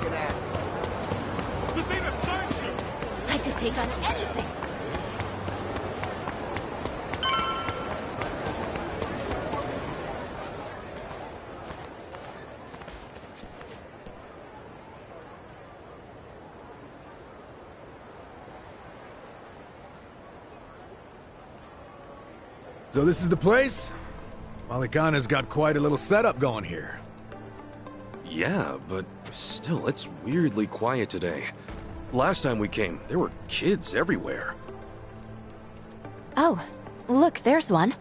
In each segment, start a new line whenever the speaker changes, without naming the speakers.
looking at?
This ain't a science show!
I could take on anything!
So this is the place? Malikana's got quite a little setup going here.
Yeah, but still, it's weirdly quiet today. Last time we came, there were kids everywhere.
Oh, look, there's one.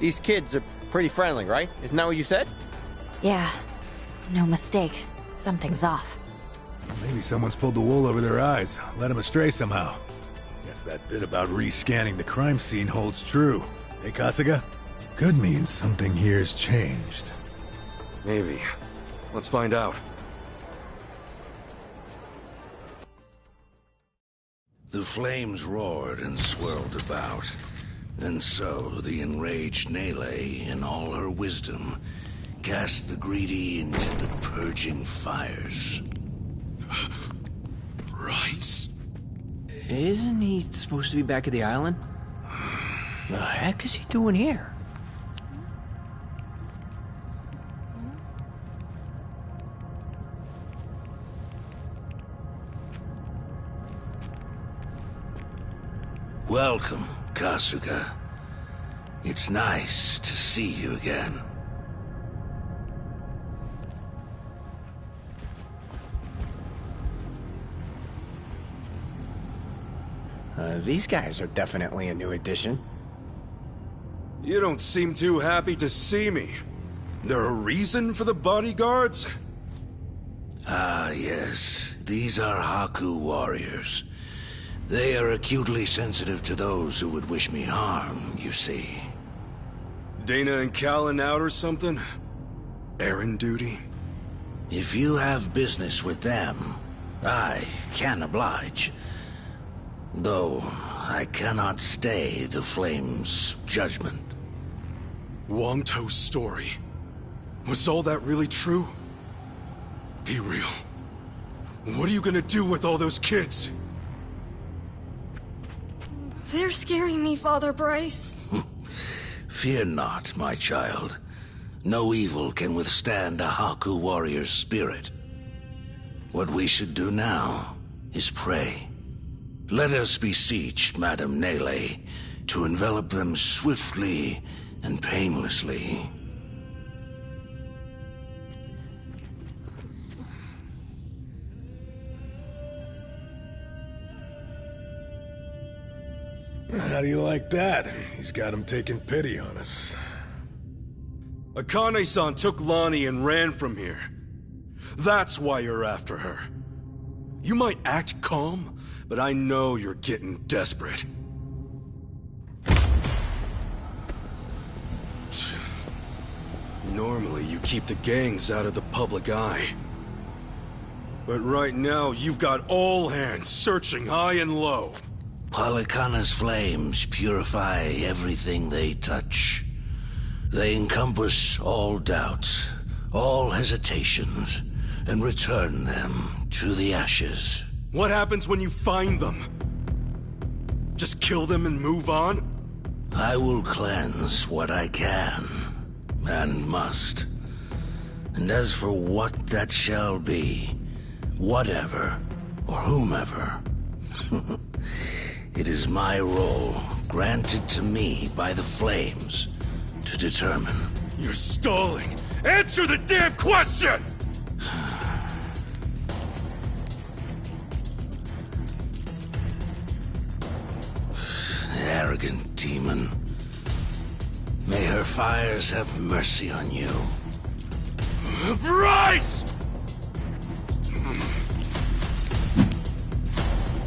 These kids are pretty friendly, right? Isn't that what you said?
Yeah, no mistake. Something's off.
Maybe someone's pulled the wool over their eyes, led them astray somehow. Guess that bit about rescanning the crime scene holds true. Hey, Kasuga? Could mean something here's changed.
Maybe. Let's find out.
The flames roared and swirled about. And so the enraged Nele, in all her wisdom, cast the greedy into the purging fires.
Rice?
Isn't he supposed to be back at the island? The heck is he doing here?
Welcome, Kasuga. It's nice to see you again.
These guys are definitely a new addition.
You don't seem too happy to see me. There a reason for the bodyguards?
Ah, yes. These are Haku warriors. They are acutely sensitive to those who would wish me harm, you see.
Dana and Callan out or something? Errand duty?
If you have business with them, I can oblige. Though, I cannot stay the Flame's judgment.
Wangto's story. Was all that really true? Be real. What are you gonna do with all those kids?
They're scaring me, Father Bryce.
Fear not, my child. No evil can withstand a Haku warrior's spirit. What we should do now is pray. Let us beseech Madame Nele to envelop them swiftly and painlessly.
How do you like that? He's got him taking pity on us.
Akane-san took Lonnie and ran from here. That's why you're after her. You might act calm, but I know you're getting desperate. Normally, you keep the gangs out of the public eye. But right now, you've got all hands searching high and low.
Palikana's flames purify everything they touch. They encompass all doubts, all hesitations, and return them to the ashes.
What happens when you find them? Just kill them and move on?
I will cleanse what I can, and must. And as for what that shall be, whatever, or whomever, it is my role, granted to me by the Flames, to determine.
You're stalling! Answer the damn question!
Arrogant demon. May her fires have mercy on you.
Bryce!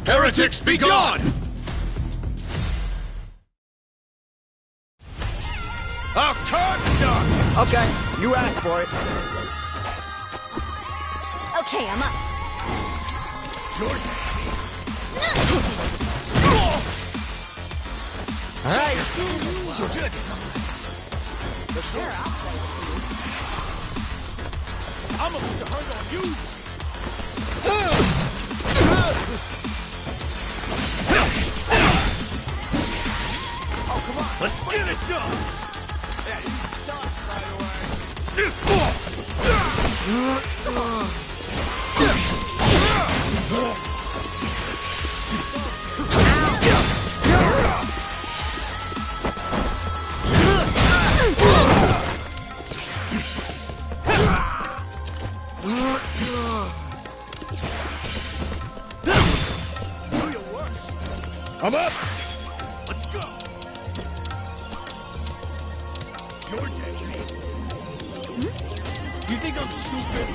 Heretics, be gone! Our turn's done!
Okay, you asked for it.
Okay, I'm up.
All right.
I'm gonna put the hurt on you! Oh, come on! Let's get it done! Yeah, you suck, by the way.
I'm up!
Let's go! Your day. You think I'm stupid?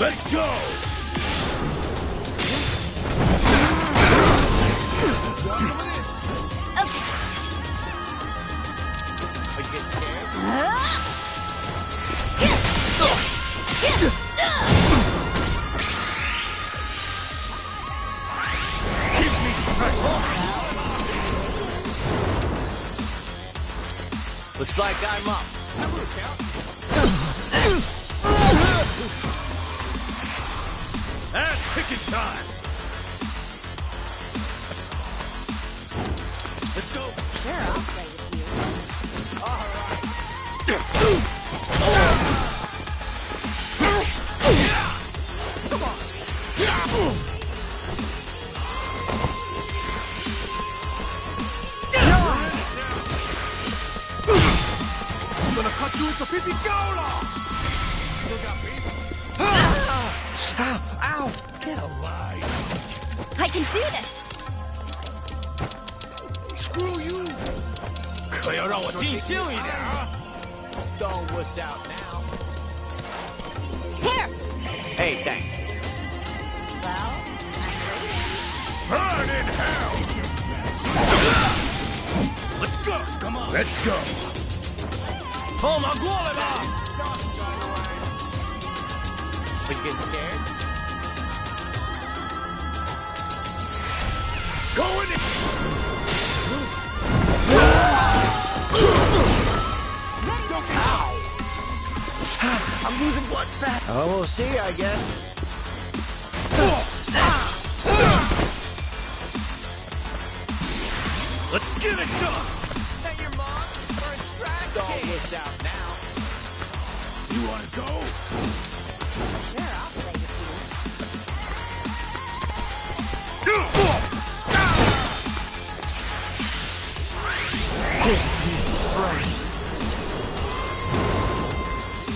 Let's go!
Want some of this?
Okay.
Are you getting scared? Looks like I'm up.
Ass kicking time! Let's go!
Sure, I'll play with you.
I'm gonna cut you into 50 gola! Still got beef?
Ow! Get alive!
I can do this!
Screw you! 可要让我尽兴一点啊
Don't wuss out now.
Here!
Hey, thanks.
Well,
Burn in hell! Let's go! Come on!
Let's go!
放马过来吧
Are you getting scared?
Go in it!
Ow! I'm losing blood fast. Oh, we'll see, I guess.
Let's get it done!
Don't wuss out now.
You wanna go?
sure, I'll play with you.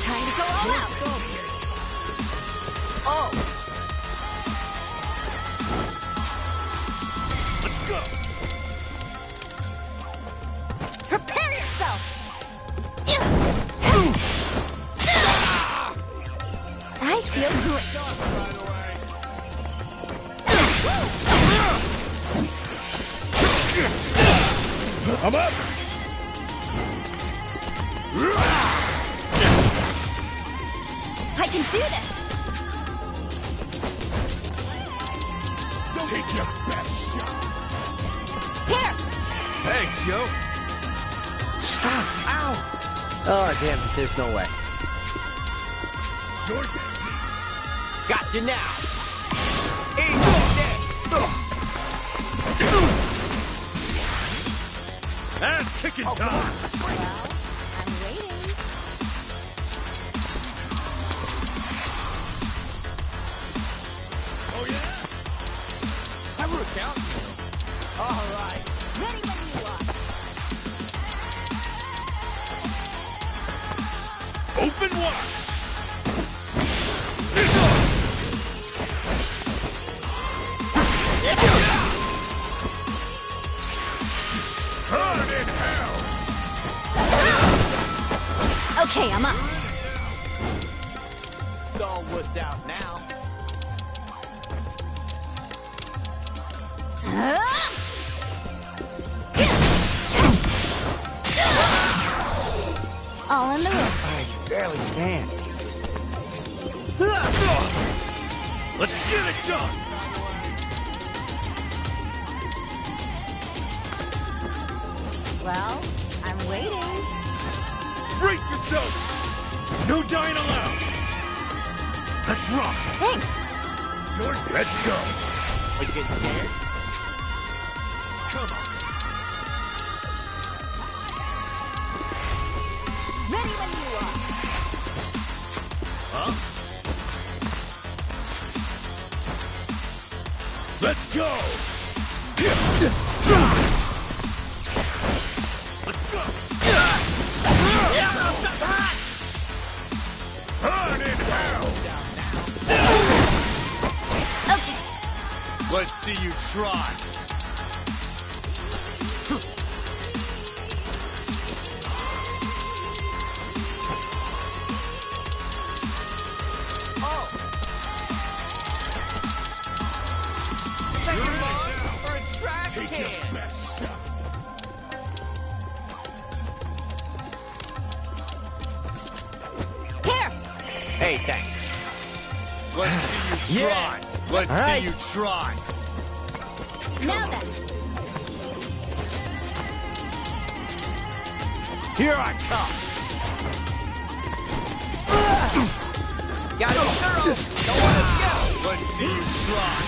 Time to go all out!
Oh!
Let's go!
Prepare yourself! I feel great.
I'm up!
I can do this!
Take your best shot!
Here!
Thanks, yo!
Ow! Oh, damn it, there's no way.
Jordan!
Got you now!
Ass kicking time!
Well, I'm waiting.
Oh yeah?
Have a recount. All right.
Ready when you are.
Open wide! Burn in hell!
Okay, I'm up.
Don't wuss out now.
All in the room.
I can barely stand.
Let's get it done!
Well, I'm waiting.
Brace yourself! No dying allowed! Let's rock!
Thanks.
Let's go! Are you getting scared? Come on!
Ready when you are.
Huh? Let's go! Let's go! Burn it down!
Okay.
Let's see you try! Take your best shot.
Here.
Hey, thanks. Let's see you try. Let's see you try.
Now then.
Here I come.
Got it, thorough. Don't want to go.
Let's see you try.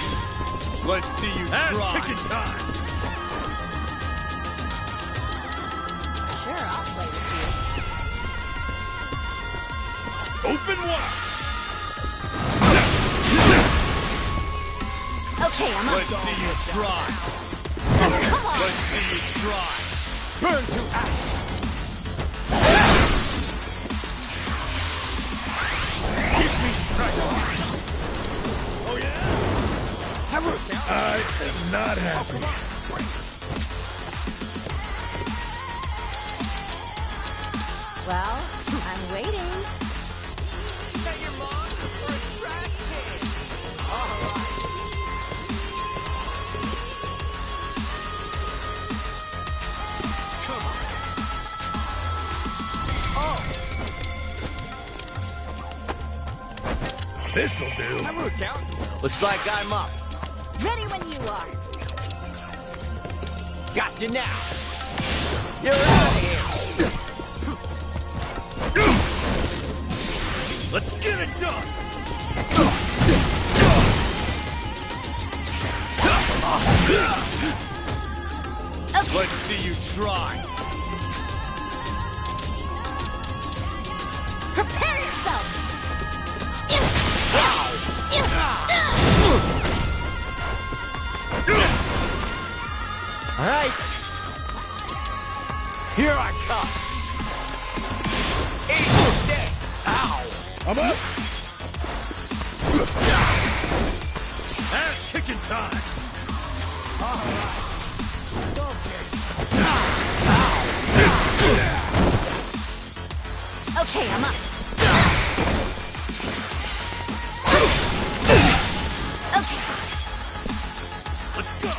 Let's see you try. Kicking time.
Sure, I'll play with you.
Open wide.
Okay, I'm up.
Let's see you try.
Come on.
Let's see you try. Burn to ash. Keep me straight. Oh yeah.
I am not happy.
Well, I'm waiting.
Set your mark for a trash can. All right. Come on. Oh.
This'll do.
Looks like I'm up.
Ready when you are.
Got you now. You're out of here. Let's get it done.
Okay.
Let's see you try.
Prepare yourself.
All right. Here I come. Eat dead. Ow.
I'm up.
Ass kicking time. All right.
Okay, I'm up. Okay.
Let's go.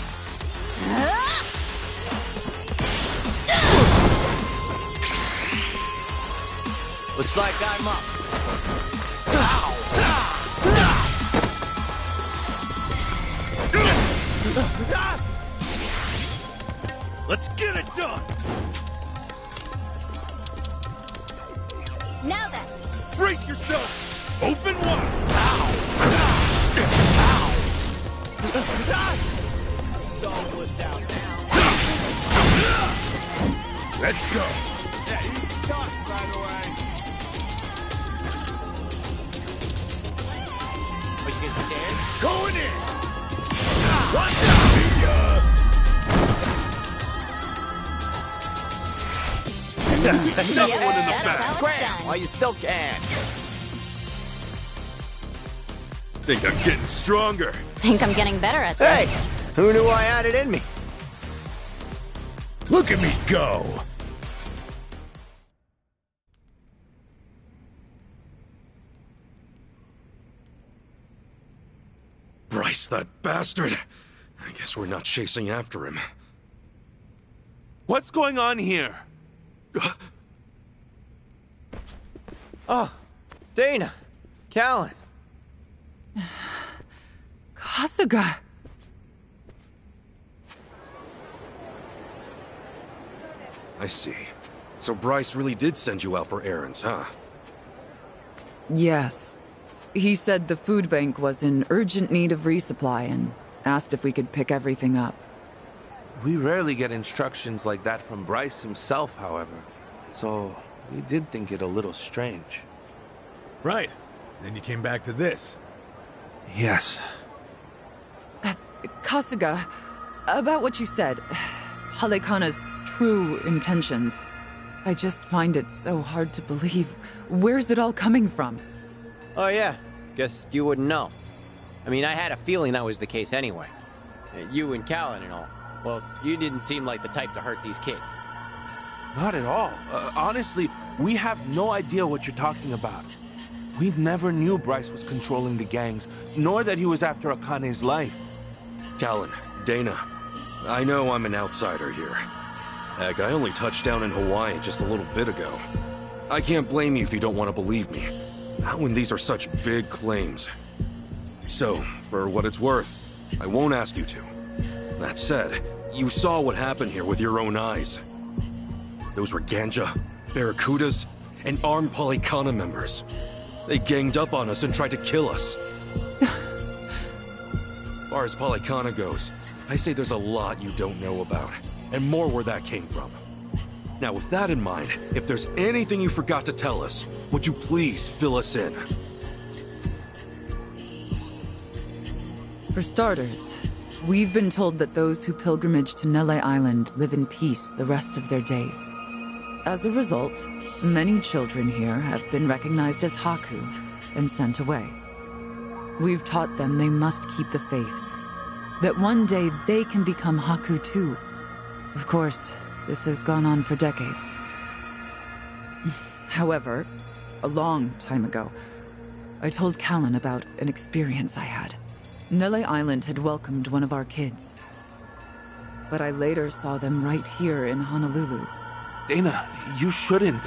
Looks like I'm up. Let's get it done.
Now then.
Brace yourself. Open wide. Don't put down now.
Let's go.
Yeah, you suck, by the way. Are you getting scared? Going in. Watch out. Another one in the
that's
back.
how it's
Grab
done.
while you still can. Think I'm getting stronger.
Think I'm getting better at this.
Hey, who knew I had it in me?
Look at me go.
Bryce, that bastard. I guess we're not chasing after him.
What's going on here?
Oh, Dana, Callan.
Kasuga.
I see. So Bryce really did send you out for errands, huh?
Yes. He said the food bank was in urgent need of resupply and asked if we could pick everything up.
We rarely get instructions like that from Bryce himself, however. So, we did think it a little strange.
Right. Then you came back to this.
Yes.
Kasuga, about what you said, Halekana's true intentions. I just find it so hard to believe. Where's it all coming from?
Oh yeah, guess you wouldn't know. I mean, I had a feeling that was the case anyway. You and Callan and all. Well, you didn't seem like the type to hurt these kids.
Not at all. Honestly, we have no idea what you're talking about. We never knew Bryce was controlling the gangs, nor that he was after Akane's life.
Callan, Dana, I know I'm an outsider here. Heck, I only touched down in Hawaii just a little bit ago. I can't blame you if you don't want to believe me. Not when these are such big claims. So, for what it's worth, I won't ask you to. That said, you saw what happened here with your own eyes. Those were Ganja, Barracudas, and armed Polycana members. They ganged up on us and tried to kill us. As far as Polycana goes, I say there's a lot you don't know about, and more where that came from. Now, with that in mind, if there's anything you forgot to tell us, would you please fill us in?
For starters, we've been told that those who pilgrimage to Nele Island live in peace the rest of their days. As a result, many children here have been recognized as Haku and sent away. We've taught them they must keep the faith, that one day they can become Haku too. Of course, this has gone on for decades. However, a long time ago, I told Callan about an experience I had. Nele Island had welcomed one of our kids, but I later saw them right here in Honolulu.
Dana, you shouldn't.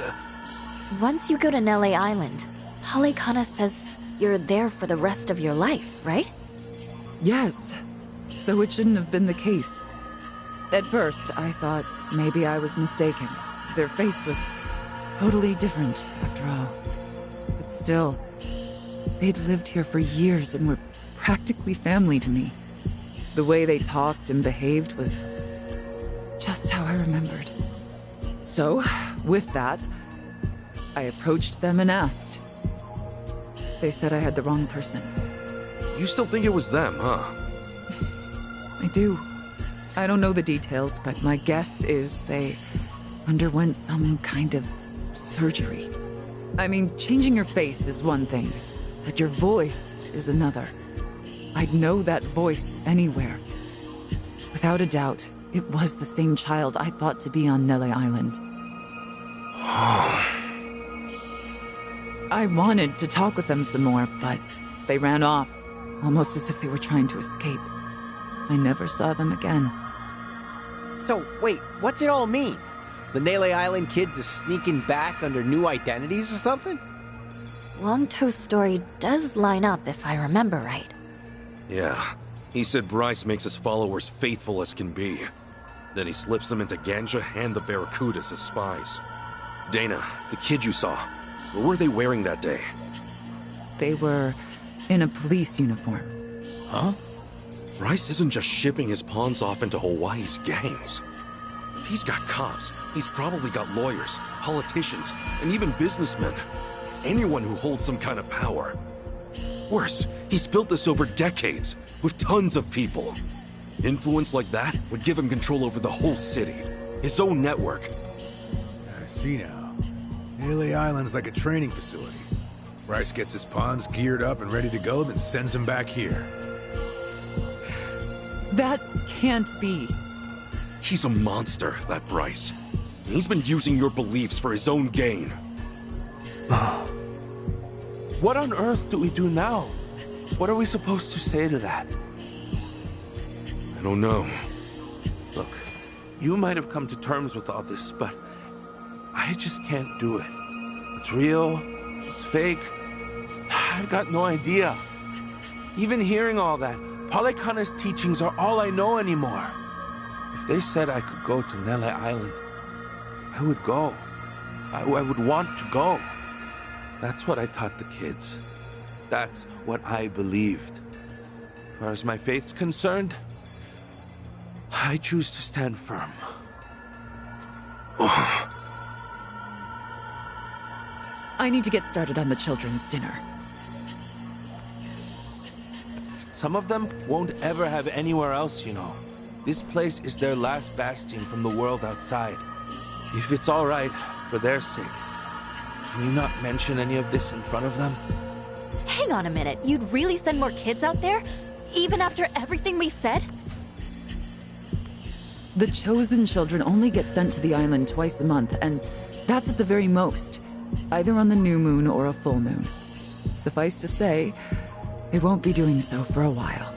Once you go to Nele Island, Polycana says you're there for the rest of your life, right?
Yes, so it shouldn't have been the case. At first, I thought maybe I was mistaken. Their face was totally different, after all. But still, they'd lived here for years and were practically family to me. The way they talked and behaved was just how I remembered. So, with that, I approached them and asked. They said I had the wrong person.
You still think it was them, huh?
I do. I don't know the details, but my guess is they underwent some kind of surgery. I mean, changing your face is one thing, but your voice is another. I'd know that voice anywhere. Without a doubt, it was the same child I thought to be on Nele Island. I wanted to talk with them some more, but they ran off, almost as if they were trying to escape. I never saw them again.
So, wait, what's it all mean? The Nele Island kids are sneaking back under new identities or something?
Longto's story does line up if I remember right.
Yeah. He said Bryce makes his followers faithful as can be. Then he slips them into Ganja and the Barracudas as spies. Dana, the kid you saw, what were they wearing that day?
They were in a police uniform.
Huh? Bryce isn't just shipping his pawns off into Hawaii's gangs. If he's got cops, he's probably got lawyers, politicians, and even businessmen. Anyone who holds some kind of power. Worse, he's built this over decades, with tons of people. Influence like that would give him control over the whole city. His own network.
I see now. Nele Island's like a training facility. Bryce gets his pawns geared up and ready to go, then sends them back here.
That can't be.
He's a monster, that Bryce. He's been using your beliefs for his own gain.
What on earth do we do now? What are we supposed to say to that?
I don't know.
Look, you might have come to terms with all this, but I just can't do it. What's real? What's fake? I've got no idea. Even hearing all that, Polycana's teachings are all I know anymore. If they said I could go to Nele Island, I would go. I would want to go. That's what I taught the kids. That's what I believed. As far as my faith's concerned, I choose to stand firm.
I need to get started on the children's dinner.
Some of them won't ever have anywhere else, you know. This place is their last bastion from the world outside. If it's all right, for their sake, can you not mention any of this in front of them?
Hang on a minute, you'd really send more kids out there? Even after everything we said?
The chosen children only get sent to the island twice a month, and that's at the very most. Either on the new moon or a full moon. Suffice to say, they won't be doing so for a while.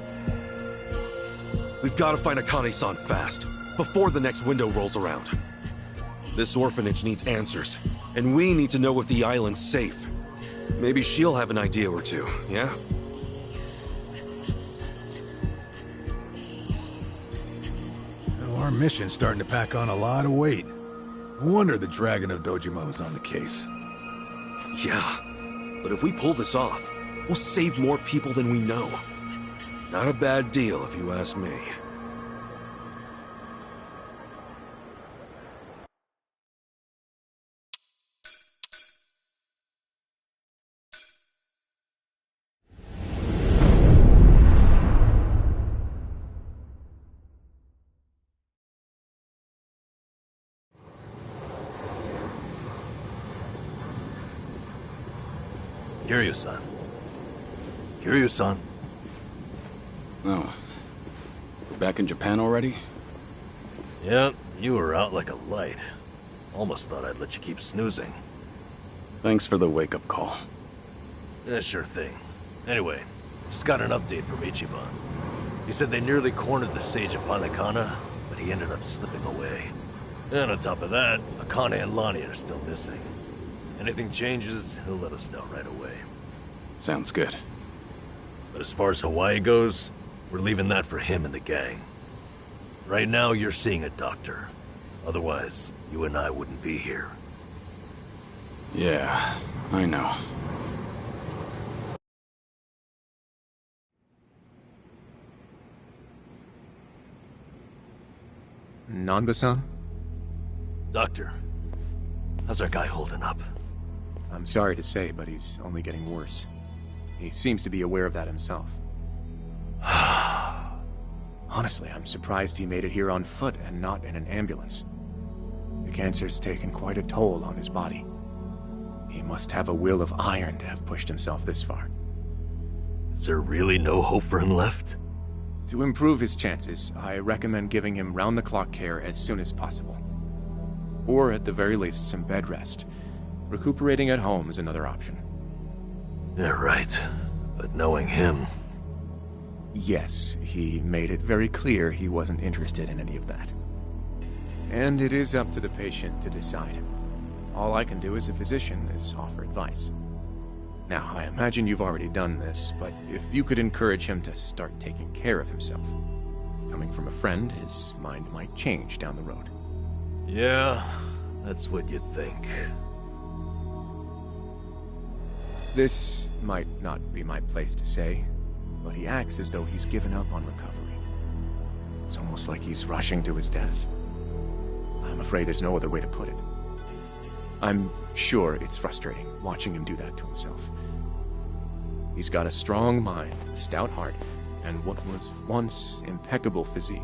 We've got to find Akane-san fast, before the next window rolls around. This orphanage needs answers, and we need to know if the island's safe. Maybe she'll have an idea or two, yeah?
Well, our mission's starting to pack on a lot of weight. No wonder the Dragon of Dojima is on the case.
Yeah, but if we pull this off, we'll save more people than we know. Not a bad deal, if you ask me.
Kiryu-san. Kiryu-san.
Oh. We're back in Japan already?
Yep, you were out like a light. Almost thought I'd let you keep snoozing.
Thanks for the wake-up call.
Yeah, sure thing. Anyway, just got an update from Ichiban. He said they nearly cornered the Sage of Halikana, but he ended up slipping away. And on top of that, Akane and Lonnie are still missing. Anything changes, he'll let us know right away.
Sounds good.
But as far as Hawaii goes, we're leaving that for him and the gang. Right now, you're seeing a doctor. Otherwise, you and I wouldn't be here.
Yeah, I know.
Nanba-san?
Doctor, how's our guy holding up?
I'm sorry to say, but he's only getting worse. He seems to be aware of that himself. Honestly, I'm surprised he made it here on foot and not in an ambulance. The cancer's taken quite a toll on his body. He must have a will of iron to have pushed himself this far.
Is there really no hope for him left?
To improve his chances, I recommend giving him round-the-clock care as soon as possible. Or at the very least, some bed rest. Recuperating at home is another option.
Yeah, right. But knowing him...
Yes, he made it very clear he wasn't interested in any of that. And it is up to the patient to decide. All I can do as a physician is offer advice. Now, I imagine you've already done this, but if you could encourage him to start taking care of himself. Coming from a friend, his mind might change down the road.
Yeah, that's what you'd think.
This might not be my place to say, but he acts as though he's given up on recovery. It's almost like he's rushing to his death. I'm afraid there's no other way to put it. I'm sure it's frustrating watching him do that to himself. He's got a strong mind, a stout heart, and what was once impeccable physique.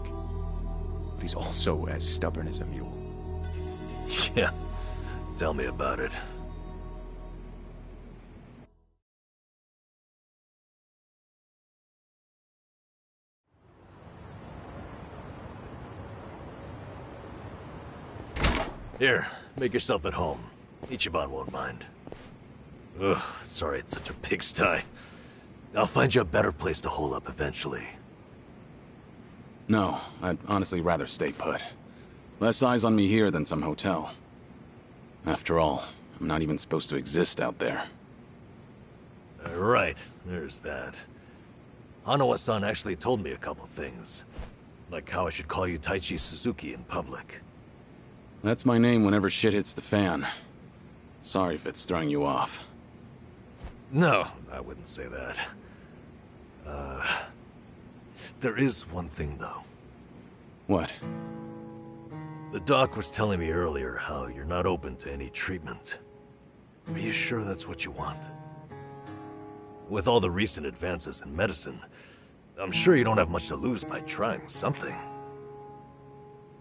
But he's also as stubborn as a mule.
Yeah, tell me about it. Here, make yourself at home. Ichiban won't mind. Ugh, sorry it's such a pigsty. I'll find you a better place to hole up eventually.
No, I'd honestly rather stay put. Less eyes on me here than some hotel. After all, I'm not even supposed to exist out there.
Right, there's that. Hanawa-san actually told me a couple things. Like how I should call you Taichi Suzuki in public.
That's my name whenever shit hits the fan. Sorry if it's throwing you off.
No, I wouldn't say that. There is one thing, though.
What?
The doc was telling me earlier how you're not open to any treatment. Are you sure that's what you want? With all the recent advances in medicine, I'm sure you don't have much to lose by trying something.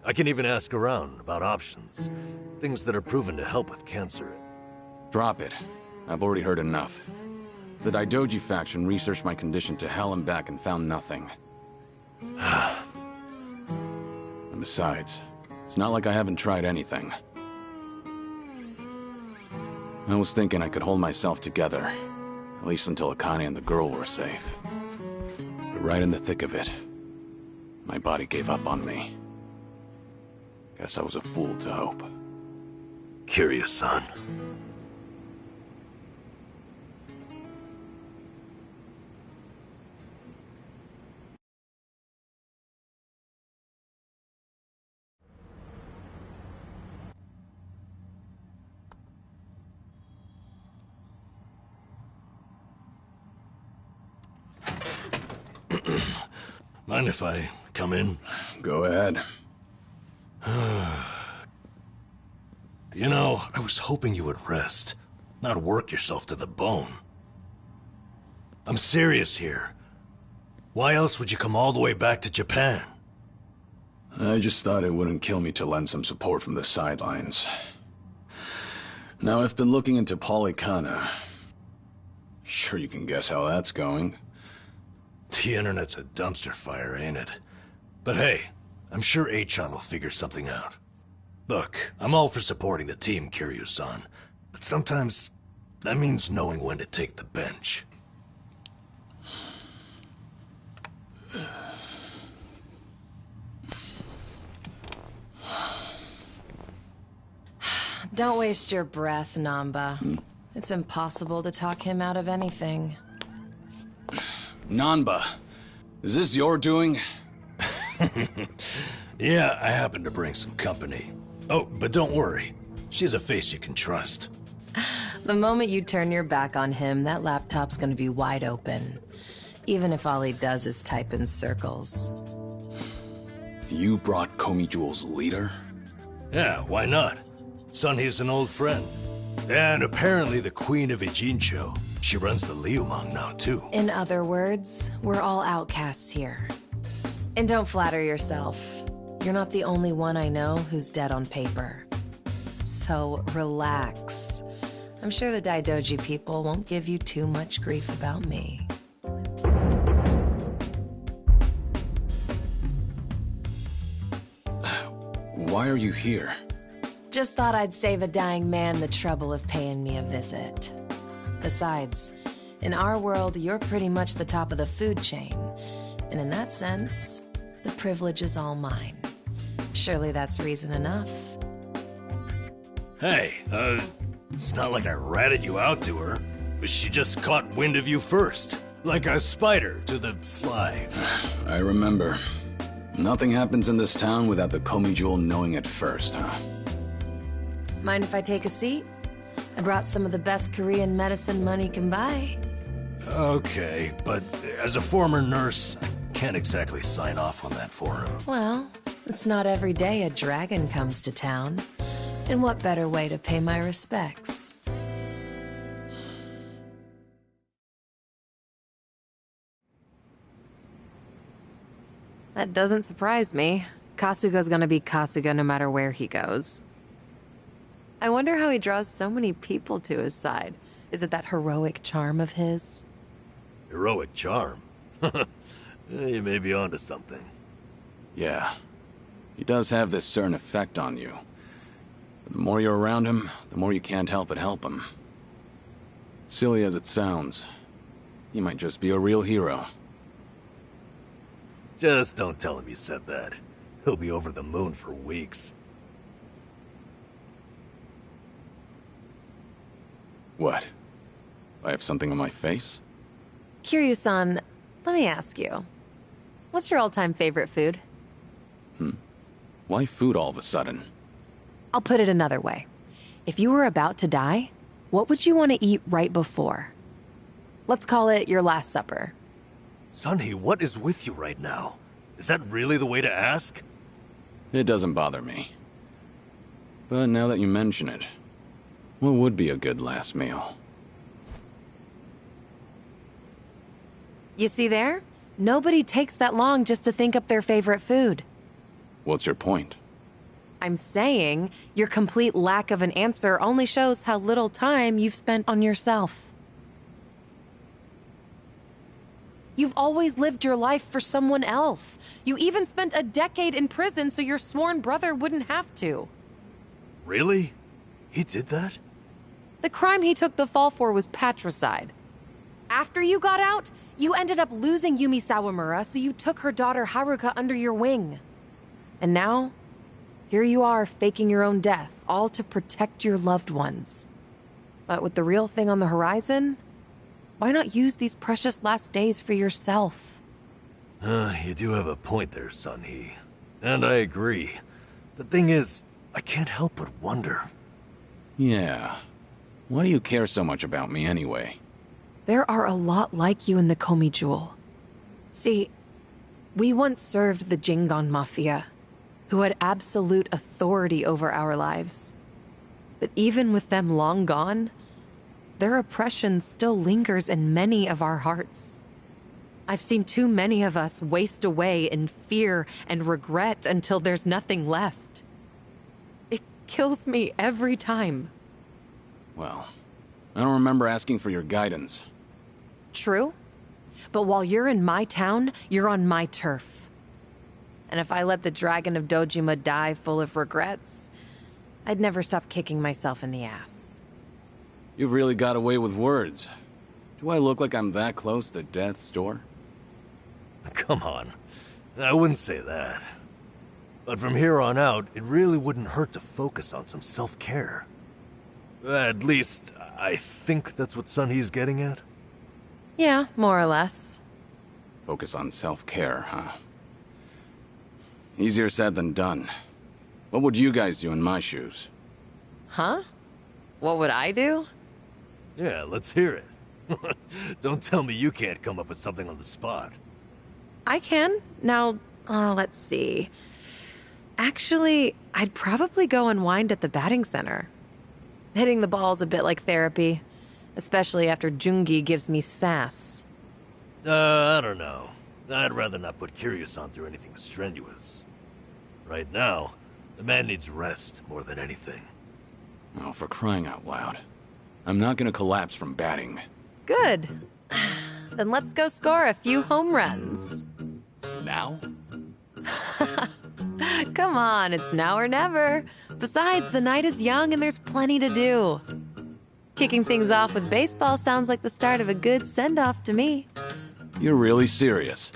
I can even ask around about options, things that are proven to help with cancer.
Drop it. I've already heard enough. The Daidoji faction researched my condition to hell and back and found nothing. And besides, it's not like I haven't tried anything. I was thinking I could hold myself together, at least until Akane and the girl were safe. But right in the thick of it, my body gave up on me. Guess I was a fool to hope.
Kiryu-san. Mind if I come in?
Go ahead.
You know, I was hoping you would rest, not work yourself to the bone. I'm serious here. Why else would you come all the way back to Japan?
I just thought it wouldn't kill me to lend some support from the sidelines. Now, I've been looking into Polycana. Sure you can guess how that's going.
The internet's a dumpster fire, ain't it? But hey, I'm sure Achan will figure something out. Look, I'm all for supporting the team, Kiryu-san, but sometimes that means knowing when to take the bench.
Don't waste your breath, Namba. It's impossible to talk him out of anything.
Nanba, is this your doing?
Yeah, I happen to bring some company. Oh, but don't worry. She's a face you can trust.
The moment you turn your back on him, that laptop's gonna be wide open. Even if all he does is type in circles.
You brought Komi Jewel's leader?
Yeah, why not? Sunhee's an old friend. And apparently the Queen of Ijincho. She runs the Liumang now, too.
In other words, we're all outcasts here. And don't flatter yourself. You're not the only one I know who's dead on paper. So relax. I'm sure the Daidoji people won't give you too much grief about me.
Why are you here?
Just thought I'd save a dying man the trouble of paying me a visit. Besides, in our world, you're pretty much the top of the food chain. And in that sense, the privilege is all mine. Surely that's reason enough.
Hey, it's not like I ratted you out to her. She just caught wind of you first. Like a spider to the fly.
I remember. Nothing happens in this town without the Komi Jewel knowing it first, huh?
Mind if I take a seat? I brought some of the best Korean medicine money can buy.
Okay, but as a former nurse, I can't exactly sign off on that for him.
Well, it's not every day a dragon comes to town. And what better way to pay my respects? That doesn't surprise me. Kasuga's gonna be Kasuga no matter where he goes. I wonder how he draws so many people to his side. Is it that heroic charm of his?
Heroic charm? You may be onto something.
Yeah. He does have this certain effect on you. But the more you're around him, the more you can't help but help him. Silly as it sounds, he might just be a real hero.
Just don't tell him you said that. He'll be over the moon for weeks.
What? I have something on my face?
Kiryu-san, let me ask you. What's your all-time favorite food?
Why food all of a sudden?
I'll put it another way. if you were about to die, what would you want to eat right before? Let's call it your last supper.
Sunhee, what is with you right now? Is that really the way to ask?
It doesn't bother me. But now that you mention it, what would be a good last meal?
You see there? Nobody takes that long just to think up their favorite food.
What's your point?
I'm saying your complete lack of an answer only shows how little time you've spent on yourself. You've always lived your life for someone else. You even spent a decade in prison so your sworn brother wouldn't have to.
Really? He did that?
The crime he took the fall for was patricide. After you got out, you ended up losing Yumi Sawamura, so you took her daughter Haruka under your wing. And now, here you are faking your own death, all to protect your loved ones. But with the real thing on the horizon, why not use these precious last days for yourself?
You do have a point there, Sunhee. And I agree. The thing is, I can't help but wonder.
Yeah. Why do you care so much about me anyway?
There are a lot like you in the Komi Jewel. See, we once served the Jingon Mafia, who had absolute authority over our lives. But even with them long gone, their oppression still lingers in many of our hearts. I've seen too many of us waste away in fear and regret until there's nothing left. It kills me every time.
Well, I don't remember asking for your guidance.
True. But while you're in my town, you're on my turf. And if I let the Dragon of Dojima die full of regrets, I'd never stop kicking myself in the ass.
You've really got away with words. Do I look like I'm that close to death's door?
Come on. I wouldn't say that. But from here on out, it really wouldn't hurt to focus on some self-care. At least, I think that's what Sunhee's getting at.
Yeah, more or less.
Focus on self-care, huh? Easier said than done. What would you guys do in my shoes?
Huh? What would I do?
Yeah, let's hear it. Don't tell me you can't come up with something on the spot.
I can. Now, let's see. Actually, I'd probably go unwind at the batting center. Hitting the ball's a bit like therapy, especially after Jungi gives me sass.
I don't know. I'd rather not put Kiryu-san through anything strenuous. Right now, the man needs rest more than anything.
Oh, for crying out loud. I'm not gonna collapse from batting.
Good. Then let's go score a few home runs.
Now?
Come on, it's now or never. Besides, the night is young and there's plenty to do. Kicking things off with baseball sounds like the start of a good send-off to me.
You're really serious?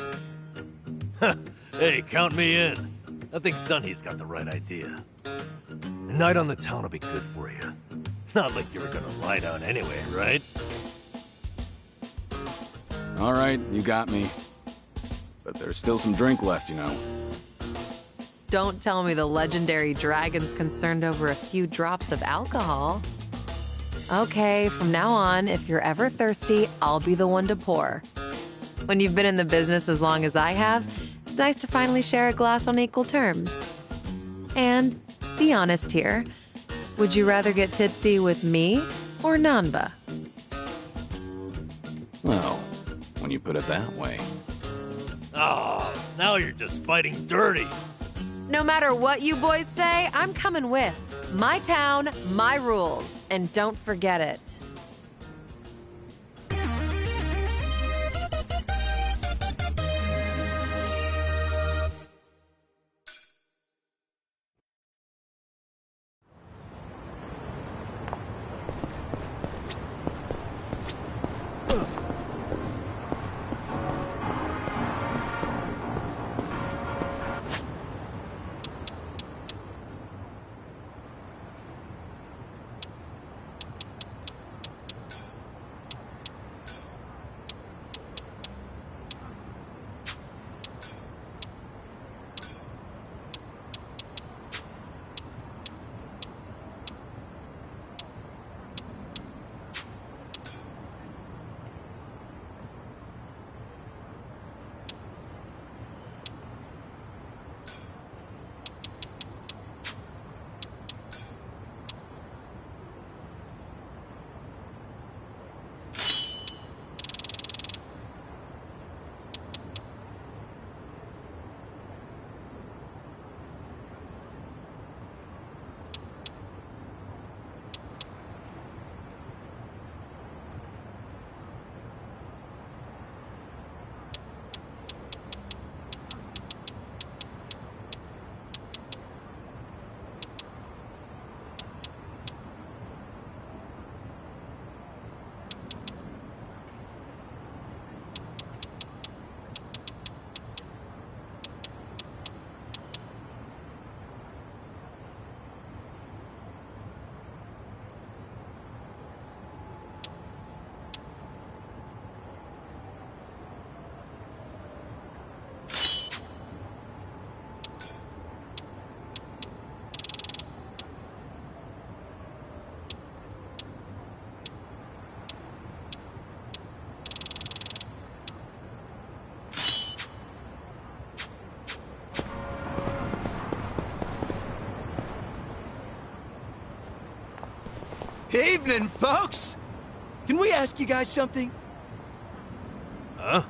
Hey, count me in. I think Sunhee's got the right idea. A night on the town will be good for you. Not like you were gonna lie down anyway, right?
All right, you got me. But there's still some drink left, you know.
Don't tell me the legendary dragon's concerned over a few drops of alcohol. Okay, from now on, if you're ever thirsty, I'll be the one to pour. When you've been in the business as long as I have, it's nice to finally share a glass on equal terms. And be honest here, would you rather get tipsy with me or Nanba?
Well, when you put it that way.
Oh, now you're just fighting dirty.
No matter what you boys say, I'm coming with. My town, my rules, and don't forget it.
Evening, folks! Can we ask you guys something?
Huh?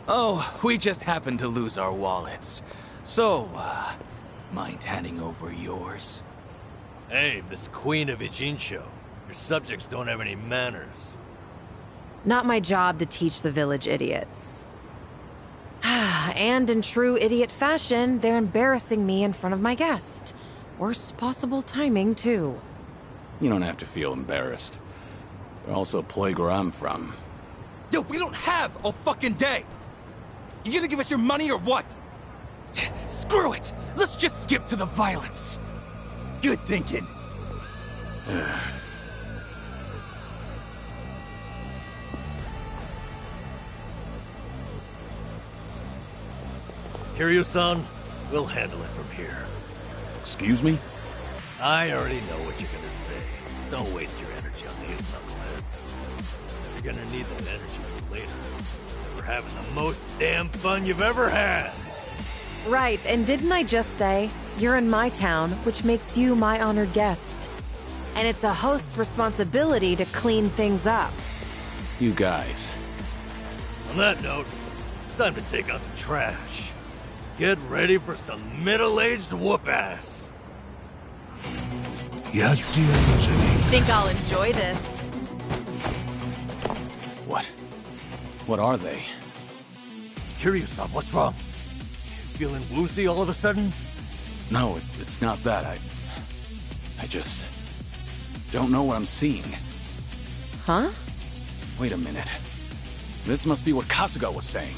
Oh, we just happened to lose our wallets. So, mind handing over yours?
Hey, Miss Queen of Ijincho. Your subjects don't have any manners.
Not my job to teach the village idiots. And in true idiot fashion, they're embarrassing me in front of my guest. Worst possible timing, too.
You don't have to feel embarrassed. They're also a plague where I'm from.
Yo, we don't have a fucking day! You gonna give us your money or what? Screw it! Let's just skip to the violence! Good thinking.
Kiryu-san, we'll handle it from here.
Excuse me?
I already know what you're gonna say. Don't waste your energy on these knuckleheads. You're gonna need that energy for later. We're having the most damn fun you've ever had!
Right, and didn't I just say, you're in my town, which makes you my honored guest. And it's a host's responsibility to clean things up.
You guys.
On that note, it's time to take out the trash. Get ready for some middle-aged whoop-ass.
Think I'll enjoy this.
What? What are they?
Kiryu-san, what's wrong? Feeling woozy all of a sudden?
No, it's not that. I just don't know what I'm seeing.
Huh?
Wait a minute. This must be what Kasuga was saying.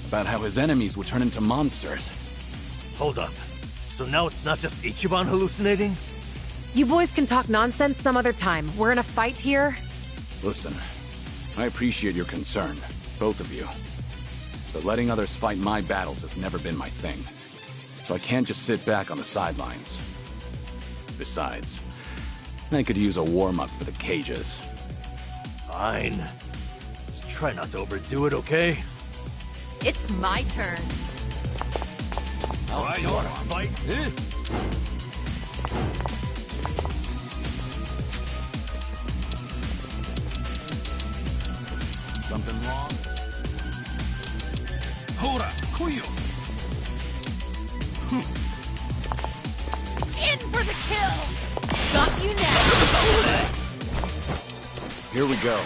About how his enemies would turn into monsters.
Hold up. So now it's not just Ichiban hallucinating?
You boys can talk nonsense some other time. We're in a fight here.
Listen, I appreciate your concern, both of you. But letting others fight my battles has never been my thing. So I can't just sit back on the sidelines. Besides, I could use a warm-up for the cages.
Fine. Just try not to overdo it, okay?
It's my turn.
Alright, you wanna fight?
Something wrong?
Hora, Kuyo!
In for the kill! Got you now!
Here we go.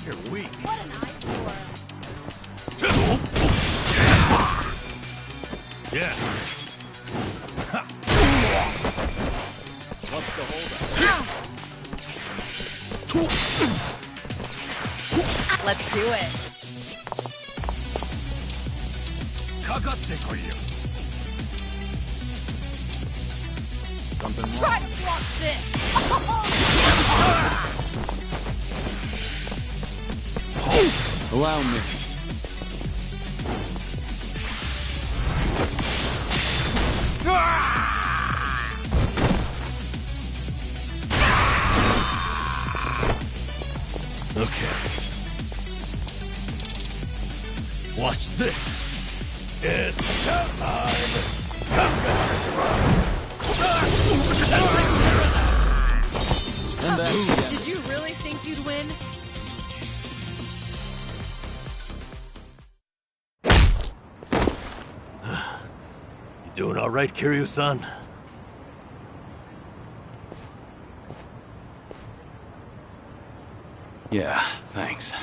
You're weak.
What an eyesore.
Yeah.
What's the holdup?
Let's do it.
Something wrong?
Try to block this.
Allow me.
Okay. Watch this. It's showtime.
Did you really think you'd win?
You doing all right, Kiryu-san?
Yeah, thanks.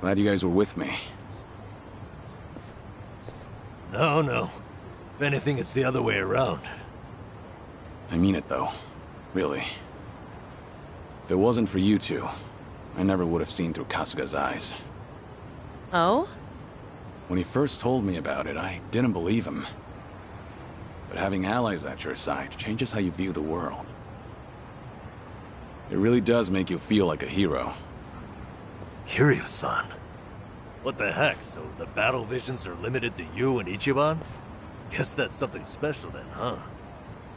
Glad you guys were with me.
No, no. If anything, it's the other way around.
I mean it, though. Really. If it wasn't for you two, I never would have seen through Kasuga's eyes.
Oh?
When he first told me about it, I didn't believe him. But having allies at your side changes how you view the world. It really does make you feel like a hero.
Kiryu-san? What the heck? So the battle visions are limited to you and Ichiban? Guess that's something special then, huh?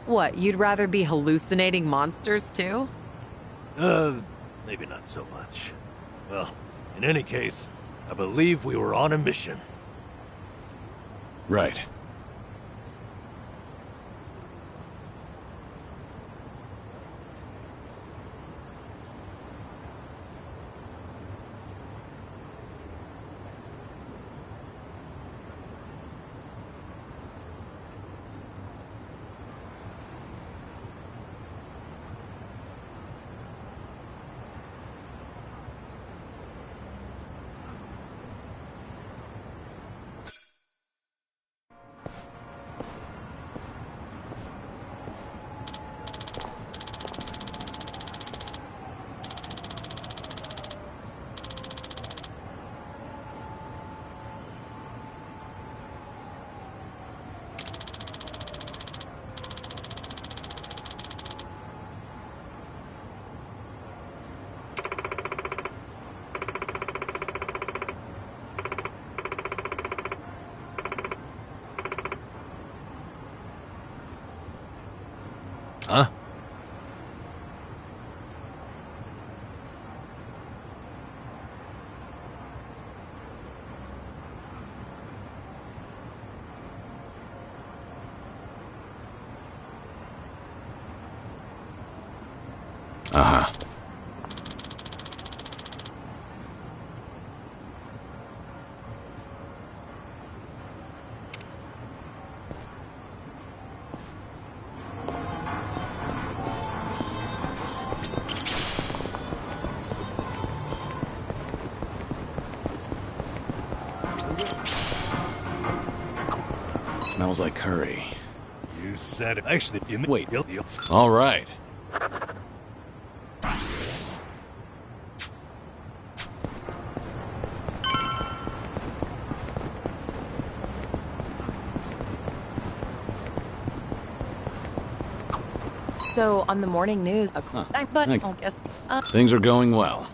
What, you'd rather be hallucinating monsters too?
Maybe not so much. Well, in any case, I believe we were on a mission.
Right.
Huh?
Uh-huh. Smells like curry.
You said it. Actually, you
Wait.
you
All right.
So, on the morning news, but I'll guess.
Things are going well.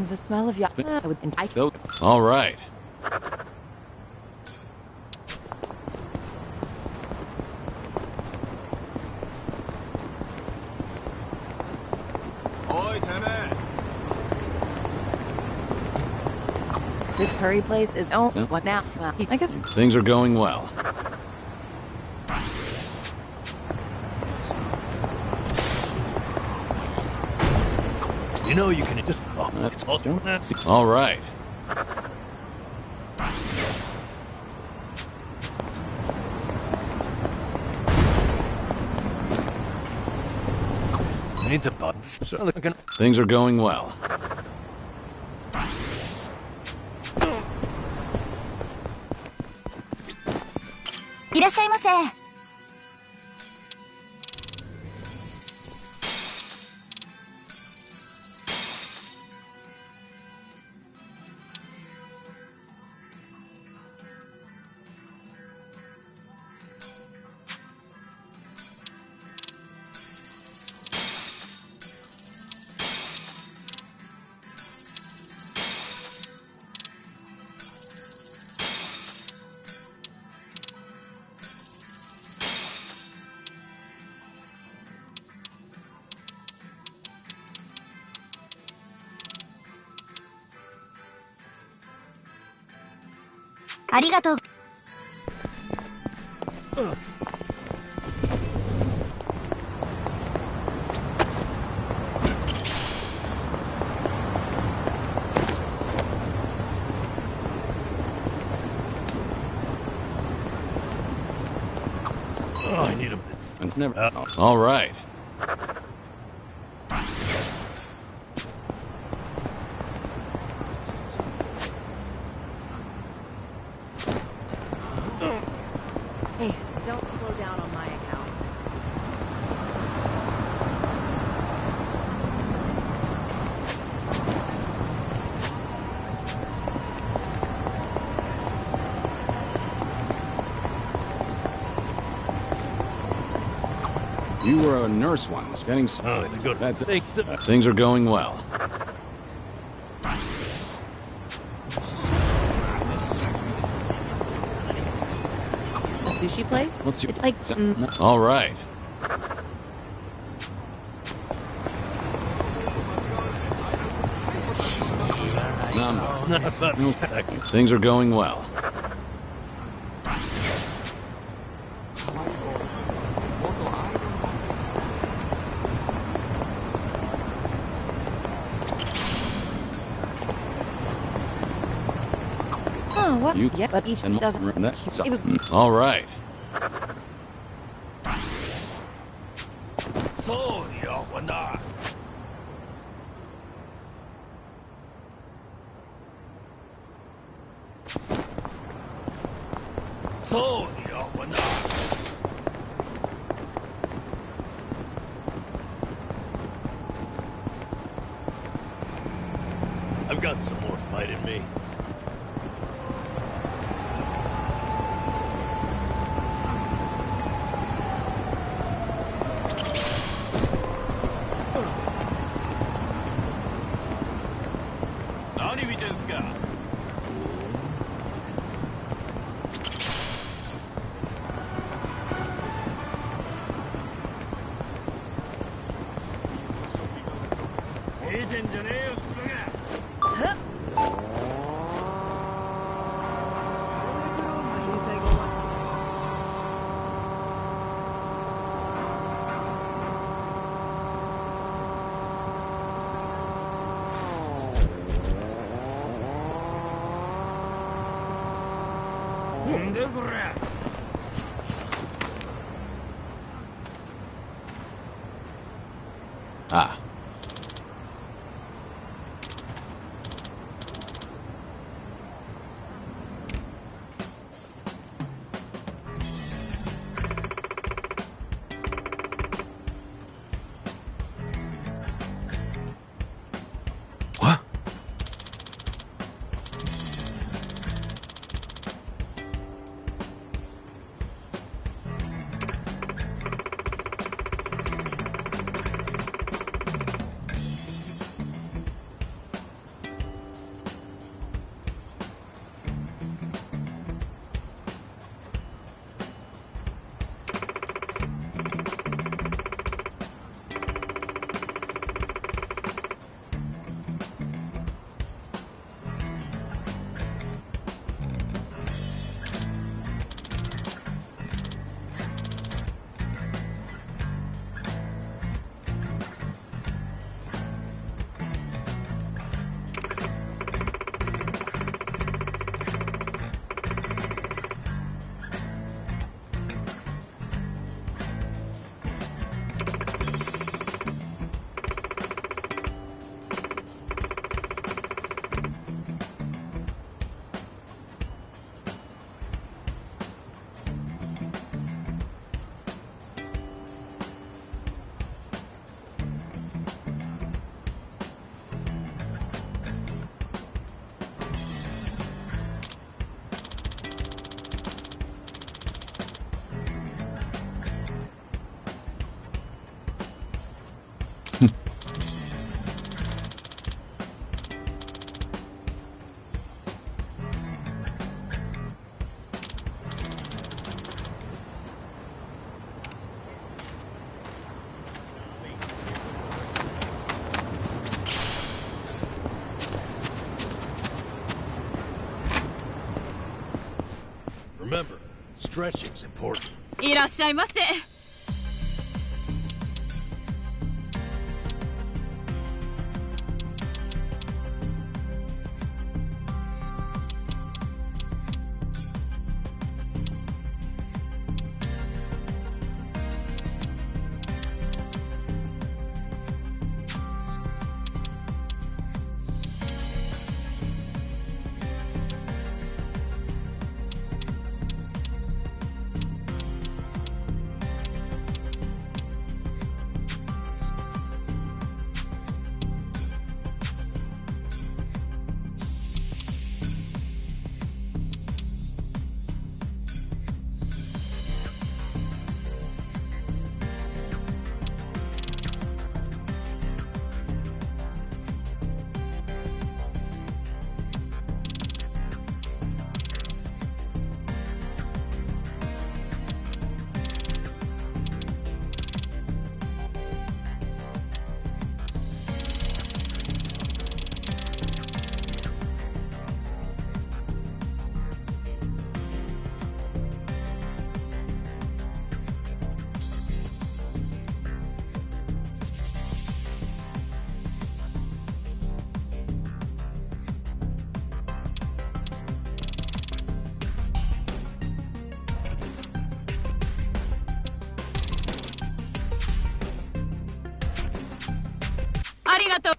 The smell of I would think I
Oh, all right.
This curry place is what now? Well, I guess
Things are going well.
You know you can just. Oh, it's also.
All right.
I need to button this.
Things are going well.
Oh, I need a.
Never. All right.
Hey, don't slow down on my account.
You were a nurse once. Getting
good.
That's it. Things are going well.
A sushi place?
What's your?
It's like
All right. No. Things are going well.
oh, what?
You
Yeah, but each
and
doesn't. It was.
All right.
I've got some more fight in me.
Ah.
Remember, stretching's important.
いらっしゃいませ。ありがとう。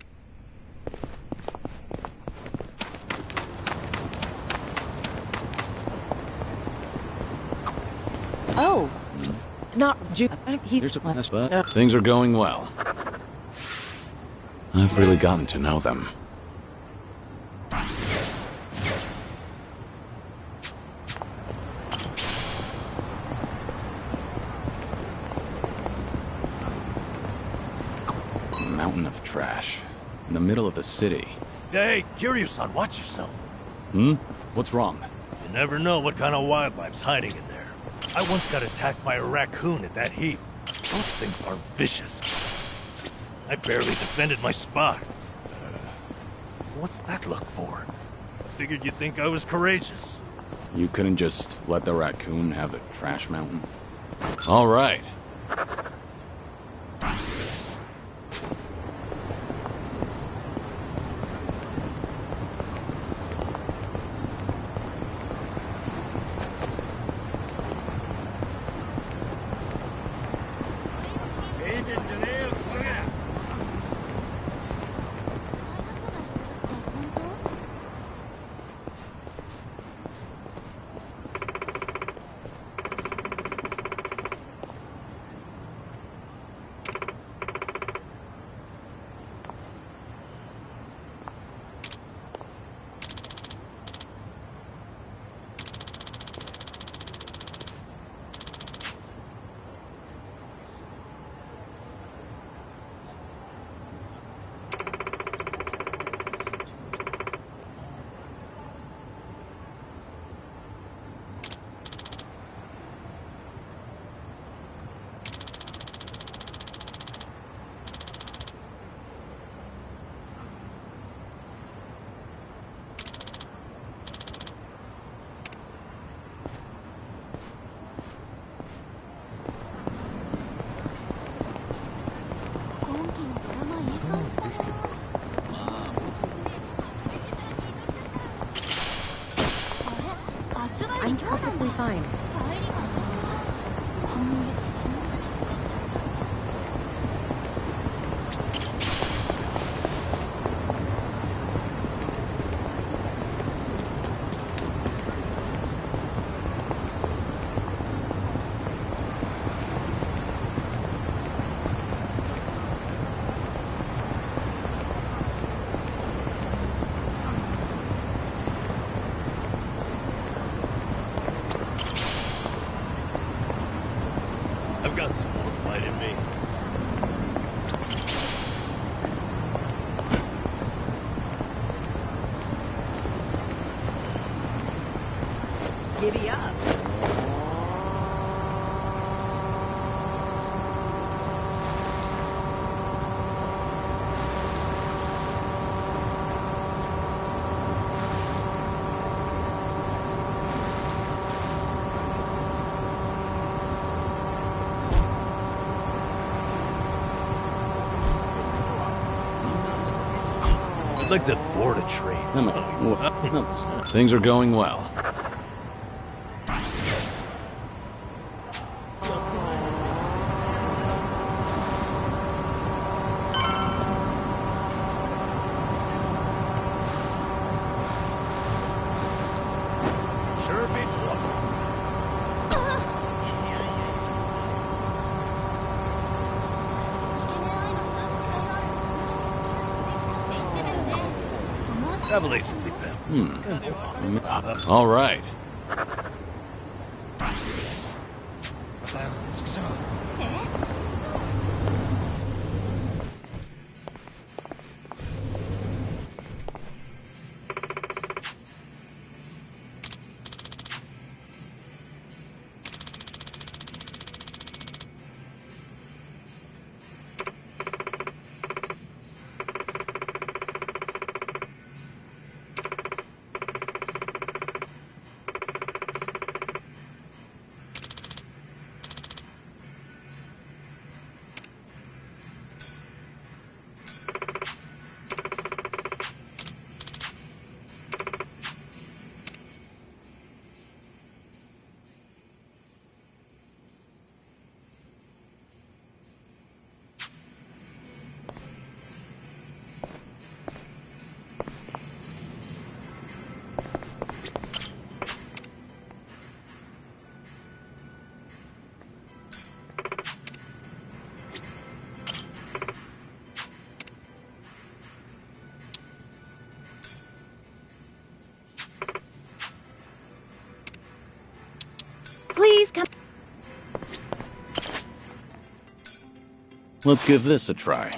Oh, not Ju.
Things are going well. I've really gotten to know them. Mountain of trash. In the middle of the city.
Hey, Kiryu-san, watch yourself.
Hmm? What's wrong?
You never know what kind of wildlife's hiding in there. I once got attacked by a raccoon at that heap. Those things are vicious. I barely defended my spot. What's that look for? Figured you'd think I was courageous.
You couldn't just let the raccoon have the trash mountain? All right.
I'm perfectly fine.
I've got some more fight in me.
Giddy up.
I'd like to board a train.
Things are going well.
Sure beats walking. Travel agency, Pep.
All right.
Please come.
Let's give this a try.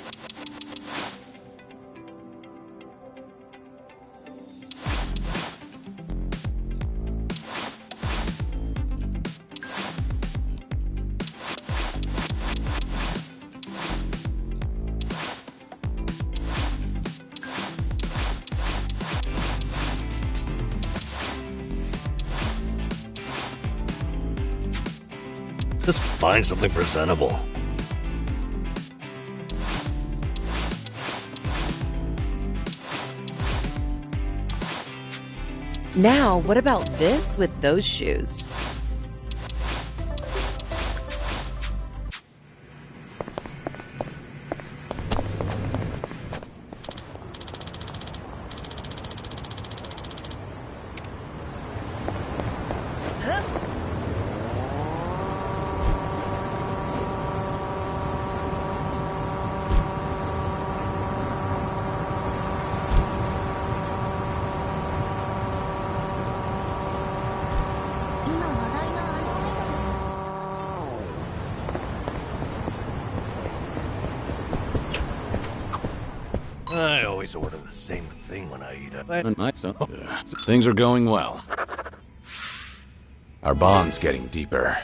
Just find something presentable.
Now, what about this with those shoes?
I always order the same thing when I eat it.
Things are going well. Our bond's getting deeper.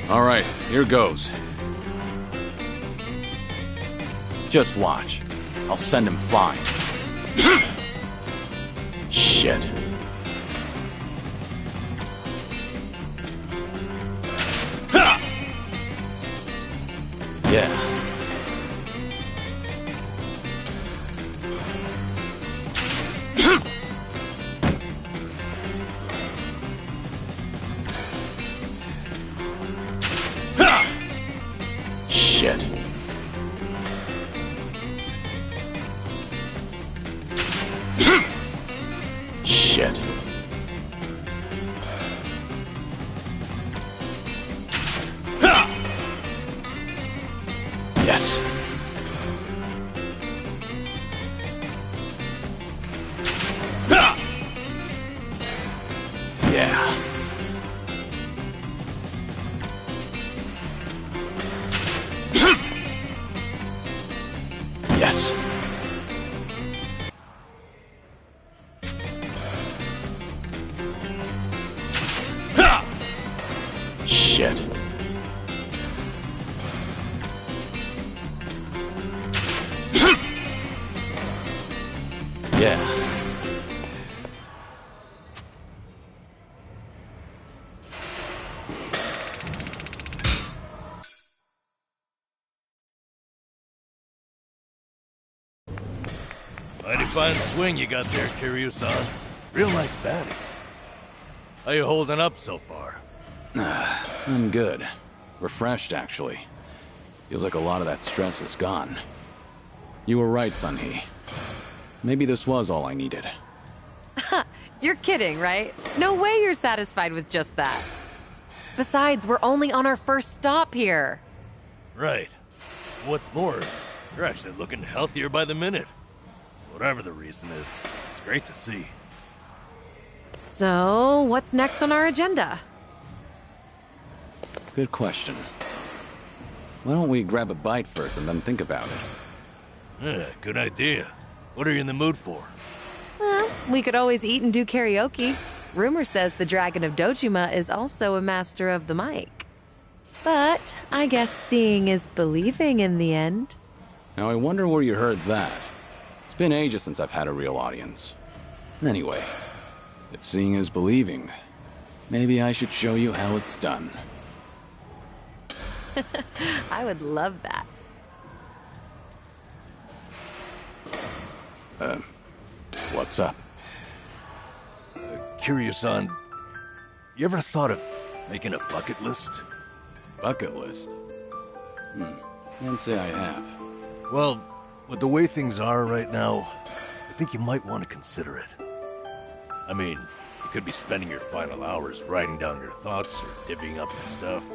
All right, here goes. Just watch. I'll send him flying. Shit. Yeah. Shit. Shit. Yes. Yeah. Yes. Shit. Yeah.
Mighty fine swing you got there, Kiryu-san. Real nice batting. How you holding up so far?
I'm good. Refreshed, actually. Feels like a lot of that stress is gone. You were right, Sun-Hee. Maybe this was all I needed.
You're kidding, right? No way you're satisfied with just that. Besides, we're only on our first stop here.
Right. What's more, you're actually looking healthier by the minute. Whatever the reason is, it's great to see.
So, what's next on our agenda?
Good question. Why don't we grab a bite first and then think about it?
Yeah, good idea. What are you in the mood for?
Well, we could always eat and do karaoke. Rumor says the Dragon of Dojima is also a master of the mic. But I guess seeing is believing in the end.
Now I wonder where you heard that. It's been ages since I've had a real audience. Anyway, if seeing is believing, maybe I should show you how it's done.
I would love that.
What's up?
Kiryu-san, you ever thought of making a bucket list?
Bucket list? Can't say I have.
Well, With the way things are right now, I think you might want to consider it. I mean, you could be spending your final hours writing down your thoughts or divvying up your stuff.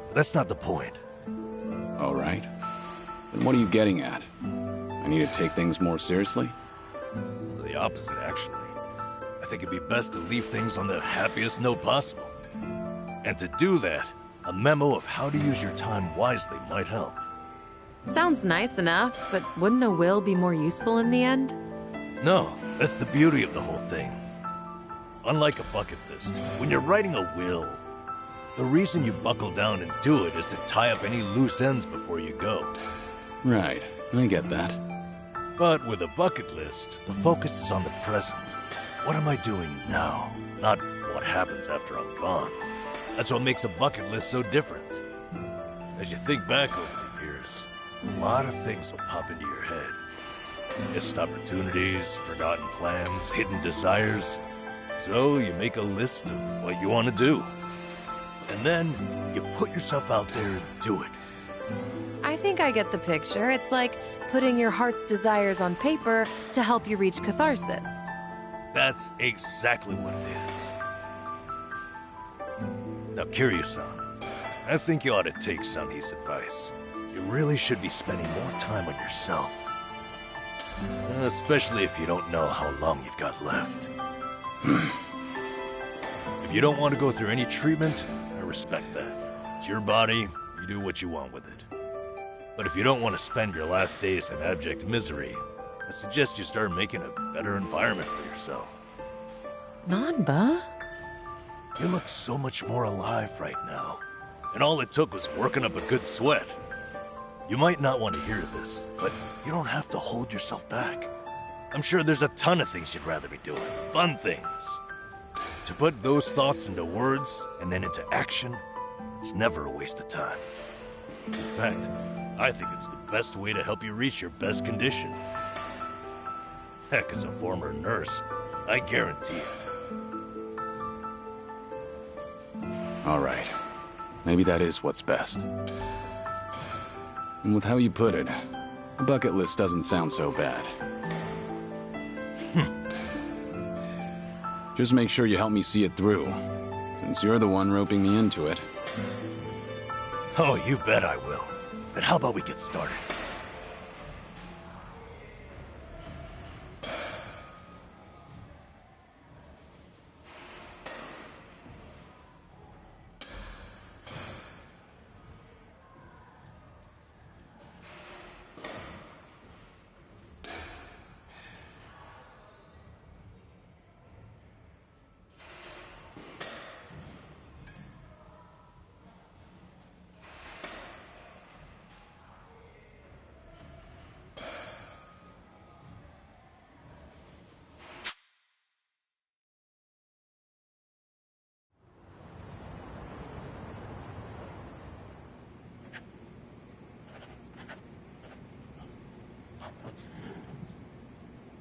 But that's not the point.
All right. Then what are you getting at? I need to take things more seriously?
The opposite, actually. I think it'd be best to leave things on the happiest note possible. And to do that, a memo of how to use your time wisely might help.
Sounds nice enough, but wouldn't a will be more useful in the end?
No, that's the beauty of the whole thing. Unlike a bucket list, when you're writing a will, the reason you buckle down and do it is to tie up any loose ends before you go.
Right, I get that.
But with a bucket list, the focus is on the present. What am I doing now? Not what happens after I'm gone. That's what makes a bucket list so different. As you think back over the years, a lot of things will pop into your head. Missed opportunities, forgotten plans, hidden desires. So you make a list of what you want to do. And then you put yourself out there and do it.
I think I get the picture. It's like putting your heart's desires on paper to help you reach catharsis.
That's exactly what it is. Now, Kiryu-san, I think you ought to take Sunny's advice. You really should be spending more time on yourself. Especially if you don't know how long you've got left. If you don't want to go through any treatment, I respect that. It's your body, you do what you want with it. But if you don't want to spend your last days in abject misery, I suggest you start making a better environment for yourself.
Nanba?
You look so much more alive right now. And all it took was working up a good sweat. You might not want to hear this, but you don't have to hold yourself back. I'm sure there's a ton of things you'd rather be doing. Fun things. To put those thoughts into words and then into action, it's never a waste of time. In fact, I think it's the best way to help you reach your best condition. Heck, as a former nurse, I guarantee it.
All right. Maybe that is what's best. And with how you put it, a bucket list doesn't sound so bad. Just make sure you help me see it through, since you're the one roping me into it.
Oh, you bet I will. But how about we get started?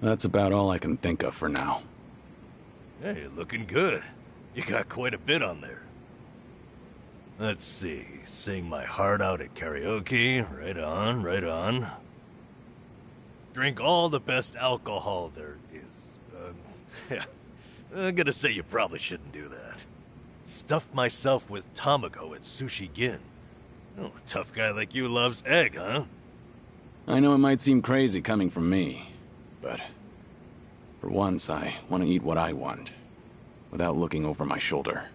That's about all I can think of for now.
Hey, looking good. You got quite a bit on there. Let's see. Sing my heart out at karaoke. Right on, right on. Drink all the best alcohol there is. Yeah. I'm gonna say you probably shouldn't do that. Stuff myself with tamago at Sushi Gin. Oh, a tough guy like you loves egg, huh?
I know it might seem crazy coming from me, but for once I want to eat what I want, without looking over my shoulder.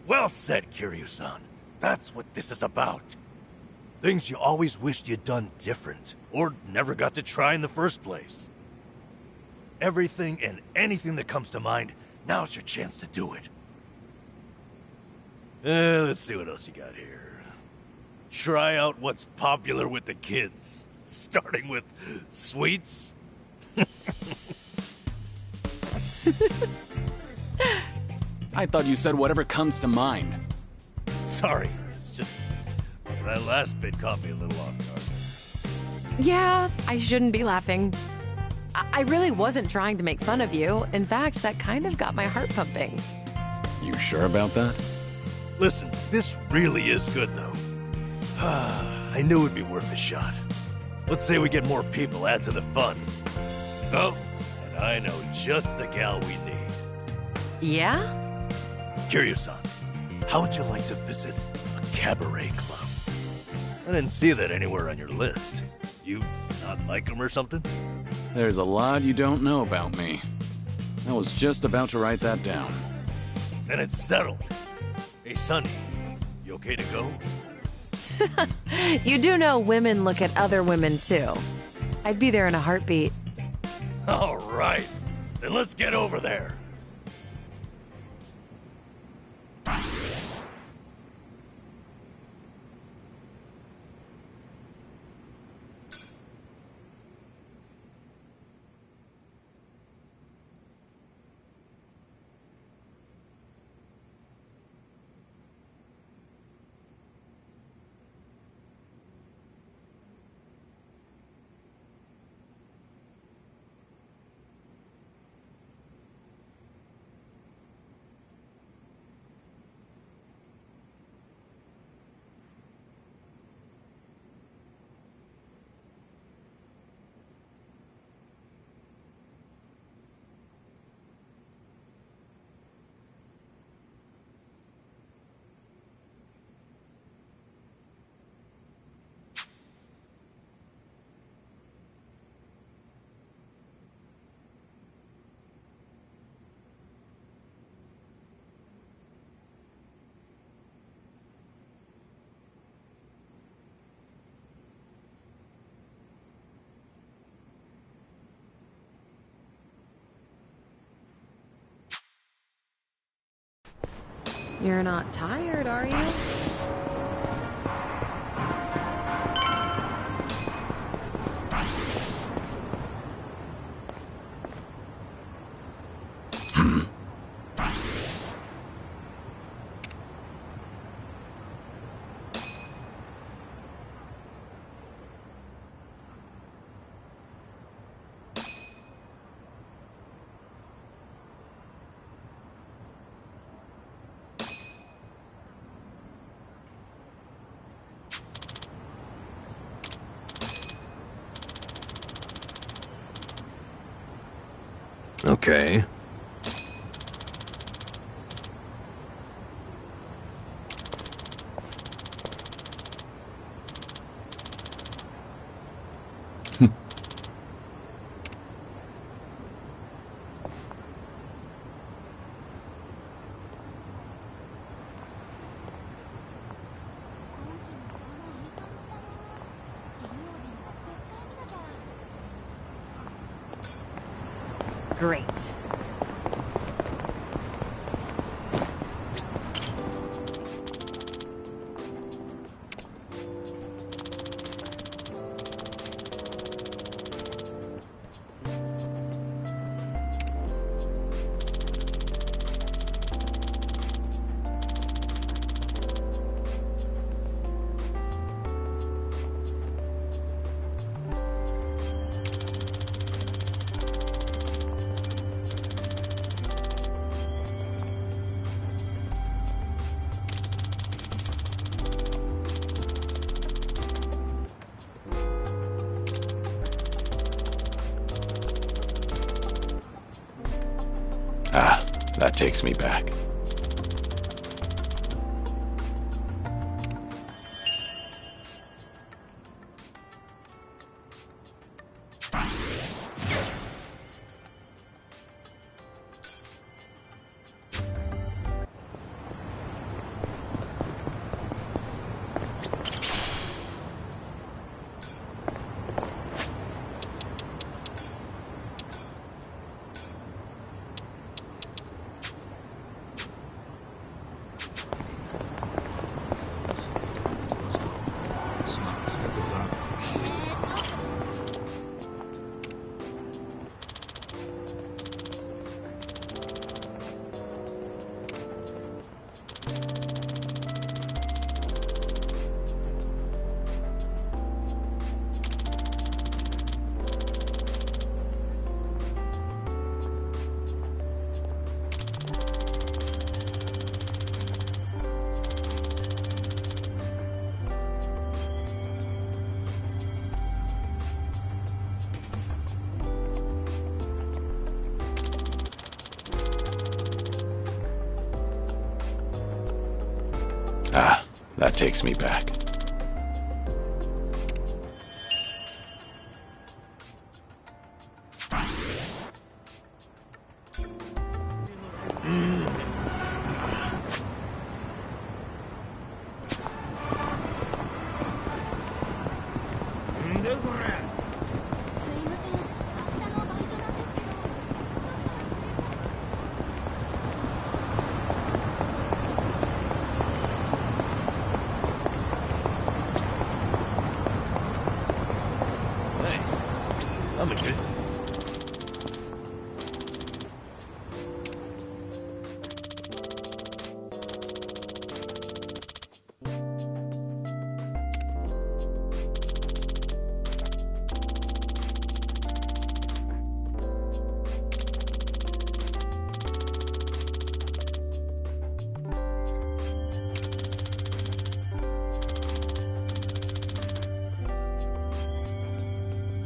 Well said, Kiryu-san. That's what this is about. Things you always wished you'd done different, or never got to try in the first place. Everything and anything that comes to mind, now's your chance to do it. Let's see what else you got here. Try out what's popular with the kids, starting with sweets.
I thought you said whatever comes to mind.
Sorry, it's just that last bit caught me a little off guard.
Yeah, I shouldn't be laughing. I really wasn't trying to make fun of you. In fact, that kind of got my heart pumping.
You sure about that?
Listen, this really is good, though. I knew it'd be worth a shot. Let's say we get more people, add to the fun. Oh, and I know just the gal we need.
Yeah?
Kiryu-san, how would you like to visit a cabaret club? I didn't see that anywhere on your list. You not like them or something?
There's a lot you don't know about me. I was just about to write that down.
Then it's settled. Hey, Sonny, you okay to go?
You do know women look at other women, too. I'd be there in a heartbeat.
All right. Then let's get over there.
You're not tired, are you?
Okay.
Great.
Ah, that takes me back. Ah, that takes me back.
I'm a good.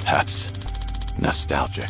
That's nostalgic.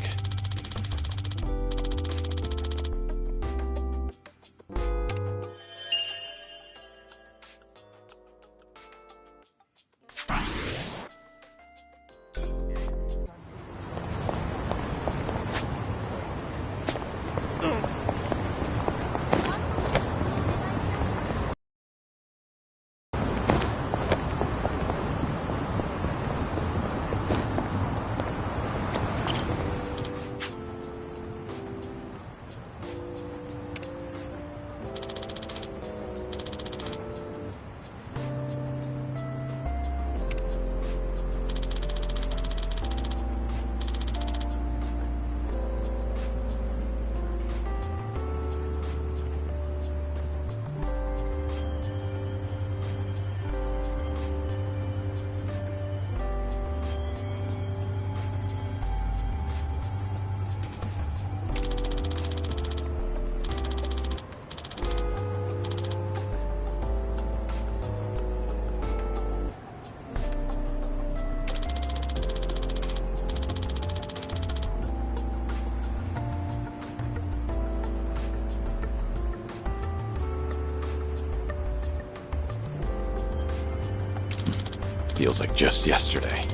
Feels like just yesterday.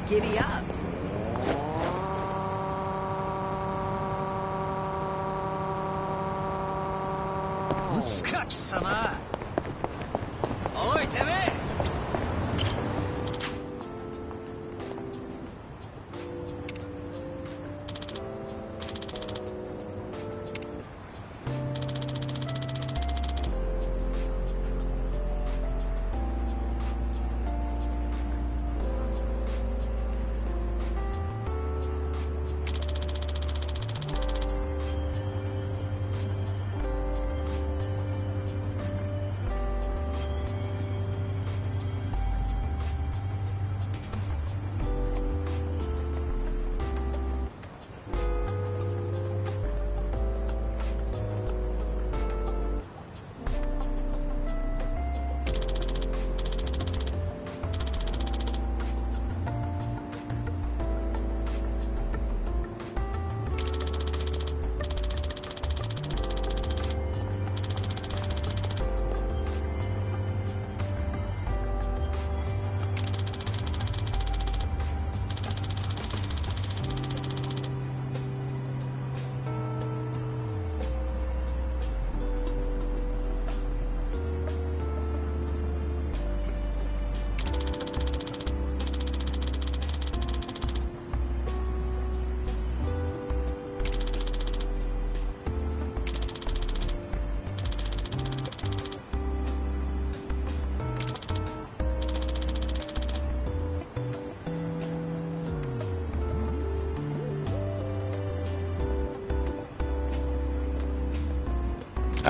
Giddy up.
Skach-sama! Oi, teme!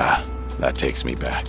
Ah, that takes me back.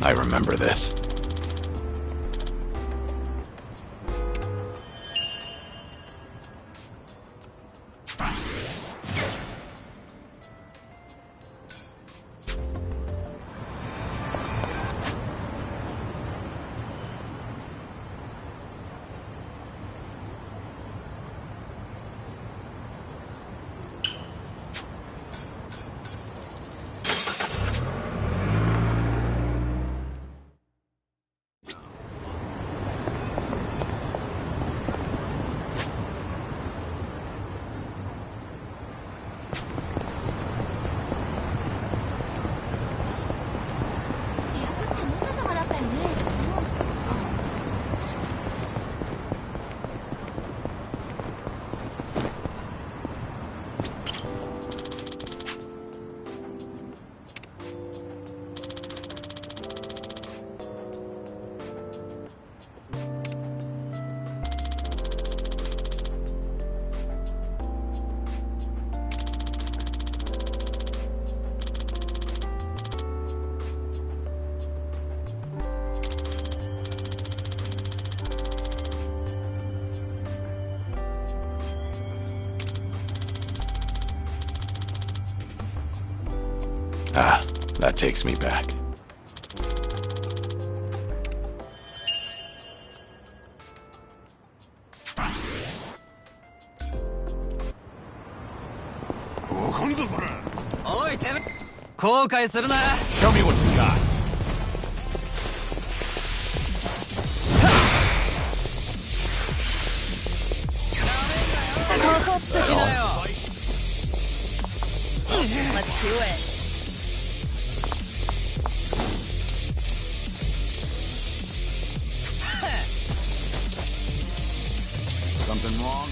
I remember this. Ah, that takes me back.
Show me what you got.
Let's do it.
Something wrong?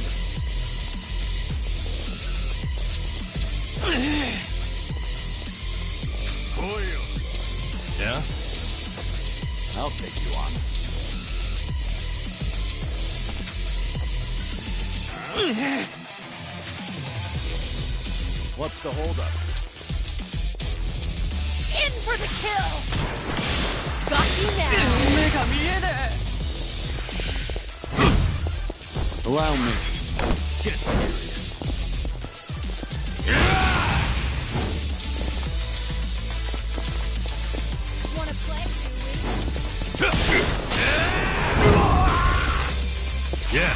Yeah?
I'll take you on.
What's the holdup?
In for the kill! Got you now!
Allow me.
Get serious.
Wanna play,
Yeah.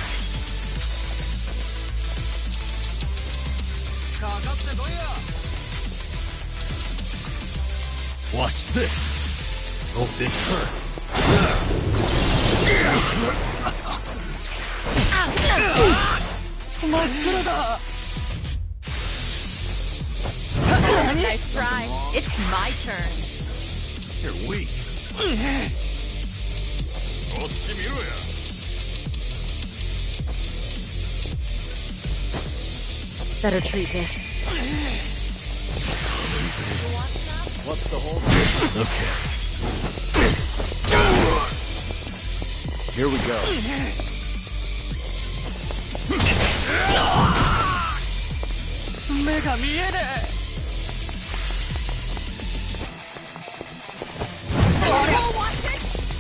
Watch this. Hope this hurts.
Nice try. It's my turn.
You're weak.
Better treat this.
What's the hold? Okay.
Here we go.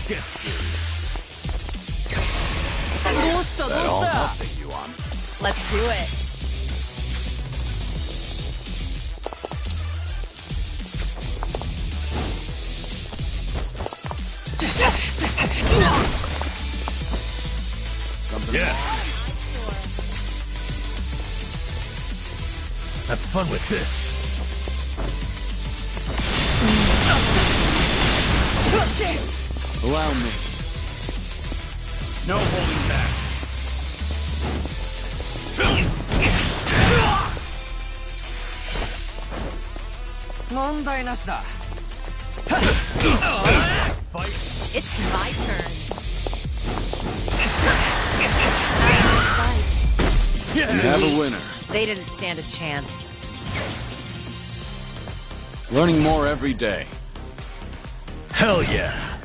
Get serious.
That all? I'll take you on.
Let's do it.
Yeah. Have fun with this.
Allow me.
No holding back. Fight.
It's my turn.
You have a winner.
They didn't stand a chance.
Learning more every day.
Hell yeah.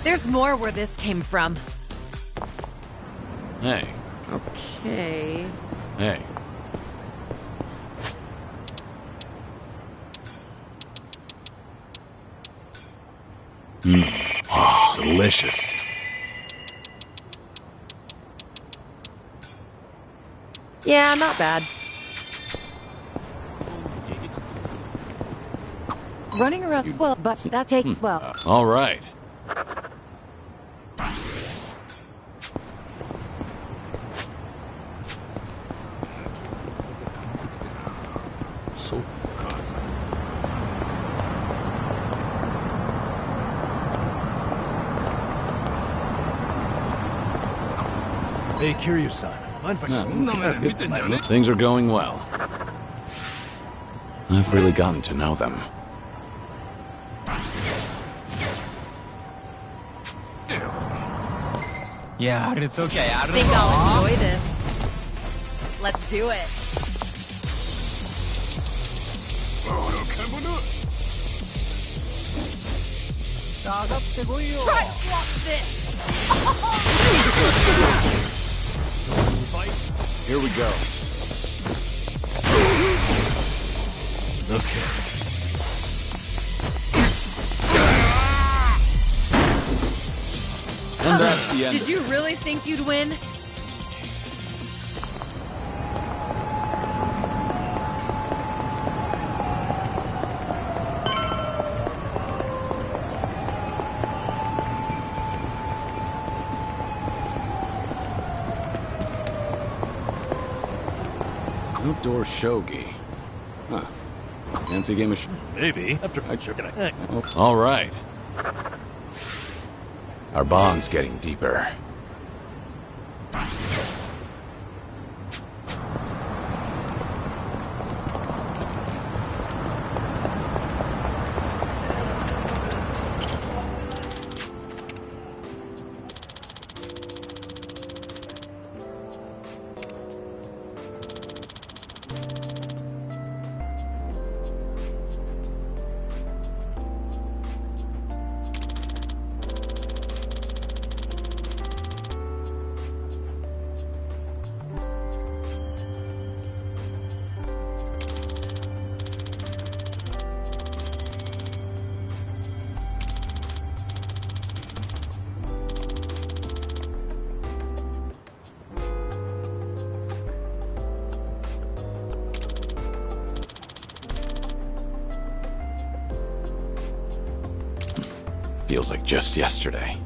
There's more where this came from.
Hey.
Okay.
Hey.
Oh, delicious.
Yeah, not bad. Running around, well, but that takes, well.
All right.
Hey, Kiryu-san, mind if I
Things are going well. I've really gotten to know them.
Yeah, think I'll enjoy this. Let's do it. Try to block this.
Here we go.
Okay.
And that's the end.
Did you really think you'd win?
Outdoor shogi. Huh. Fancy game of
Maybe. After I sure can I.
All right. Our bond's getting deeper. Feels like just yesterday.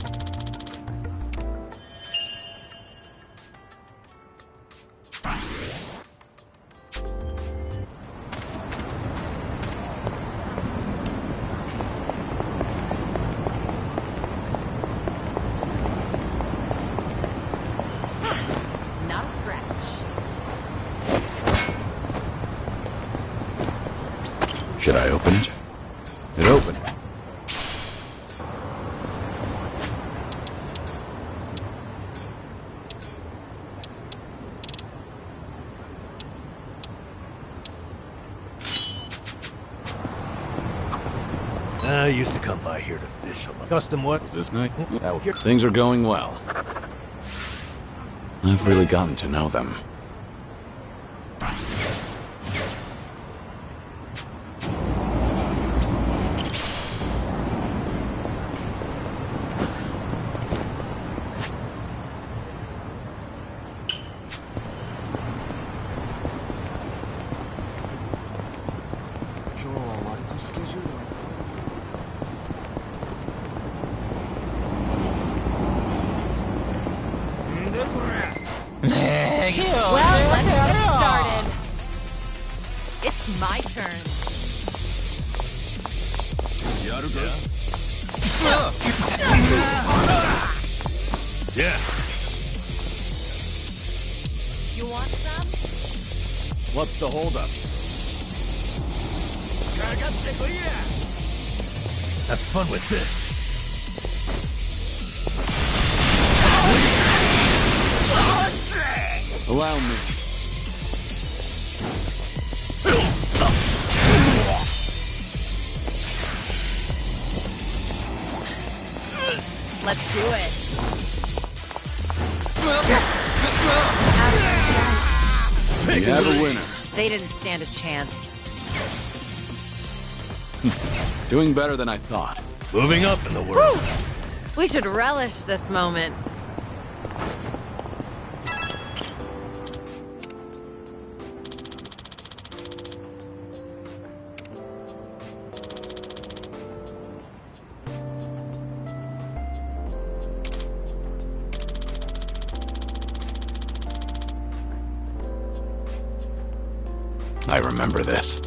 Not a scratch.
Should I open it? It opened.
I used to come by here to fish on my custom what?
Is this night? Things are going well. I've really gotten to know them.
Well, let's get started. It's my turn.
Yeah.
You want some?
What's the holdup?
Have fun with this.
Allow me.
Let's do it.
We have a winner.
They didn't stand a chance.
Doing better than I thought.
Moving up in the world.
Whew. We should relish this moment.
I remember this.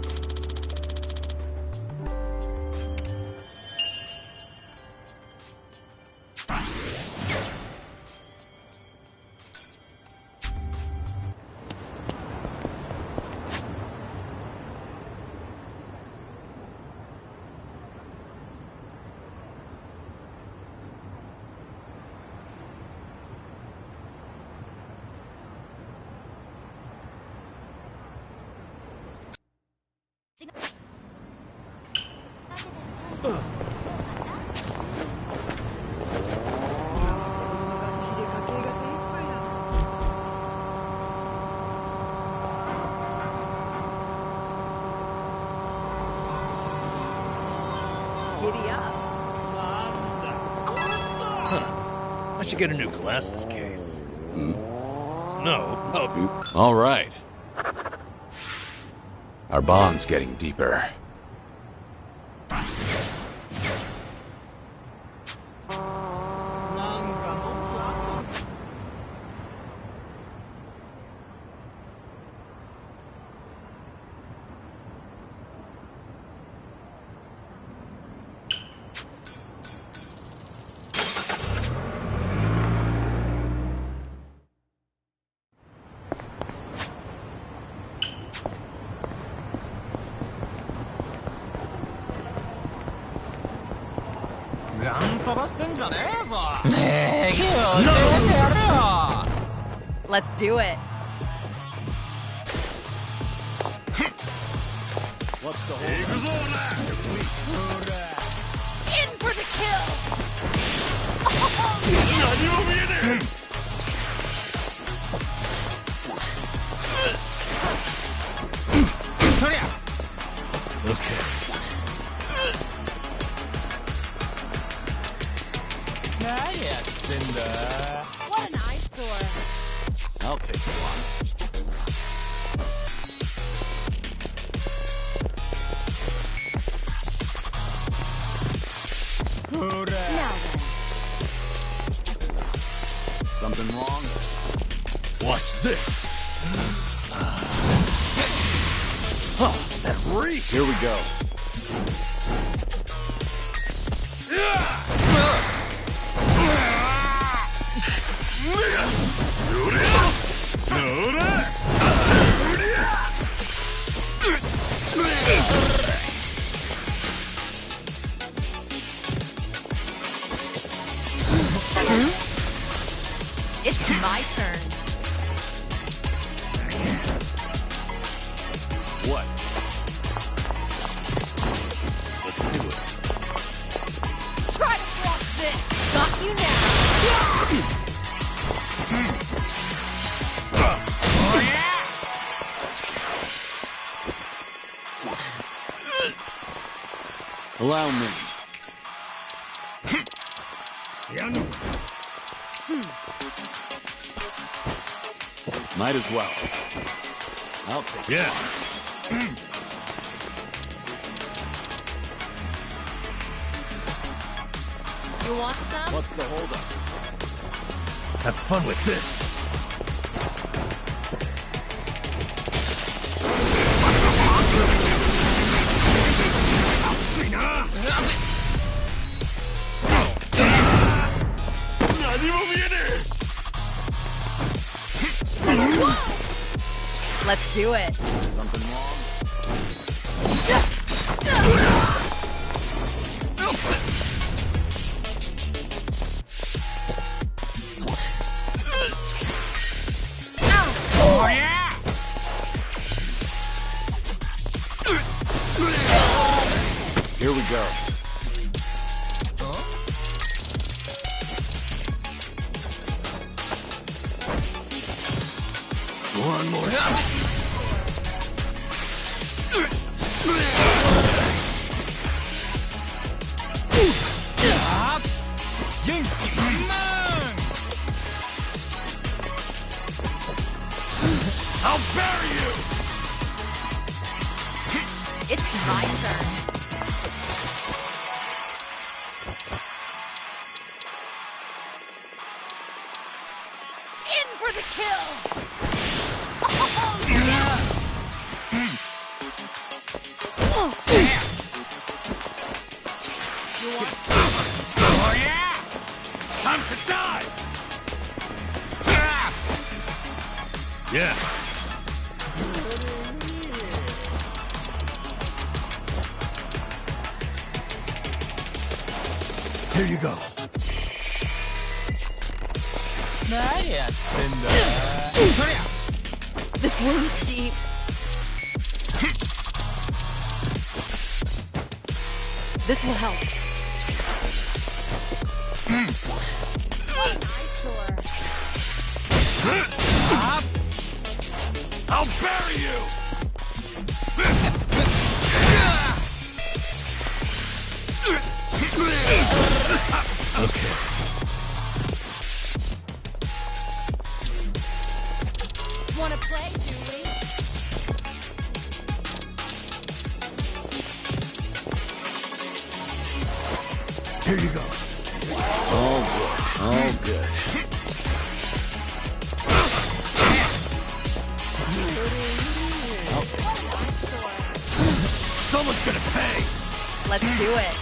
Giddy up.
Huh. I should get a new glasses case. No, help you.
All right. Our bond's getting deeper.
Let's do it.
What's the hold?
In for the kill!
Okay.
What an eyesore.
I'll take one.
Now then.
Something wrong?
Watch this. That reek.
Here we go.
It's my turn.
What?
Let's do it.
Try to block this. Got you now.
Allow me. Might as well. I'll take it.
You want some?
What's the holdup?
Have fun with this.
Let's do it.
Something wrong?
Oh, yeah!
Here we go.
One more.
I'll bury you!
It's my turn. In for the kill! Oh, yeah! You want some?
Oh yeah! Time to die!
Yeah.
Here you go.
This wound's deep. This will help.
I'll bury you!
Okay.
Wanna play, Julie?
Here you go.
All good.
Someone's gonna pay!
Let's do it.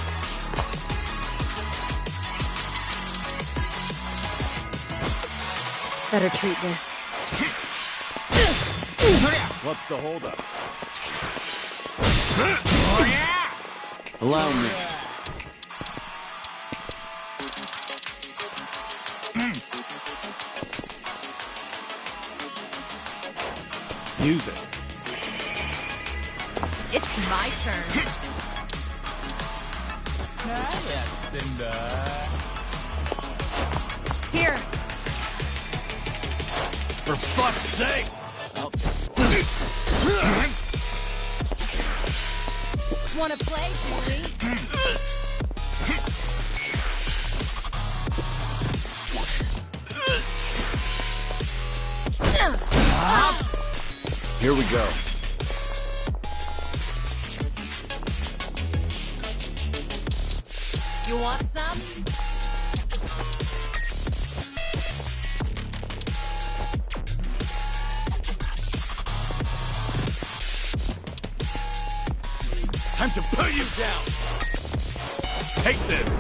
Better treat this.
What's the holdup?
Oh yeah!
Allow me. Music.
It's my turn. Here.
For fuck's sake!
Wanna play, Julie?
Here we go.
You want some?
Time to put you down! Take this!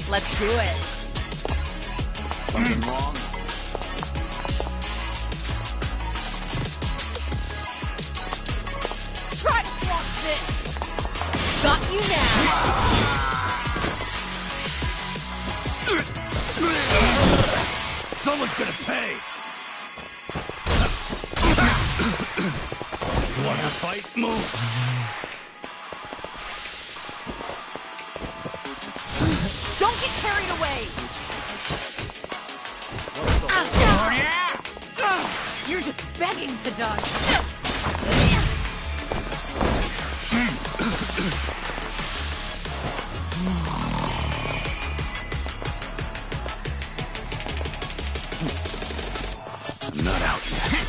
Let's do it.
Something wrong?
Try to block this. Got you now.
Someone's gonna pay! You want to fight? Move!
Don't get carried away.
Oh yeah!
You're just begging to dodge.
I'm not out yet.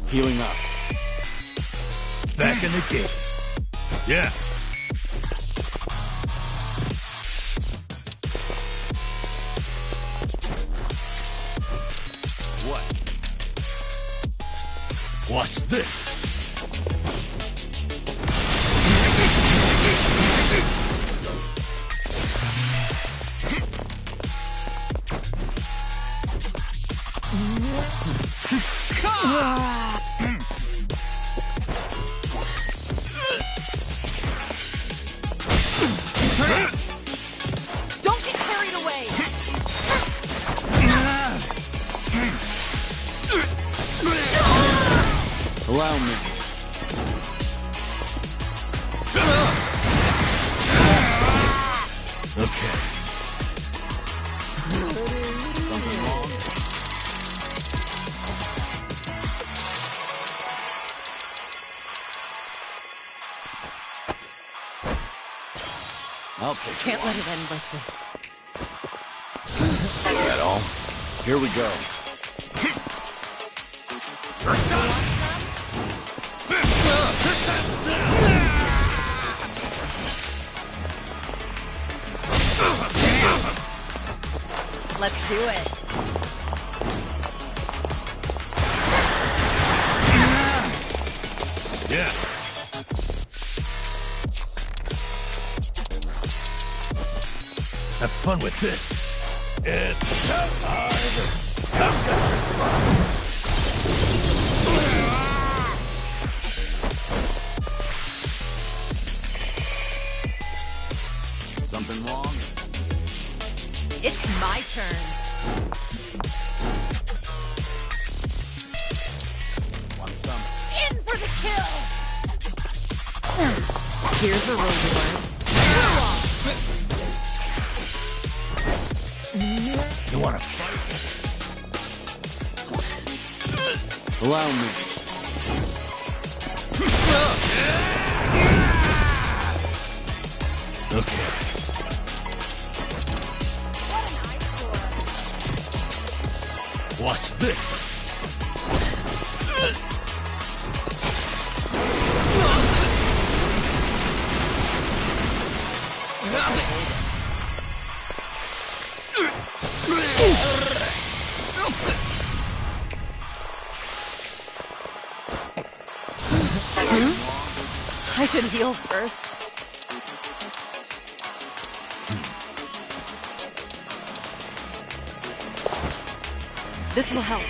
Healing up.
Back in the game. Yeah.
What?
Watch this.
Don't get carried away.
Allow me.
Okay.
Something wrong? I'll take it.
Can't let it end like this.
Is that all? Here we go.
Let's do it.
Yeah. Have fun with this. It's showtime. Come get your fun.
Something wrong?
It's my turn.
Want some?
In for the kill!
Here's a reward.
You wanna fight?
Allow me.
Okay. Watch this.
I should heal first. This will help.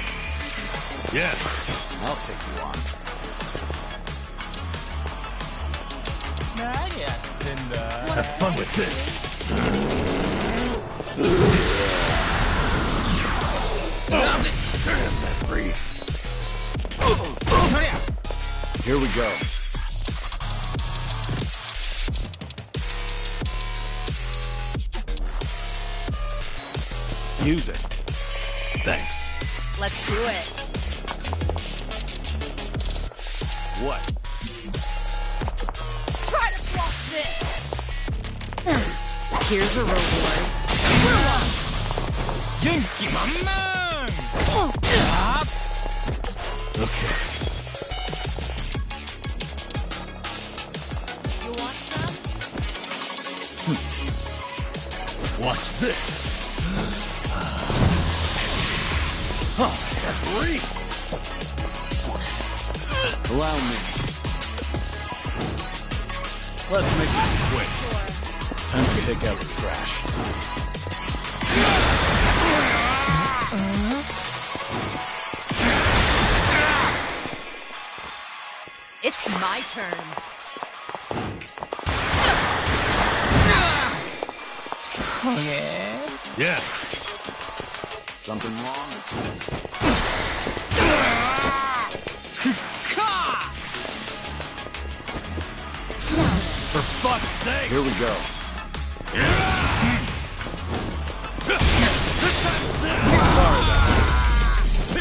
Yeah.
I'll take you on.
Have fun with this. Damn, that breaks.
Here we go. Use it.
Thanks.
Let's do it.
What?
Try to block this.
Here's a reward.
Genki man!
Okay.
You want some?
Watch this. Oh, that breaks.
Allow me.
Let's make this quick.
Time to take out the trash.
It's my turn.
Yeah.
Something wrong?
For fuck's sake.
Here we go.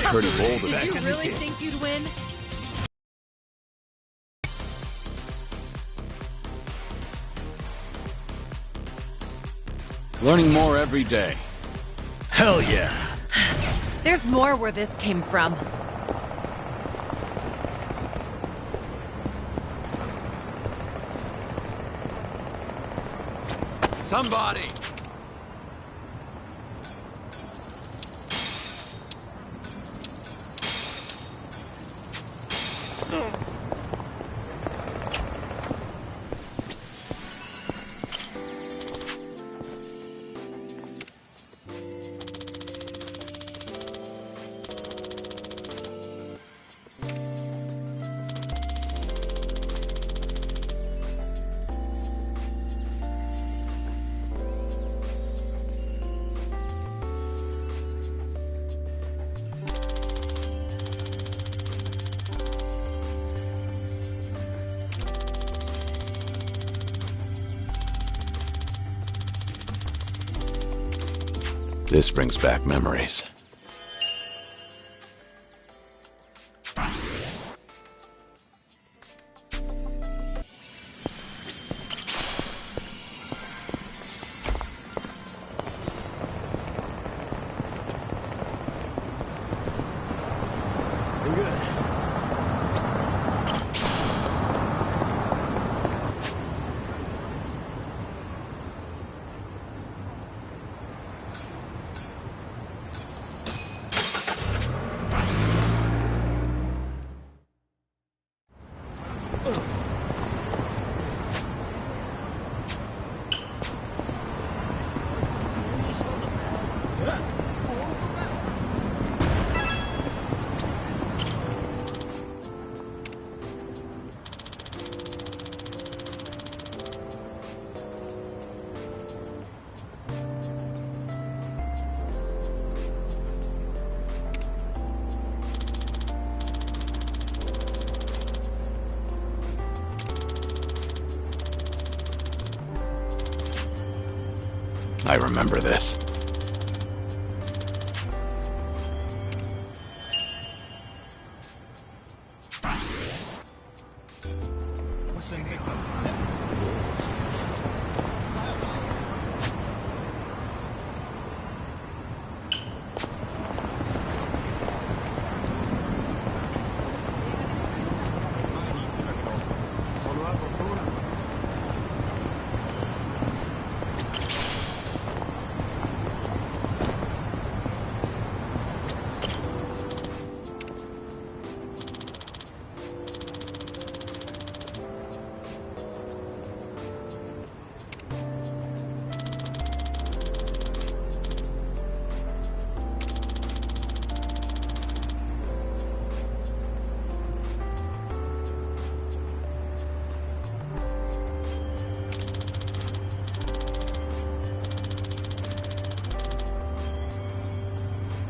Pretty bold of
Did
that.
you really think you'd win?
Learning more every day.
Hell yeah.
There's more where this came from.
Somebody!
This brings back memories. I remember this.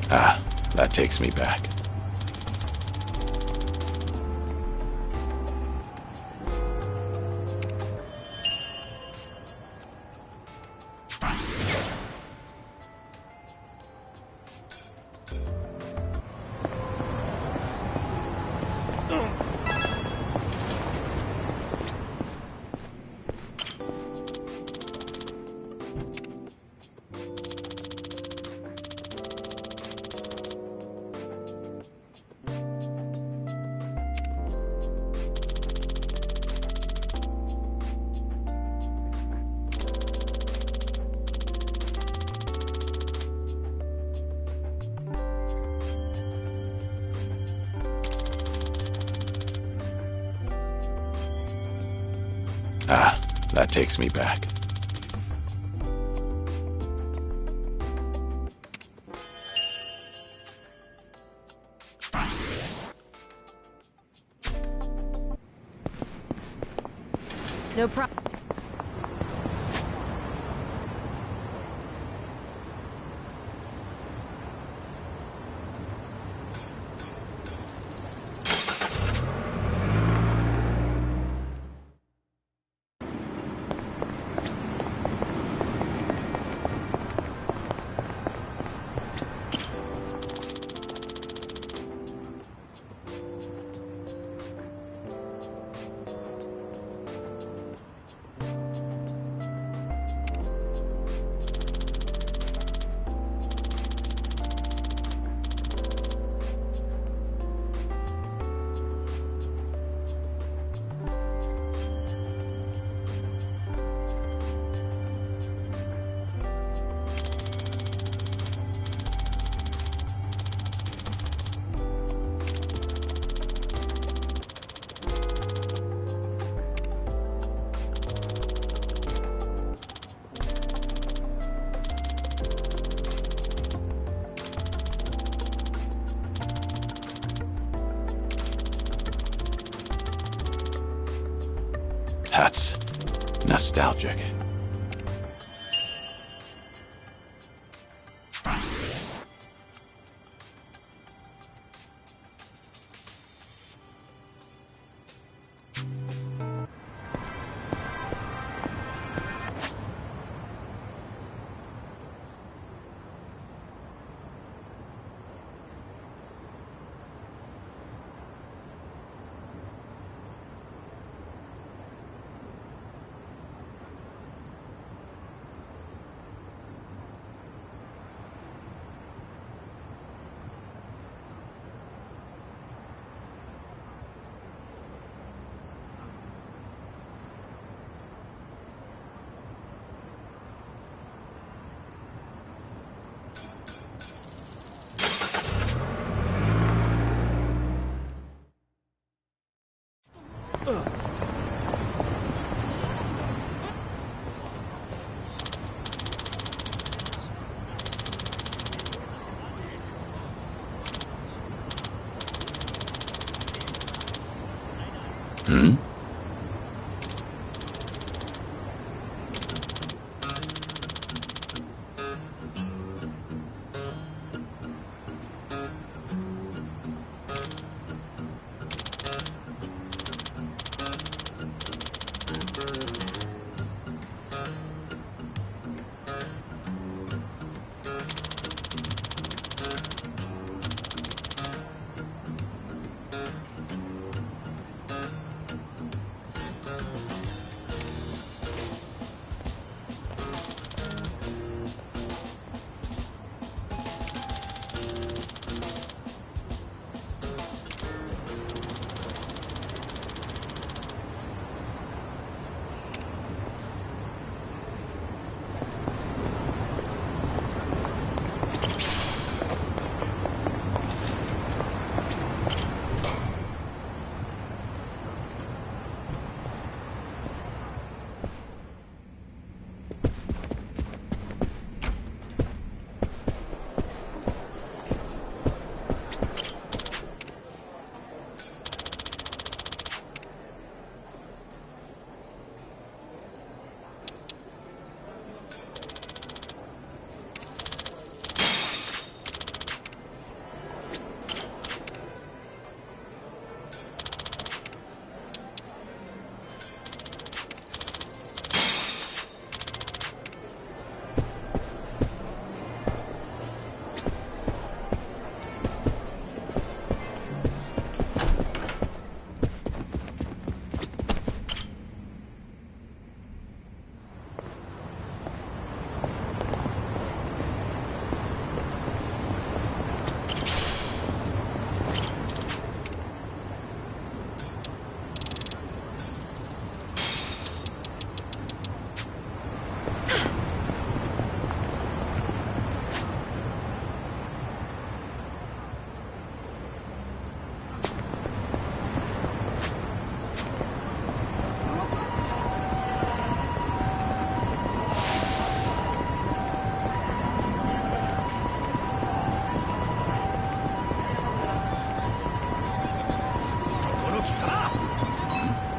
Ah, that takes me back. Ah, that takes me back.
No problem.
That's nostalgic. Hmm?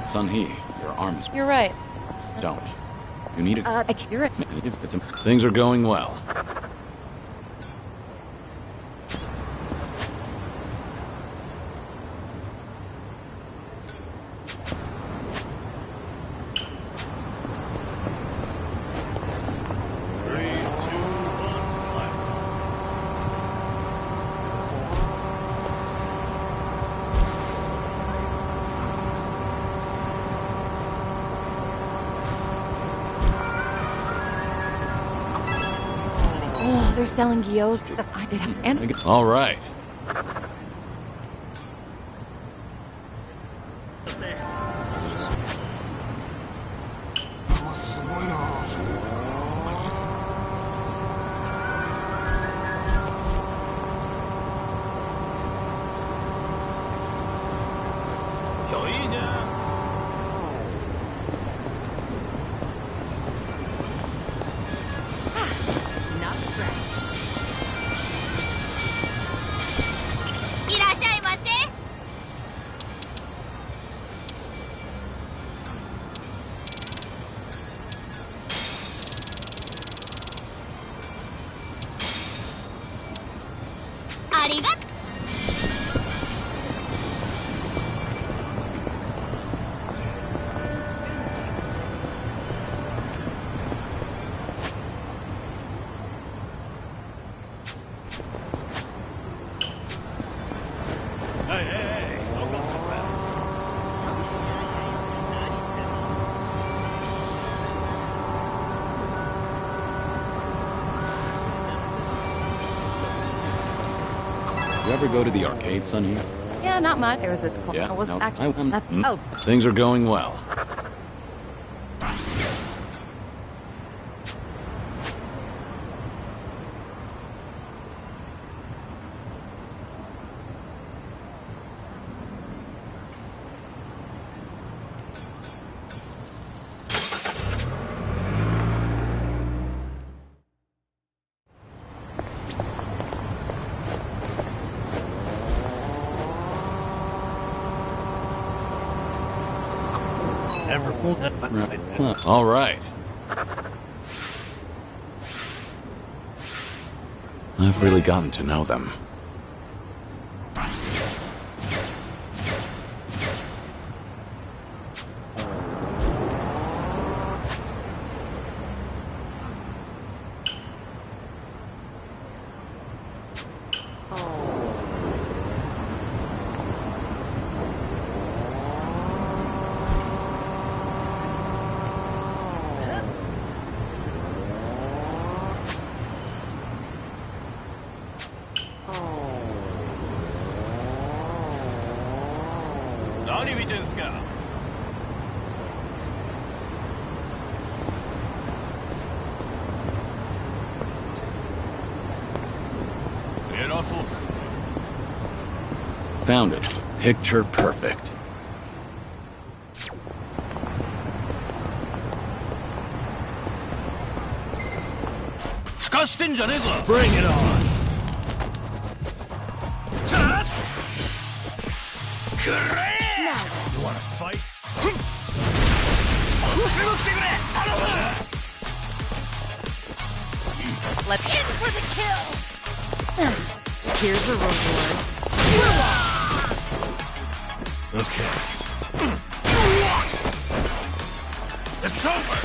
Sun-Hee, your arm is...
You're right.
Don't. You need a...
You're right.
Things are going well.
Oh, they're selling gyos. That's I did. And
All right.
Not a scratch.
いらっしゃいませ。ありがとう。
Hey, hey, hey, don't go so fast.
You ever go to the arcade, Sun-Hee?
yeah, not much. There was this.
Yeah,
I wasn't
no,
actually. That's.
mm.
Oh,
Things are going well. All right. I've really gotten to know them. Found it. Picture perfect.
Bring it on. You wanna fight?
Let's in for the kill.
here's a reward.
Okay. It's over!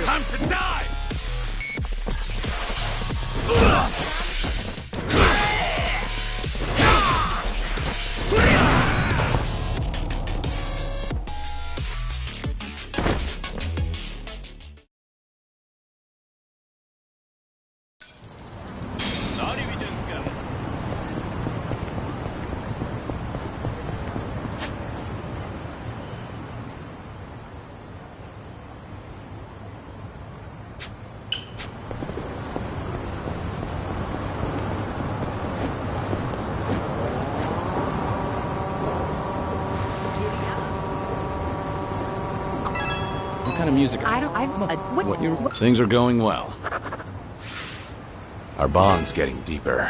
Time to die!
kind of music? Things are going well. Our bond's getting deeper.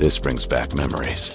This brings back memories.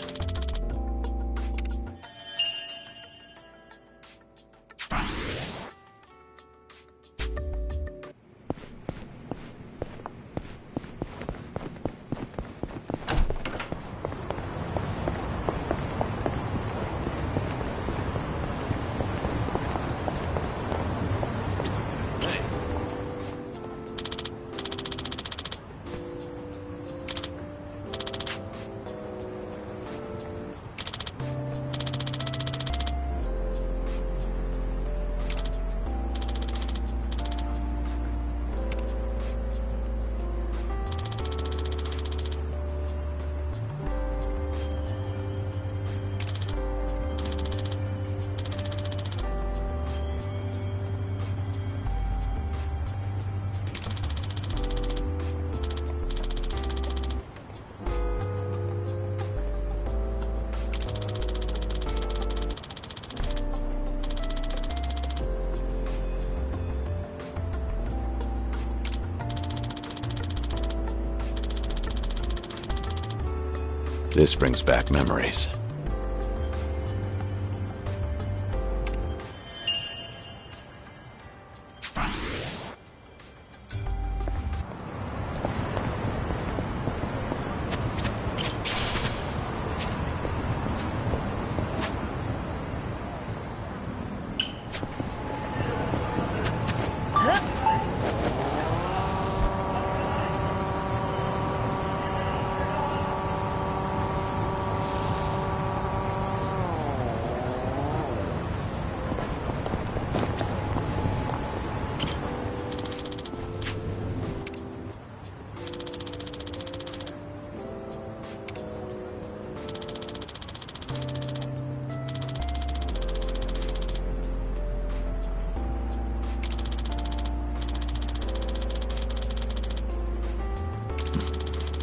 This brings back memories.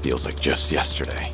Feels like just yesterday.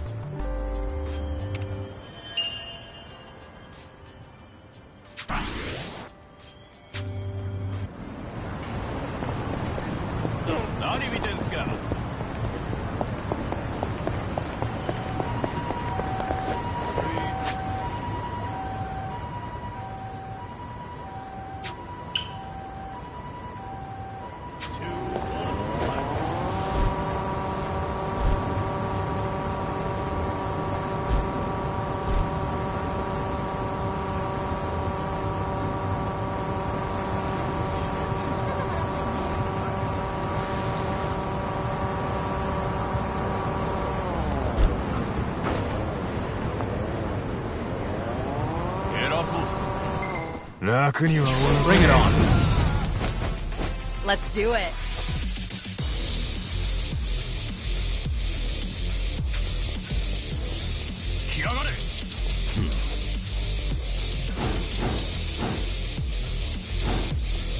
Bring it on. Let's do it.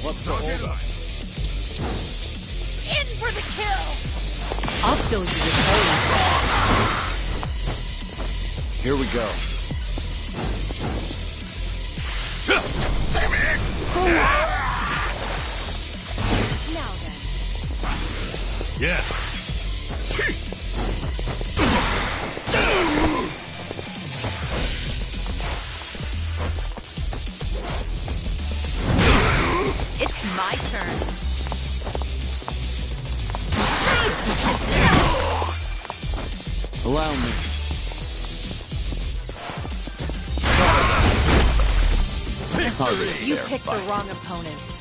What's the holdup?
In for the kill! I'll fill you with holy.
Here we go.
Now then.
Yeah.
My turn.
Allow me. Hurry
You
there,
picked the
bud.
wrong opponent.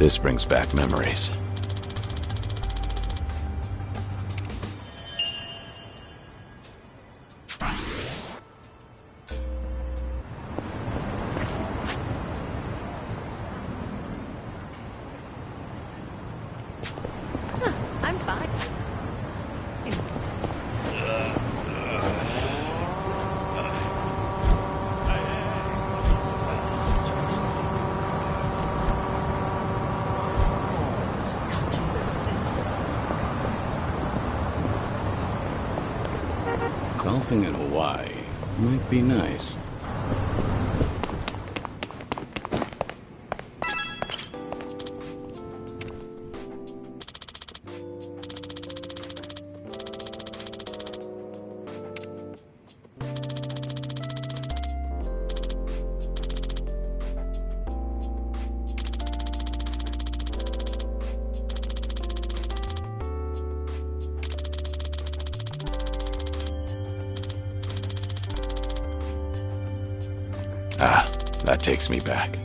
This brings back memories.
I'm fine.
Golfing in Hawaii might be nice. Ah, that takes me back.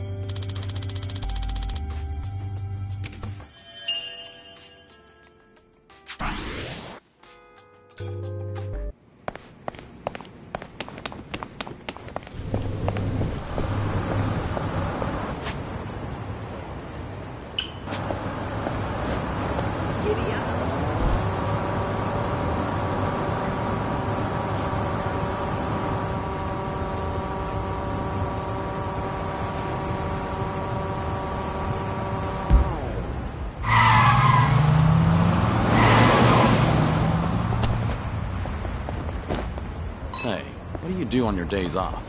Hey, what do you do on your days off?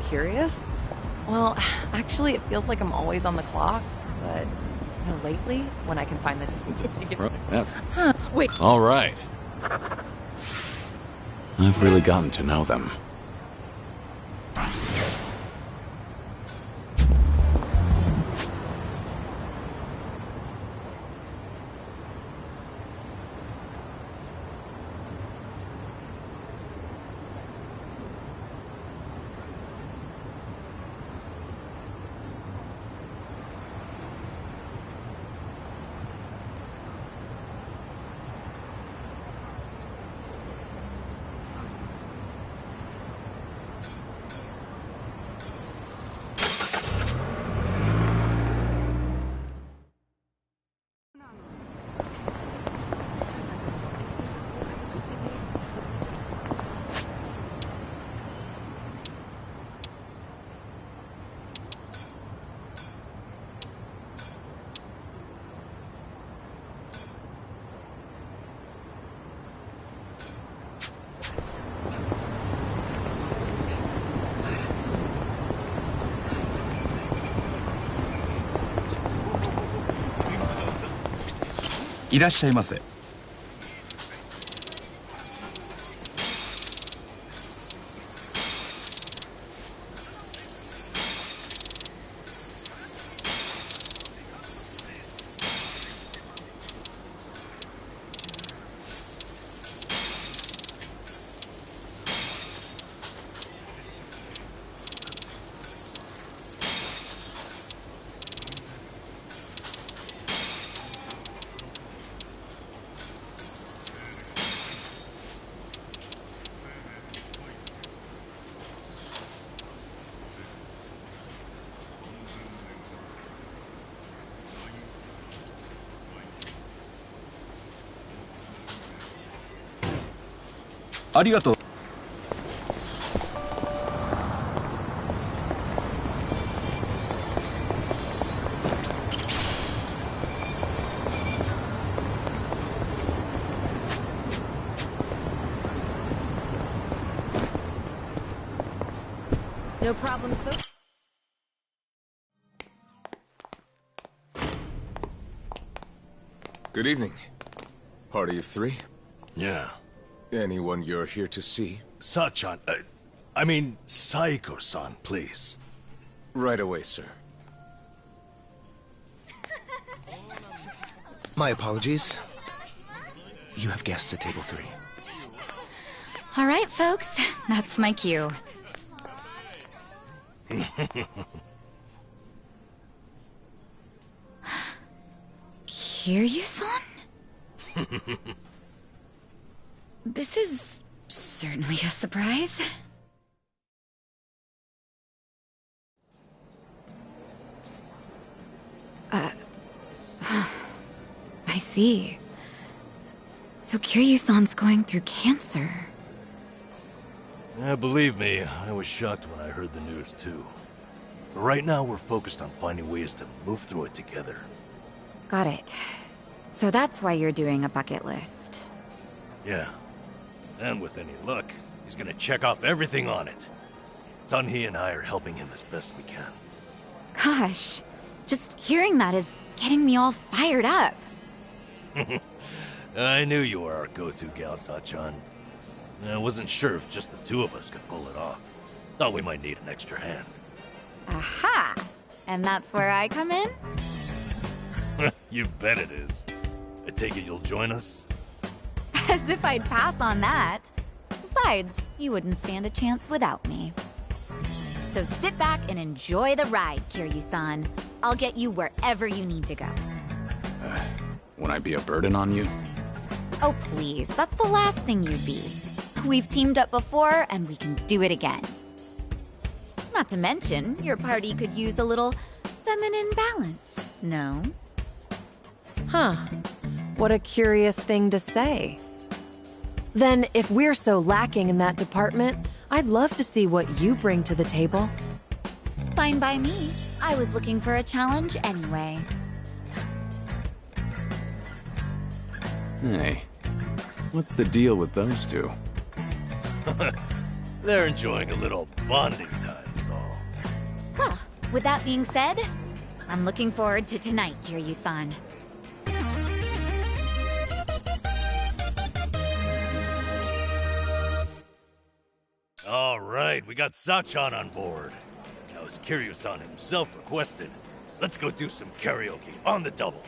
Curious? Well, actually, it feels like I'm always on the clock, but lately, when I can find the
Yeah.
Wait.
All right. I've really gotten to know them.
いらっしゃいませ。ありがとう。
No problem, sir.
Good evening. Party of three?
Yeah.
Anyone you're here to see?
Sachan, I mean, Saiko-san, please.
Right away, sir. My apologies. You have guests at table 3.
All right, folks. That's my cue. Kiryu-san? This is certainly a surprise. I see. So Kiryu-san's going through cancer.
Yeah, believe me, I was shocked when I heard the news too. But right now we're focused on finding ways to move through it together.
Got it. So that's why you're doing a bucket list.
Yeah. And with any luck, he's gonna check off everything on it. Sunhee and I are helping him as best we can.
Gosh, just hearing that is getting me all fired up.
I knew you were our go-to gal, Sachan. I wasn't sure if just the two of us could pull it off. Thought we might need an extra hand.
Aha! And that's where I come in?
You bet it is. I take it you'll join us?
As if I'd pass on that. Besides, you wouldn't stand a chance without me. So sit back and enjoy the ride, Kiryu-san. I'll get you wherever you need to go.
Won't I be a burden on you?
Oh, please. That's the last thing you'd be. We've teamed up before, and we can do it again. Not to mention, your party could use a little feminine balance, no?
Huh. What a curious thing to say. Then, if we're so lacking in that department, I'd love to see what you bring to the table.
Fine by me. I was looking for a challenge anyway.
Hey, what's the deal with those two?
They're enjoying a little bonding time, is all.
Well, with that being said, I'm looking forward to tonight, Kiryu-san.
All right, we got Sachan on board. Now, as Kiryu-san himself requested, let's go do some karaoke on the double.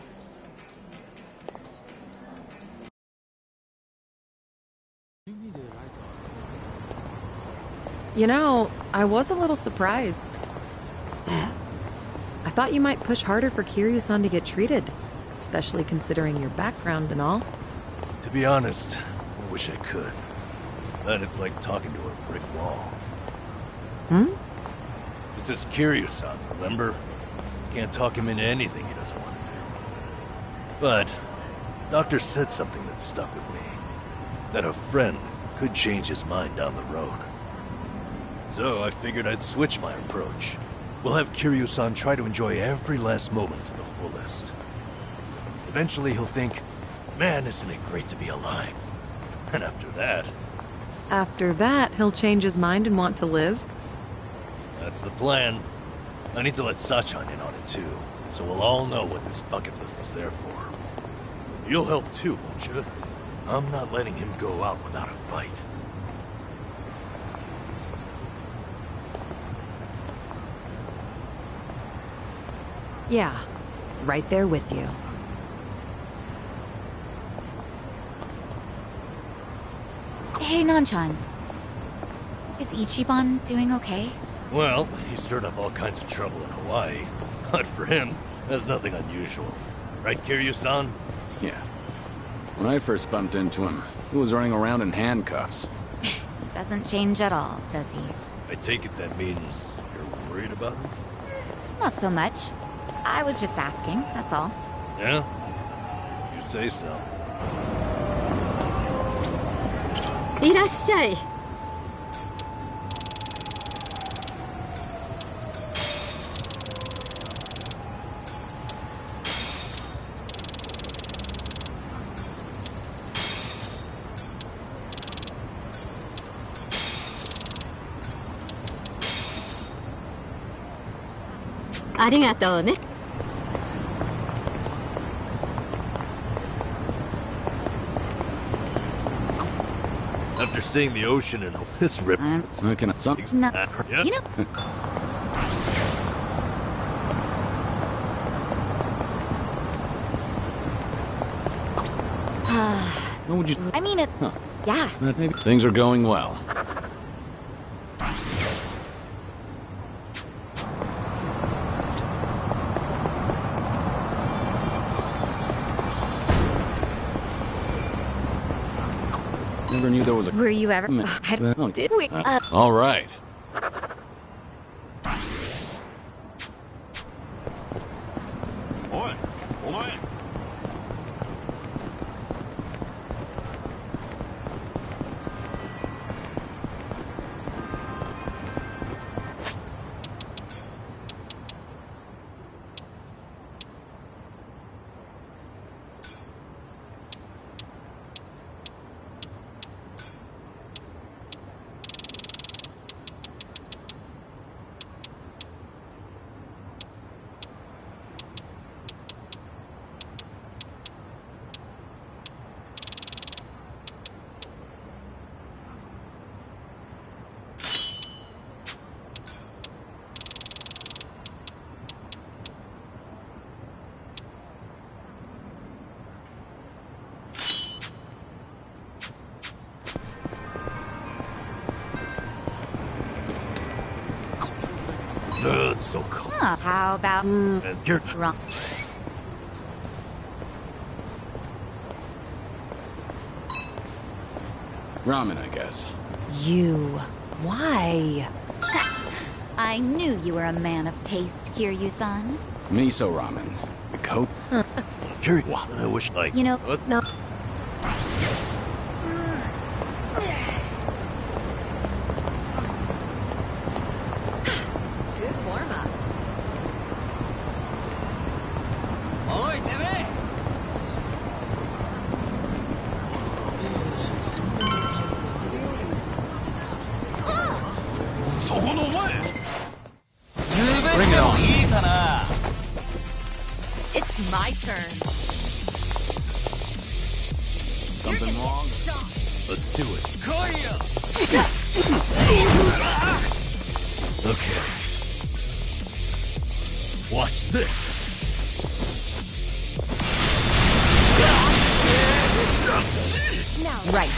You know, I was a little surprised. I thought you might push harder for Kiryu-san to get treated, especially considering your background and all.
To be honest, I wish I could. Then it's like talking to a brick wall.
Hmm?
It's this Kiryu-san, remember? Can't talk him into anything he doesn't want to do. But, Doctor said something that stuck with me. That a friend could change his mind down the road. So I figured I'd switch my approach. We'll have Kiryu-san try to enjoy every last moment to the fullest. Eventually he'll think, man, isn't it great to be alive? And after that...
After that, he'll change his mind and want to live?
That's the plan. I need to let Sachan in on it too, so we'll all know what this bucket list is there for. You'll help too, won't you? I'm not letting him go out without a fight.
Yeah, right there with you.
Hey, Nanchan. Is Ichiban doing okay?
Well, he stirred up all kinds of trouble in Hawaii. But for him, that's nothing unusual. Right, Kiryu-san?
Yeah. When I first bumped into him, he was running around in handcuffs.
Doesn't change at all, does he?
I take it that means you're worried about him?
Not so much. I was just asking, that's all.
Yeah? You say so.
いらっしゃい。ありがとうね。
After seeing the ocean and this rip,
Something.
Yeah.
You know.
What would you?
I mean it.
Huh.
Yeah.
Maybe things are going well. Never knew there was a.
Were you ever? Did we?
All right.
It's so cold.
Huh, how about
And you're
Ross?
Ramen, I guess.
You. Why?
I knew you were a man of taste, Kiryu-san.
Miso ramen. The coat.
curious. I wish, like,
You know,
no. Good warm-up.
Oi, Timmy! そこのお前潰してもいいかな
It's my turn.
Something wrong?
let's do it.
来いよ
Okay. Watch this.
Right.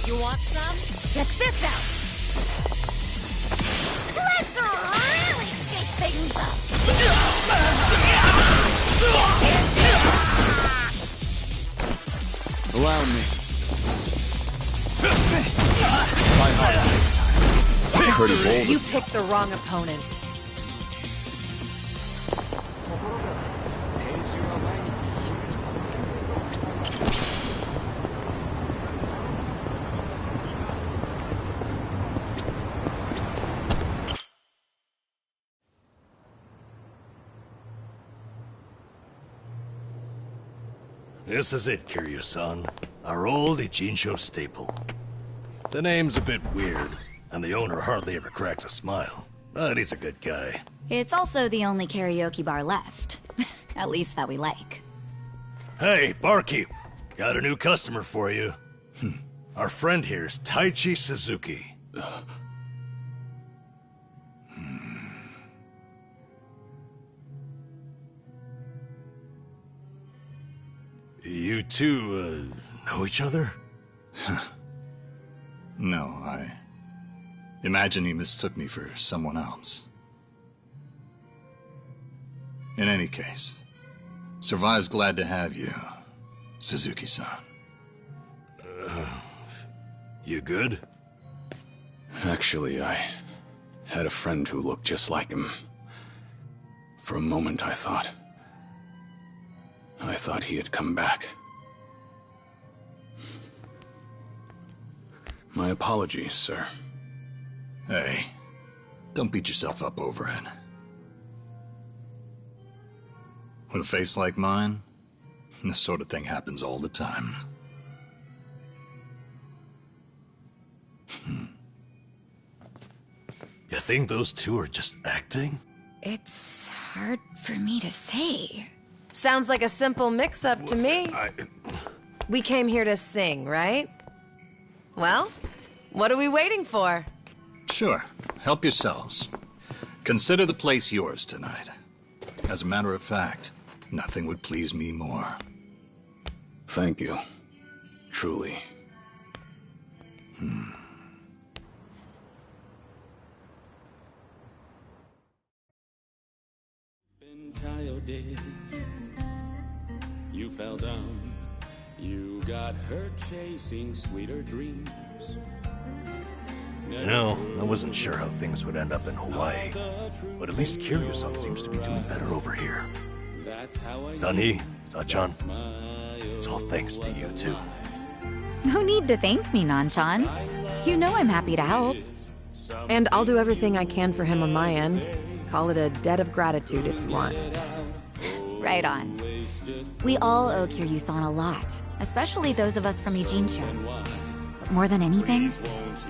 You want some? Check this out.
Let's really shake things up.
Allow me. Pretty bold.
You picked the wrong opponent.
This is it, Kiryu-san. Our old Ichinsho staple. The name's a bit weird, and the owner hardly ever cracks a smile. But he's a good guy.
it's also the only karaoke bar left. At least that we like.
Hey, barkeep. Got a new customer for you. Our friend here's Taichi Suzuki. You two, know each other?
No, I imagine he mistook me for someone else. In any case, Survive's glad to have you, Suzuki-san.
You good?
Actually, Had a friend who looked just like him. For a moment, I thought he had come back. My apologies, sir.
Hey, don't beat yourself up over it. With a face like mine, this sort of thing happens all the time.
You think those two are just acting?
It's hard for me to say.
Sounds like a simple mix-up to me. We came here to sing, right? Well, what are we waiting for?
Sure, help yourselves. Consider the place yours tonight. As a matter of fact, nothing would please me more.
Thank you. Truly.
Childish. You fell down. You got hurt chasing sweeter dreams.
You know, I wasn't sure how things would end up in Hawaii, but at least Kiryu-san seems to be doing better over here. Sunhee, Sachan, it's all thanks to you two.
No need to thank me, Nanchan. You know I'm happy to help.
And I'll do everything I can for him on my end. Call it a debt of gratitude if you want.
Right on. We all owe Kiryu-san a lot, especially those of us from Ijincho. But more than anything,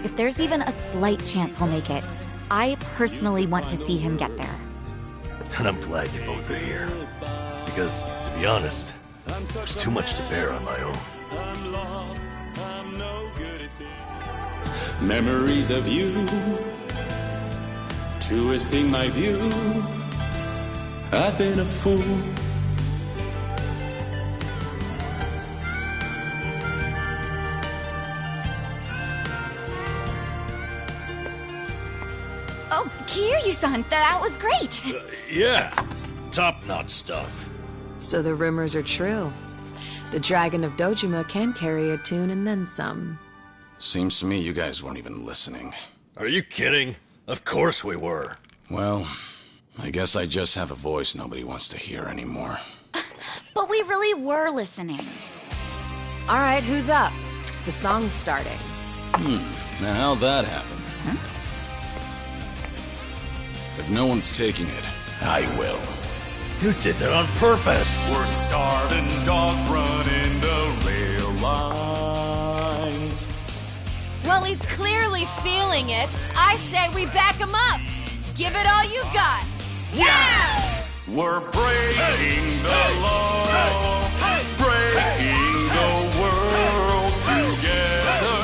if there's even a slight chance he'll make it, I personally want to see him get there.
And I'm glad you both are here. Because, to be honest, there's too much to bear on my own.
Memories of you, twisting my view. I've been a fool.
Oh, Kiryu-san, that was great!
Yeah, top-notch stuff.
So the rumors are true. The Dragon of Dojima can carry a tune and then some.
Seems to me you guys weren't even listening.
Are you kidding? Of course we were.
Well, I guess I just have a voice nobody wants to hear anymore.
But we really were listening.
All right, who's up? The song's starting.
Now how'd that happen?
Huh?
If no one's taking it, I will.
You did that on purpose.
We're starving dogs running the rail lines.
Well, he's clearly feeling it. I say we back him up. Give it all you got. Yeah!
We're breaking the law, breaking the world together.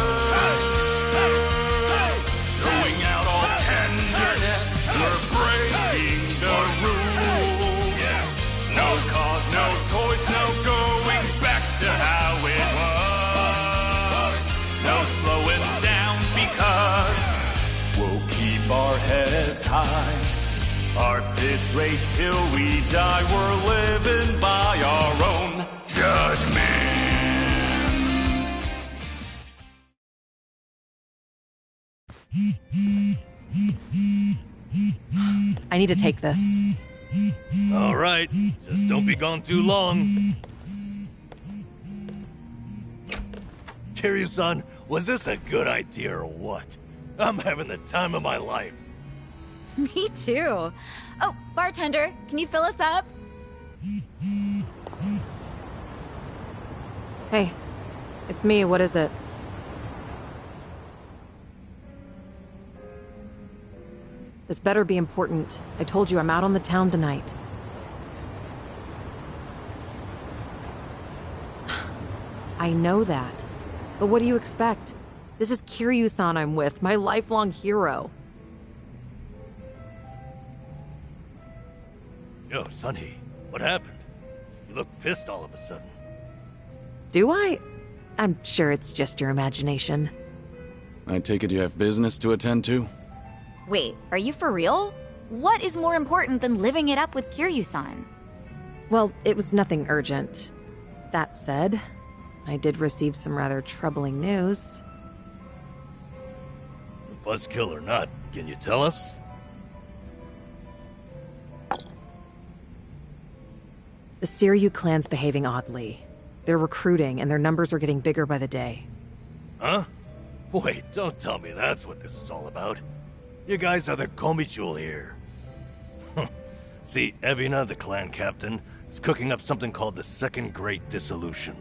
Throwing out all tenderness, we're breaking the rules. No cause, no choice, no going back to how it was. No slowing down because we'll keep our heads high. Our fist raised till we die. We're living by our own judgment.
I need to take this.
All right, just don't be gone too long. Kiryu-san, was this a good idea or what? I'm having the time of my life.
Me too. Oh, bartender, can you fill us up?
Hey, it's me. What is it? This better be important. I told you I'm out on the town tonight. I know that. But what do you expect? This is Kiryu-san I'm with, my lifelong hero.
Yo, Sunhee, what happened? You look pissed all of a sudden.
Do I? I'm sure it's just your imagination.
I take it you have business to attend to?
Wait, are you for real? What is more important than living it up with Kiryu-san?
Well, it was nothing urgent. That said, I did receive some rather troubling news.
Buzzkill or not, can you tell us?
The Seiryu clan's behaving oddly. They're recruiting, and their numbers are getting bigger by the day.
Huh? Wait, don't tell me that's what this is all about. You guys are the Komi-jewel here. See, Ebina, the clan captain, is cooking up something called the Second Great Dissolution.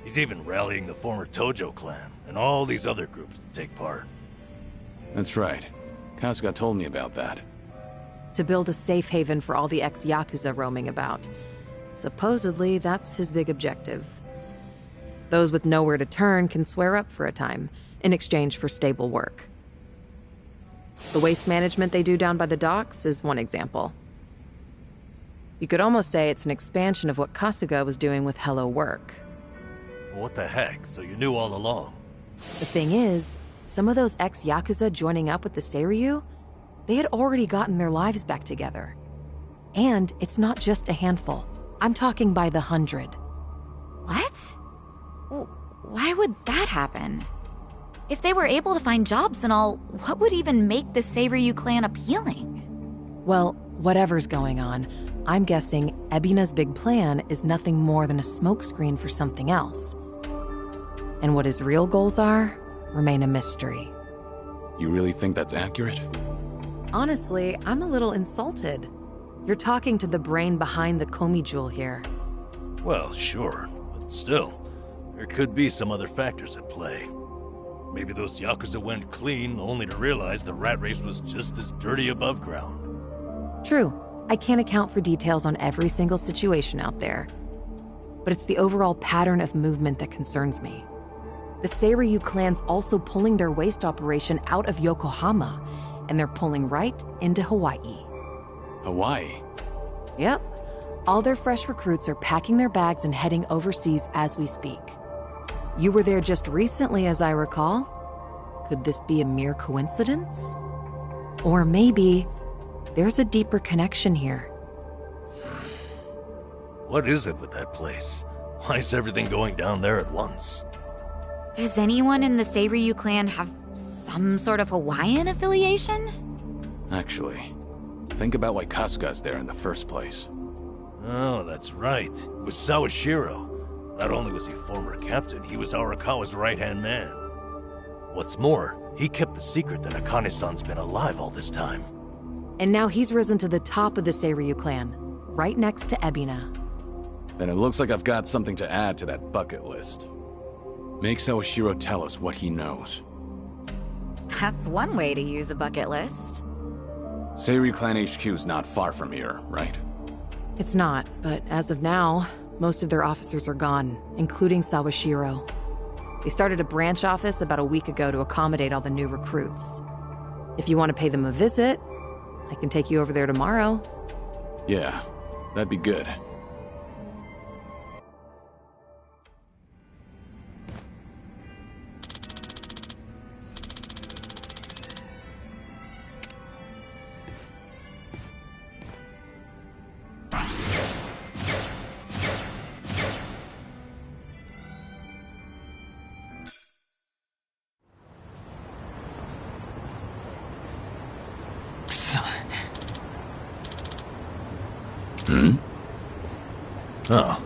He's even rallying the former Tojo clan and all these other groups to take part.
That's right. Kasuga told me about that.
To build a safe haven for all the ex-Yakuza roaming about. Supposedly, that's his big objective. Those with nowhere to turn can swear up for a time, in exchange for stable work. The waste management they do down by the docks is one example. You could almost say it's an expansion of what Kasuga was doing with Hello Work.
What the heck? So you knew all along?
The thing is, some of those ex-Yakuza joining up with the Seiryu, they had already gotten their lives back together. And it's not just a handful. I'm talking by the 100.
What? Why would that happen? If they were able to find jobs and all, what would even make the Seiryu clan appealing?
Well, whatever's going on, I'm guessing Ebina's big plan is nothing more than a smokescreen for something else. And what his real goals are remain a mystery.
You really think that's accurate?
Honestly, I'm a little insulted. You're talking to the brain behind the Komi-jewel here.
Well, sure, but still, there could be some other factors at play. Maybe those Yakuza went clean only to realize the rat race was just as dirty above ground.
True, I can't account for details on every single situation out there. But it's the overall pattern of movement that concerns me. The Seiryu clan's also pulling their waste operation out of Yokohama, and they're pulling right into Hawaii.
Hawaii?
Yep. All their fresh recruits are packing their bags and heading overseas as we speak. You were there just recently, as I recall. Could this be a mere coincidence? Or maybe there's a deeper connection here.
What is it with that place? Why is everything going down there at once?
Does anyone in the Seiryu clan have some sort of Hawaiian affiliation?
Actually, think about why Kasuga's there in the first place.
Oh, that's right. It was Sawashiro. Not only was he former captain, he was Arakawa's right-hand man. What's more, he kept the secret that Akane-san's been alive all this time.
And now he's risen to the top of the Seiryu clan, right next to Ebina.
Then it looks like I've got something to add to that bucket list. Make Sawashiro tell us what he knows.
That's one way to use a bucket list.
Seiryu Clan HQ's not far from here, right?
It's not, but as of now, most of their officers are gone, including Sawashiro. They started a branch office about a week ago to accommodate all the new recruits. If you want to pay them a visit, I can take you over there tomorrow.
Yeah, that'd be good.
Oh.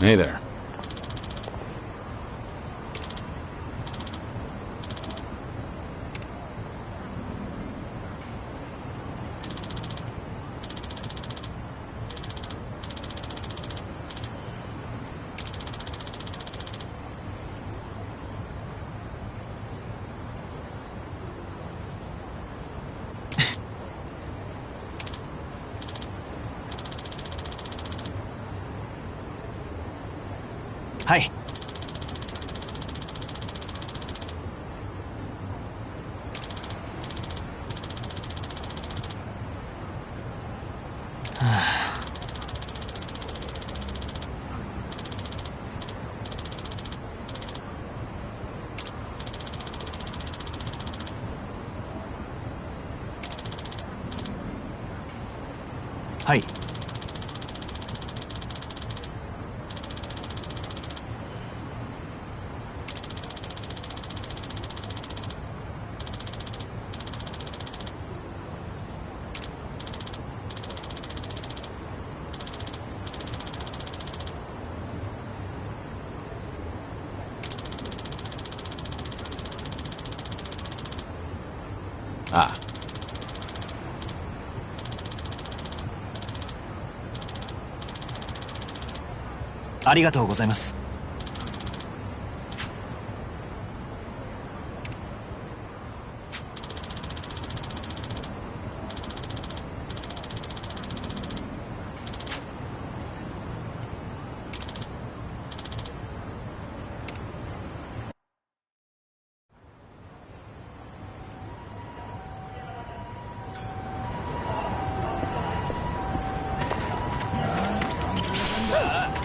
Hey there.
Hi. Hi.
ありがとうございます。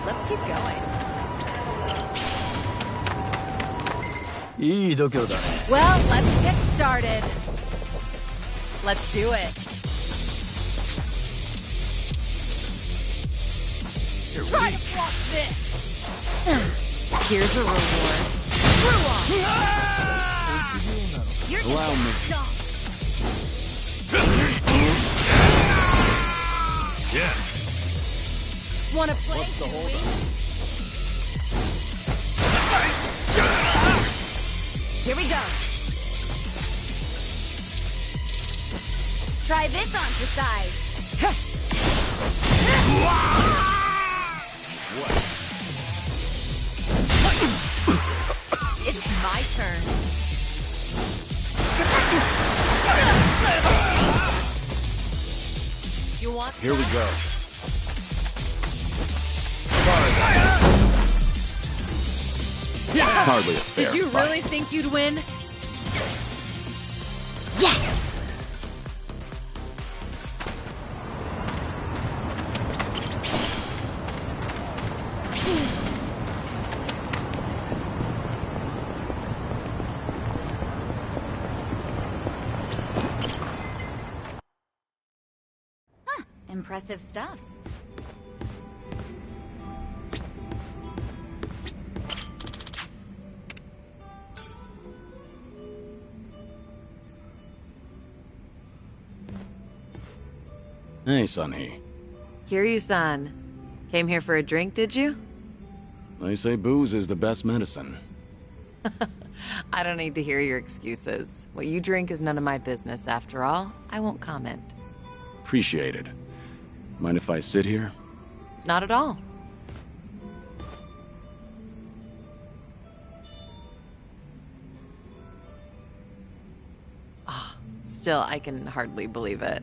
Let's keep going.
いい度胸だね。
Well, let's get started. Let's do it.
Try to block this!
Here's a reward.
Screw off! You're just
Allow me.
dumb.
Yeah.
Wanna play? Here we go. Try this on for size.
It's my turn. You want
Here we go. Hardly a fair
Did you
fight.
really think you'd win?
Yes!
Impressive stuff.
Hey, Sunny.
Kiryu-san. Came here for a drink, did you?
They say booze is the best medicine.
I don't need to hear your excuses. What you drink is none of my business, after all. I won't comment.
Appreciate it. Mind if I sit here?
Not at all. Still, I can hardly believe it.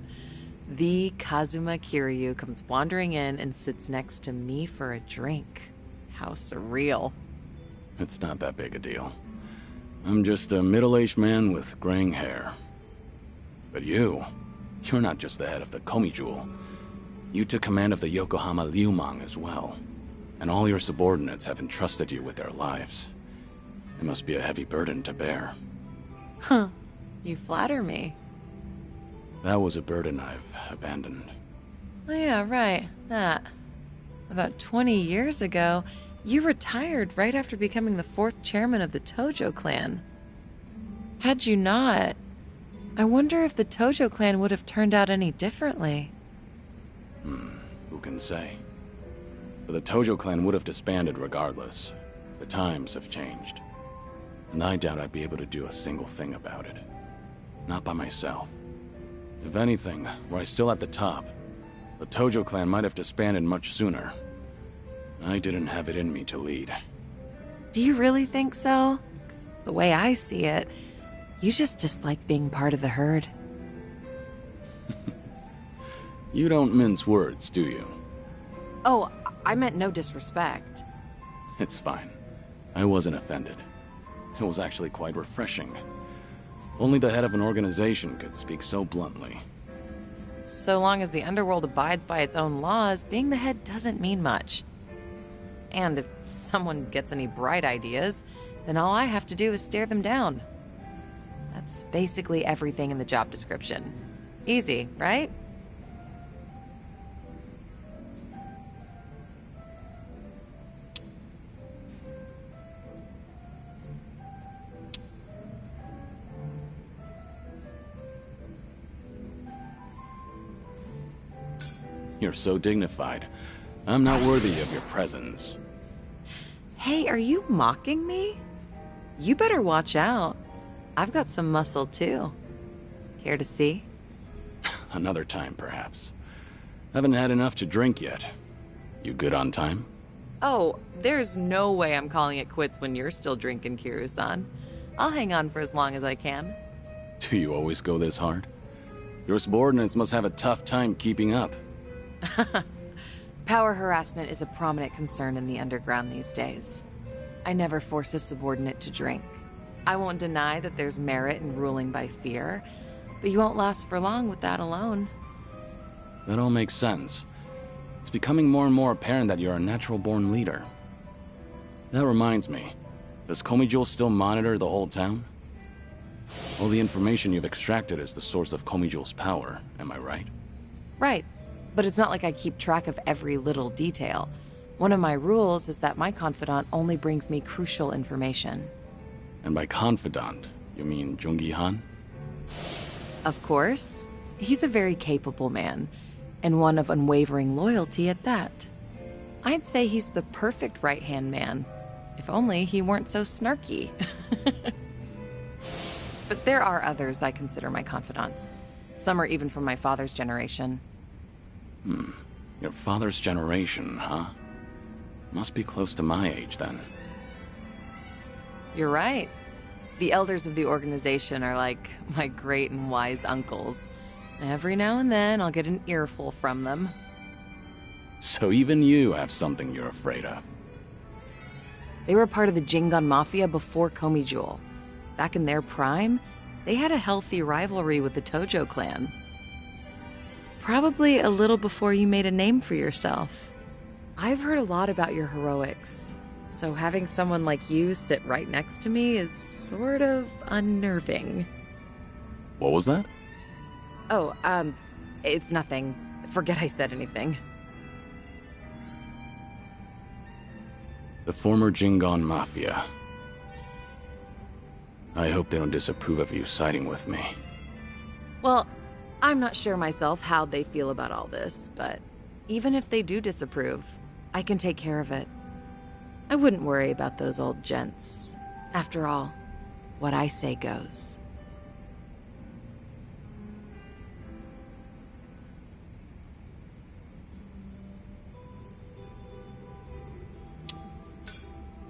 The Kazuma Kiryu comes wandering in and sits next to me for a drink. How surreal.
It's not that big a deal. I'm just a middle-aged man with graying hair. But you're not just the head of the Komi Jewel. You took command of the Yokohama Liumang as well. And all your subordinates have entrusted you with their lives. It must be a heavy burden to bear.
Huh. You flatter me.
That was a burden I've abandoned.
Oh yeah, right. That. About 20 years ago, you retired right after becoming the 4th chairman of the Tojo clan. Had you not, I wonder if the Tojo clan would have turned out any differently.
Who can say? But the Tojo clan would have disbanded regardless. The times have changed. And I doubt I'd be able to do a single thing about it. Not by myself. If anything, were I still at the top, the Tojo clan might have disbanded much sooner. I didn't have it in me to lead.
Do you really think so? 'Cause the way I see it, you just dislike being part of the herd.
You don't mince words, do you?
Oh, I meant no disrespect.
It's fine. I wasn't offended. It was actually quite refreshing. Only the head of an organization could speak so bluntly.
So long as the underworld abides by its own laws, being the head doesn't mean much. And if someone gets any bright ideas, then all I have to do is stare them down. That's basically everything in the job description. Easy, right?
You're so dignified. I'm not worthy of your presence.
Hey, are you mocking me? You better watch out. I've got some muscle too. Care to see?
Another time, perhaps. Haven't had enough to drink yet. You good on time?
Oh, there's no way I'm calling it quits when you're still drinking, Kiryu-san. I'll hang on for as long as I can.
Do you always go this hard? Your subordinates must have a tough time keeping up.
Power harassment is a prominent concern in the underground these days. I never force a subordinate to drink. I won't deny that there's merit in ruling by fear, but you won't last for long with that alone.
That all makes sense. It's becoming more and more apparent that you're a natural-born leader. That reminds me, does Komijul still monitor the whole town? All the information you've extracted is the source of Komijul's power, am I right?
Right, but it's not like I keep track of every little detail. One of my rules is that my confidant only brings me crucial information.
And by confidant, you mean Jungi Han?
Of course. He's a very capable man, and one of unwavering loyalty at that. I'd say he's the perfect right-hand man, if only he weren't so snarky. But there are others I consider my confidants. Some are even from my father's generation.
Your father's generation, huh? Must be close to my age, then.
You're right. The elders of the organization are like my great and wise uncles. Every now and then, I'll get an earful from them.
So even you have something you're afraid of.
They were part of the Jingon Mafia before Komijul. Back in their prime, they had a healthy rivalry with the Tojo clan. Probably a little before you made a name for yourself. I've heard a lot about your heroics, so having someone like you sit right next to me is sort of unnerving.
What was that?
Oh, it's nothing. Forget I said anything.
The former Jingon Mafia. I hope they don't disapprove of you siding with me.
Well, I'm not sure myself how they feel about all this, but even if they do disapprove, I can take care of it. I wouldn't worry about those old gents. After all, what I say goes.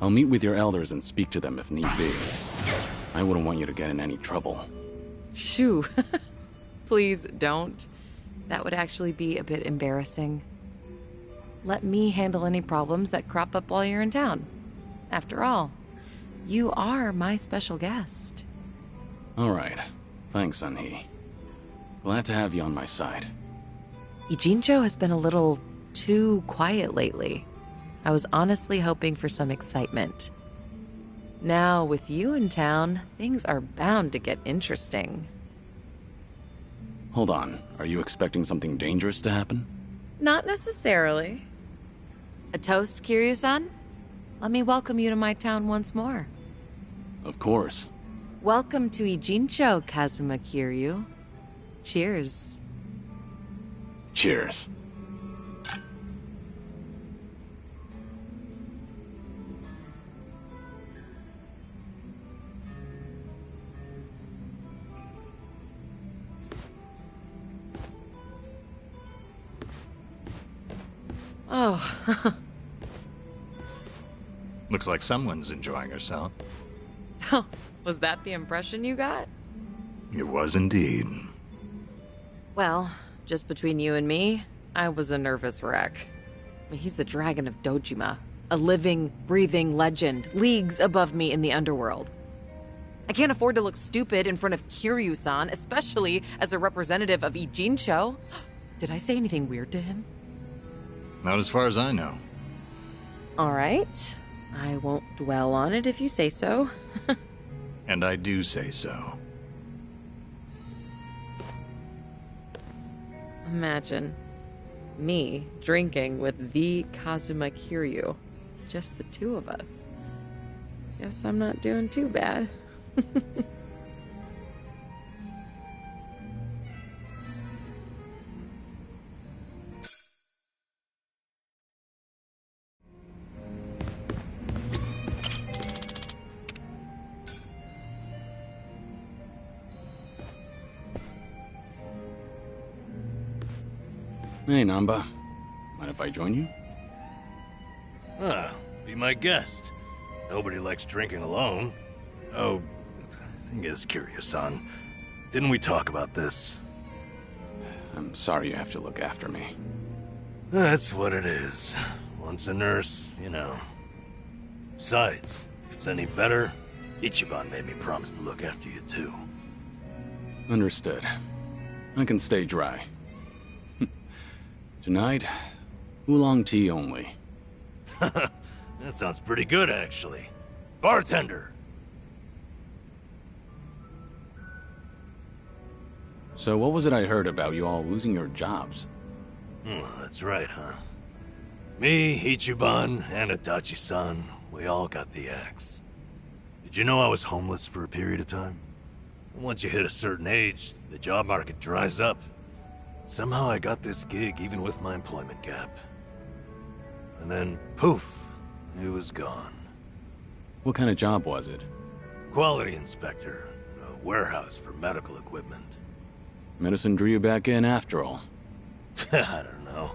I'll meet with your elders and speak to them if need be. I wouldn't want you to get in any trouble.
Shoo. Please don't. That would actually be a bit embarrassing. Let me handle any problems that crop up while you're in town. After all, you are my special guest.
All right. Thanks, Sunhee. Glad to have you on my side.
Ijincho has been a little too quiet lately. I was honestly hoping for some excitement. Now, with you in town, things are bound to get interesting.
Hold on. Are you expecting something dangerous to happen?
Not necessarily. A toast, Kiryu-san? Let me welcome you to my town once more.
Of course.
Welcome to Ijincho, Kazuma Kiryu. Cheers.
Cheers.
Oh.
Looks like someone's enjoying herself.
Was that the impression you got?
It was indeed.
Well, just between you and me, I was a nervous wreck. He's the Dragon of Dojima, a living, breathing legend, leagues above me in the underworld. I can't afford to look stupid in front of Kiryu-san, especially as a representative of Ijincho. Did I say anything weird to him?
Not as far as I know.
All right. I won't dwell on it if you say so.
And I do say so.
Imagine me drinking with the Kazuma Kiryu. Just the two of us. Guess I'm not doing too bad.
Hey, Namba. Mind if I join you?
Ah, be my guest. Nobody likes drinking alone. Oh, thing is, Kiryu-san, didn't we talk about this?
I'm sorry you have to look after me.
That's what it is. Once a nurse, you know. Besides, if it's any better, Ichiban made me promise to look after you too.
Understood. I can stay dry. Tonight, oolong tea only.
That sounds pretty good, actually. Bartender!
So what was it I heard about you all losing your jobs?
That's right, huh? Me, Ichiban, and Adachi-san, we all got the axe. Did you know I was homeless for a period of time? Once you hit a certain age, the job market dries up. Somehow I got this gig even with my employment gap. And then, poof, it was gone.
What kind of job was it?
Quality inspector, a warehouse for medical equipment.
Medicine drew you back in after all.
I don't know.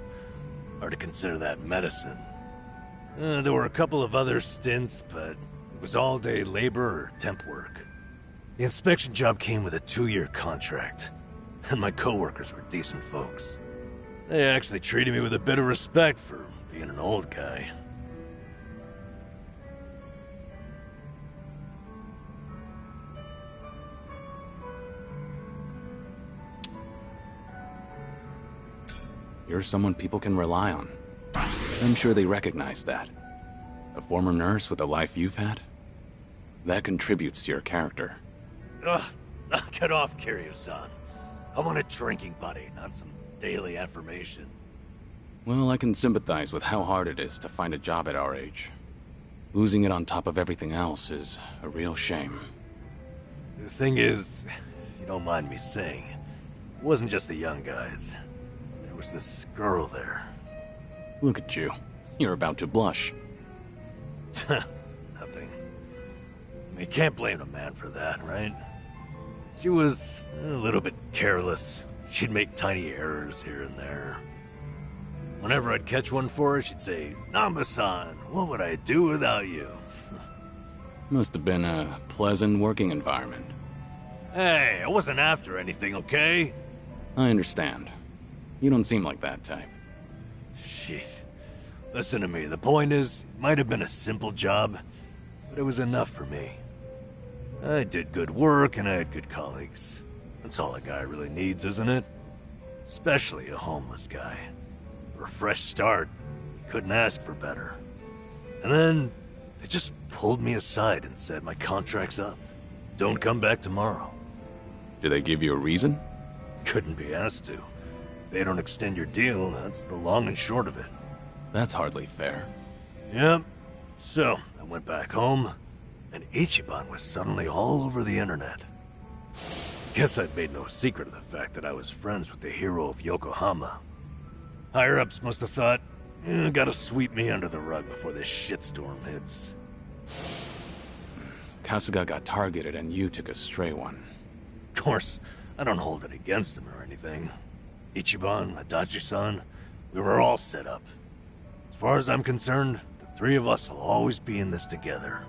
Hard to consider that medicine. There were a couple of other stints, but it was all-day labor or temp work. The inspection job came with a 2-year contract, and my coworkers were decent folks. They actually treated me with a bit of respect for being an old guy.
You're someone people can rely on. I'm sure they recognize that. A former nurse with the life you've had? That contributes to your character.
Ugh, knock it off, Kiryu-san. I want a drinking buddy, not some daily affirmation.
Well, I can sympathize with how hard it is to find a job at our age. Losing it on top of everything else is a real shame.
The thing is, if you don't mind me saying, it wasn't just the young guys. There was this girl there.
Look at you. You're about to blush.
Nothing. I mean, can't blame a man for that, right? She was a little bit careless. She'd make tiny errors here and there. Whenever I'd catch one for her, she'd say, "Namba-san, what would I do without you?"
Must have been a pleasant working environment.
Hey, I wasn't after anything, okay?
I understand. You don't seem like that type.
Shit. Listen to me, the point is, it might have been a simple job, but it was enough for me. I did good work and I had good colleagues. That's all a guy really needs, isn't it? Especially a homeless guy. For a fresh start, you couldn't ask for better. And then, they just pulled me aside and said my contract's up. Don't come back tomorrow.
Did they give you a reason?
Couldn't be asked to. If they don't extend your deal, that's the long and short of it.
That's hardly fair.
Yep. So, I went back home, and Ichiban was suddenly all over the internet. Guess I'd made no secret of the fact that I was friends with the hero of Yokohama. Higher-ups must have thought, gotta sweep me under the rug before this shitstorm hits.
Kasuga got targeted and you took a stray one.
Of course, I don't hold it against him or anything. Ichiban, Adachi-san, we were all set up. As far as I'm concerned, the three of us will always be in this together.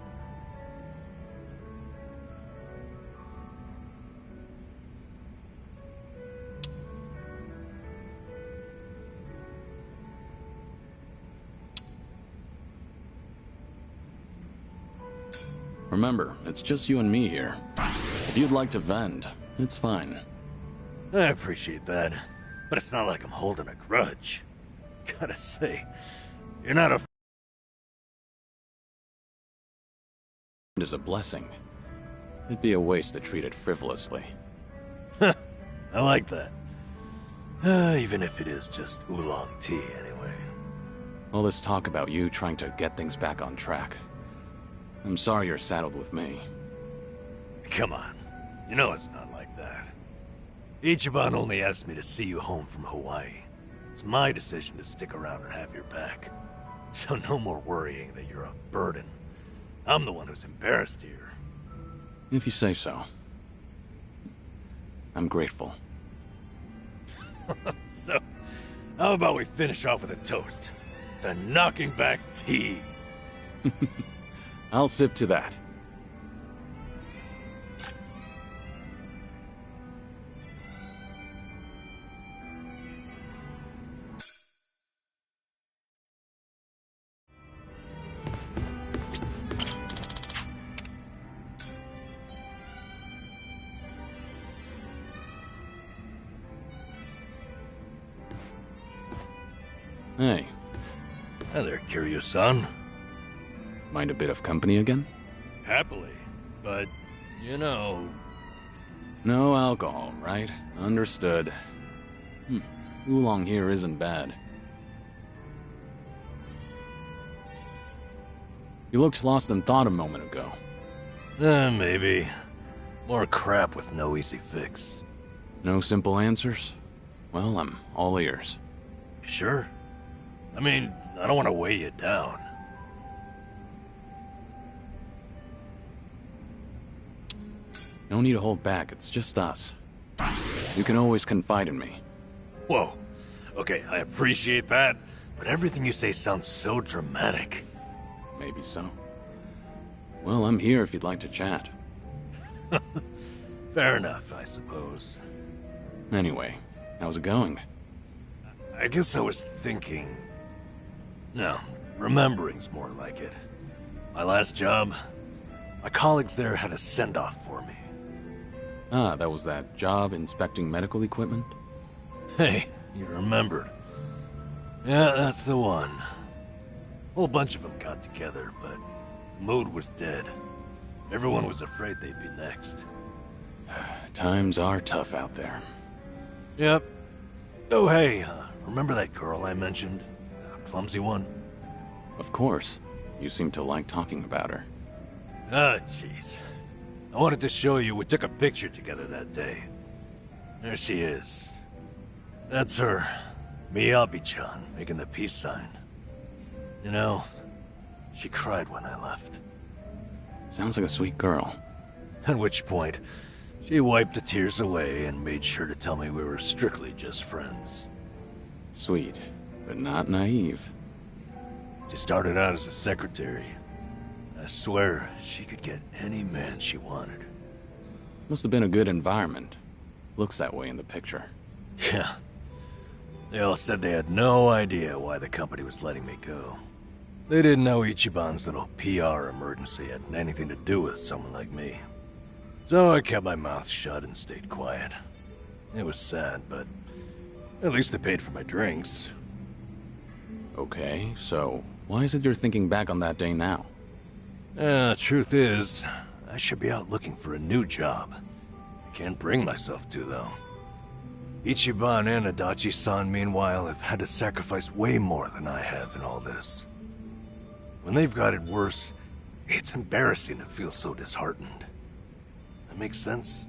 Remember, it's just you and me here. If you'd like to vent, it's fine.
I appreciate that, but it's not like I'm holding a grudge. Gotta say, you're not a
is a blessing. It'd be a waste to treat it frivolously.
I like that. Even if it is just oolong tea, anyway.
All this talk about you trying to get things back on track. I'm sorry you're saddled with me.
Come on. You know it's not like that. Ichiban only asked me to see you home from Hawaii. It's my decision to stick around and have your back. So no more worrying that you're a burden. I'm the one who's embarrassed here.
If you say so. I'm grateful.
So, how about we finish off with a toast? to knocking back tea.
I'll sip to that. Hey.
Hi there, Kiryu-san.
Mind a bit of company again?
Happily. But, you know...
No alcohol, right? Understood. Oolong here isn't bad. You looked lost in thought a moment ago.
Maybe. More crap with no easy fix.
No simple answers? Well, I'm all ears.
Sure? I mean, I don't want to weigh you down.
No need to hold back, it's just us. You can always confide in me.
Whoa. Okay, I appreciate that, but everything you say sounds so dramatic.
Maybe so. Well, I'm here if you'd like to chat.
Fair enough, I suppose.
Anyway, how's it going?
I guess I was thinking... No, remembering's more like it. My last job, my colleagues there had a send-off for me.
Ah, that was that job inspecting medical equipment?
Hey, you remembered. Yeah, that's the one. Whole bunch of them got together, but the mood was dead. Everyone was afraid they'd be next.
Times are tough out there.
Yep. Oh, hey, remember that girl I mentioned? The clumsy one?
Of course. You seem to like talking about her.
Ah, jeez. I wanted to show you we took a picture together that day. There she is. That's her. Miyabi-chan, making the peace sign. You know, she cried when I left.
Sounds like a sweet girl.
At which point, she wiped the tears away and made sure to tell me we were strictly just friends.
Sweet, but not naive.
She started out as a secretary. I swear, she could get any man she wanted.
Must have been a good environment. Looks that way in the picture.
Yeah. They all said they had no idea why the company was letting me go. They didn't know Ichiban's little PR emergency had anything to do with someone like me. So I kept my mouth shut and stayed quiet. It was sad, but at least they paid for my drinks.
Okay, so why is it you're thinking back on that day now?
Truth is, I should be out looking for a new job. I can't bring myself to, though. Ichiban and Adachi-san, meanwhile, have had to sacrifice way more than I have in all this. When they've got it worse, it's embarrassing to feel so disheartened. That makes sense?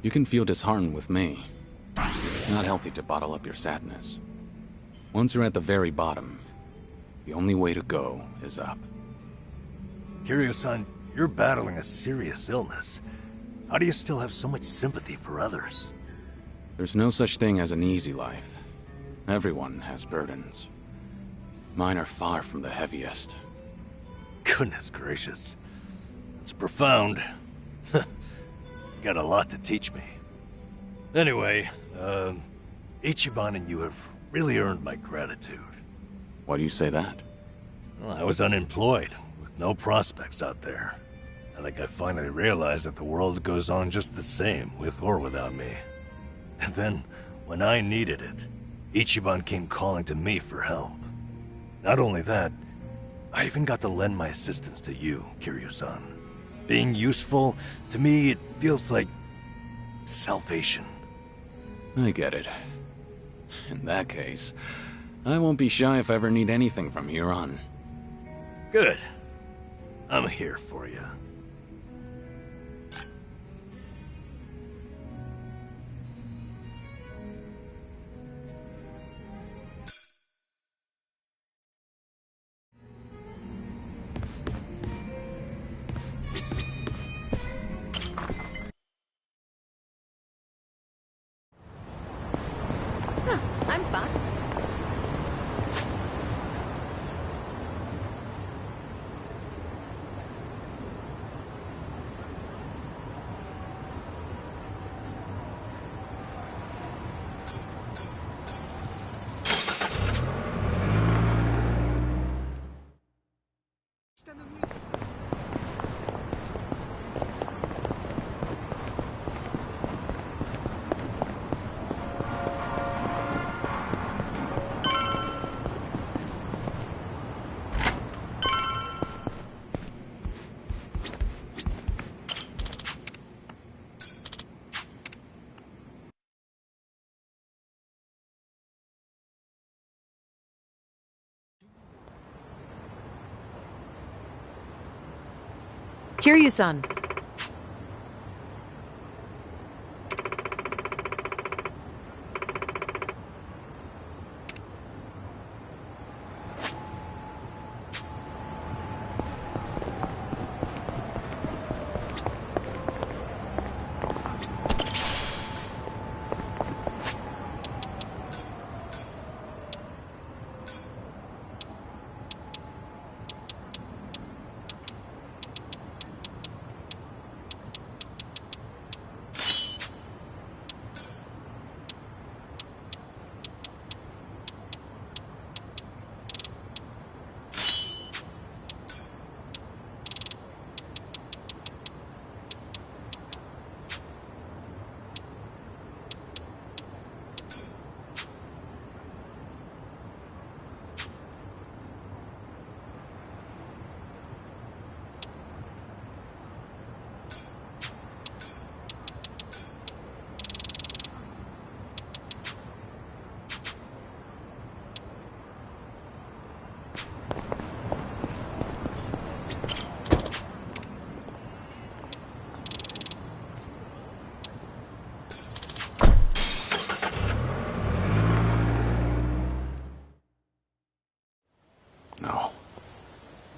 You can feel disheartened with me. It's not healthy to bottle up your sadness. Once you're at the very bottom, the only way to go is up.
Kiryu-san, you're battling a serious illness. How do you still have so much sympathy for others?
There's no such thing as an easy life. Everyone has burdens. Mine are far from the heaviest.
Goodness gracious. It's profound. You got a lot to teach me. Anyway, Ichiban and you have really earned my gratitude.
Why do you say that?
Well, I was unemployed, with no prospects out there. I think I finally realized that the world goes on just the same, with or without me. And then, when I needed it, Ichiban came calling to me for help. Not only that, I even got to lend my assistance to you, Kiryu-san. Being useful, to me, it feels like salvation.
I get it. In that case, I won't be shy if I ever need anything from here on.
Good. I'm here for you.
Kiryu-san.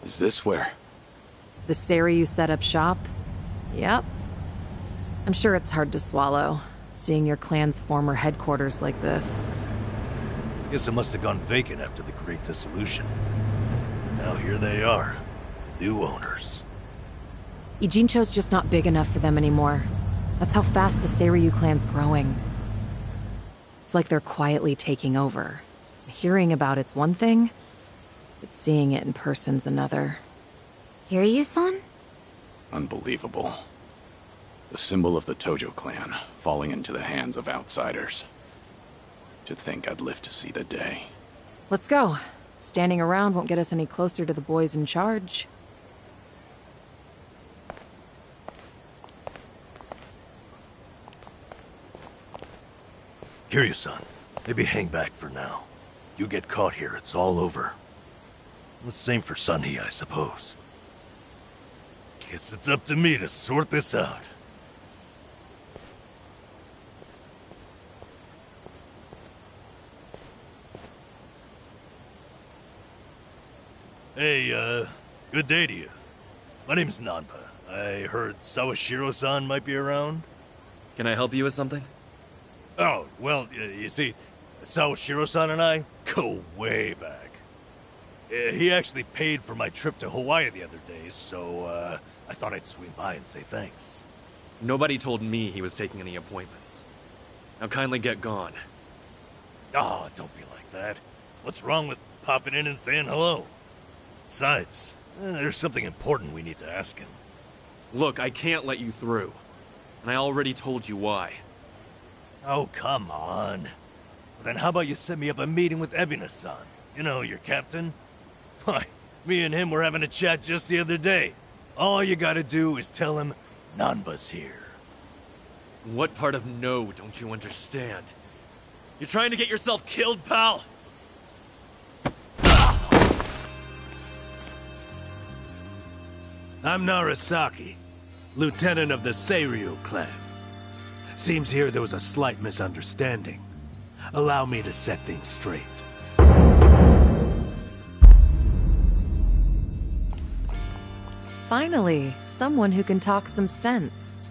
Is this where?
The Seiryu set up shop? Yep. I'm sure it's hard to swallow, seeing your clan's former headquarters like this.
Guess it must have gone vacant after the Great Dissolution. Now here they are, the new owners.
Ijincho's just not big enough for them anymore. That's how fast the Seiryu clan's growing. It's like they're quietly taking over. Hearing about it's one thing, but seeing it in person's another.
Kiryu-san?
Unbelievable. The symbol of the Tojo clan, falling into the hands of outsiders. To think I'd live to see the day.
Let's go. Standing around won't get us any closer to the boys in charge.
Kiryu-san, maybe hang back for now. If you get caught here, it's all over. The same for Sunny, I suppose. Guess it's up to me to sort this out. Hey, good day to you. My name's Nanba. I heard Sawashiro-san might be around.
Can I help you with something?
Oh, well, you see, Sawashiro-san and I go way back. He actually paid for my trip to Hawaii the other day, so, I thought I'd swing by and say thanks.
Nobody told me he was taking any appointments. Now kindly get gone.
Oh, don't be like that. What's wrong with popping in and saying hello? Besides, there's something important we need to ask him.
Look, I can't let you through. And I already told you why.
Oh, come on. Well, then how about you set me up a meeting with Ebina-san? You know, your captain? Why, me and him were having a chat just the other day. All you gotta do is tell him Nanba's here.
What part of no don't you understand? You're trying to get yourself killed, pal?
I'm Narasaki, lieutenant of the Seiryu clan. Seems here there was a slight misunderstanding. Allow me to set things straight.
Finally, someone who can talk some sense.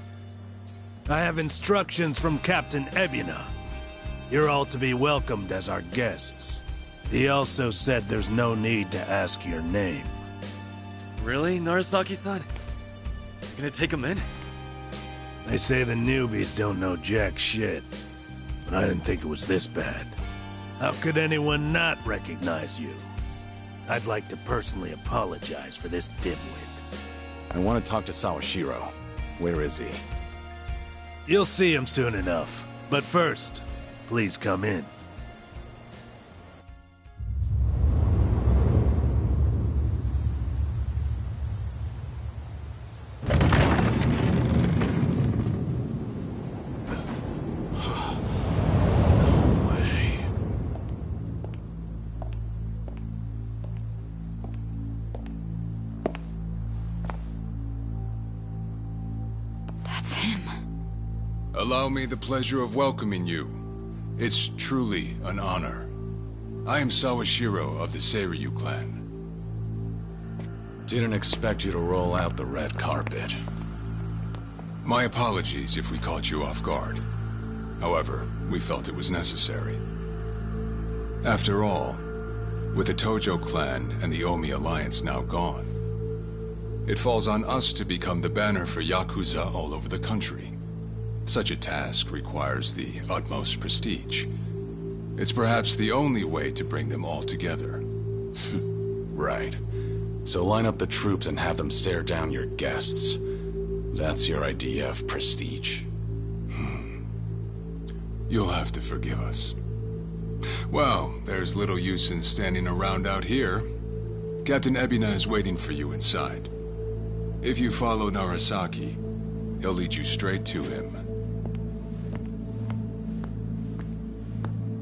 I have instructions from Captain Ebina. You're all to be welcomed as our guests. He also said there's no need to ask your name.
Really, Narasaki-san? You're gonna take him in?
They say the newbies don't know jack shit, but I didn't think it was this bad. How could anyone not recognize you? I'd like to personally apologize for this dimwit.
I want to talk to Sawashiro. Where is he?
You'll see him soon enough. But first, please come in.
Allow me the pleasure of welcoming you. It's truly an honor. I am Sawashiro of the Seiryu clan.
Didn't expect you to roll out the red carpet.
My apologies if we caught you off guard. However, we felt it was necessary. After all, with the Tojo clan and the Omi alliance now gone, it falls on us to become the banner for Yakuza all over the country. Such a task requires the utmost prestige. It's perhaps the only way to bring them all together.
Right. So line up the troops and have them stare down your guests. That's your idea of prestige.
You'll have to forgive us. Well, there's little use in standing around out here. Captain Ebina is waiting for you inside. If you follow Narasaki, he'll lead you straight to him.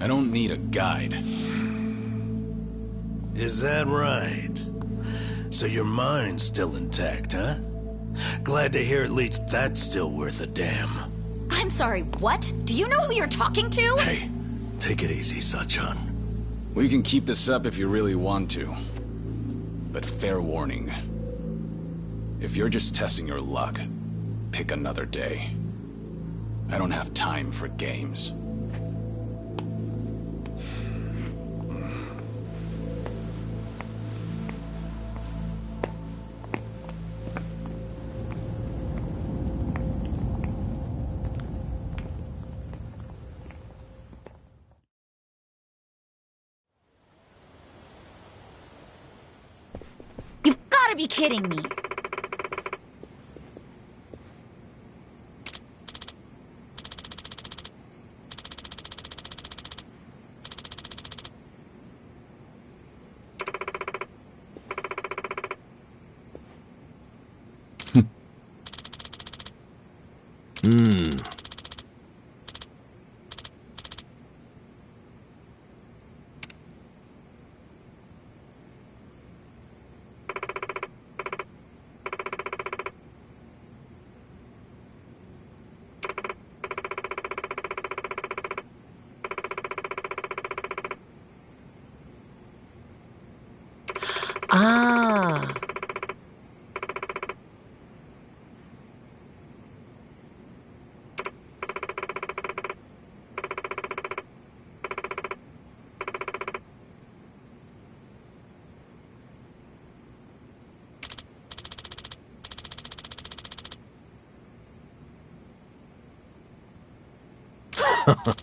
I don't need a guide.
Is that right? So your mind's still intact, huh? Glad to hear at least that's still worth a damn.
I'm sorry, what? Do you know who you're talking to?
Hey, take it easy, Sachan.
We can keep this up if you really want to. But fair warning. If you're just testing your luck, pick another day. I don't have time for games.
You've gotta be kidding me.
Ah.
Ah.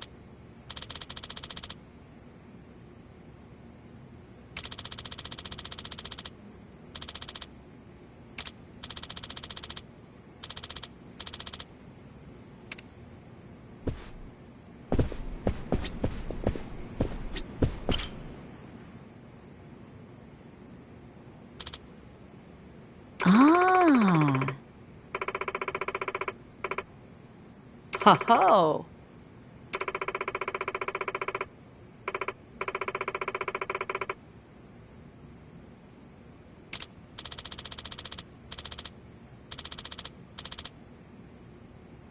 Ho-ho!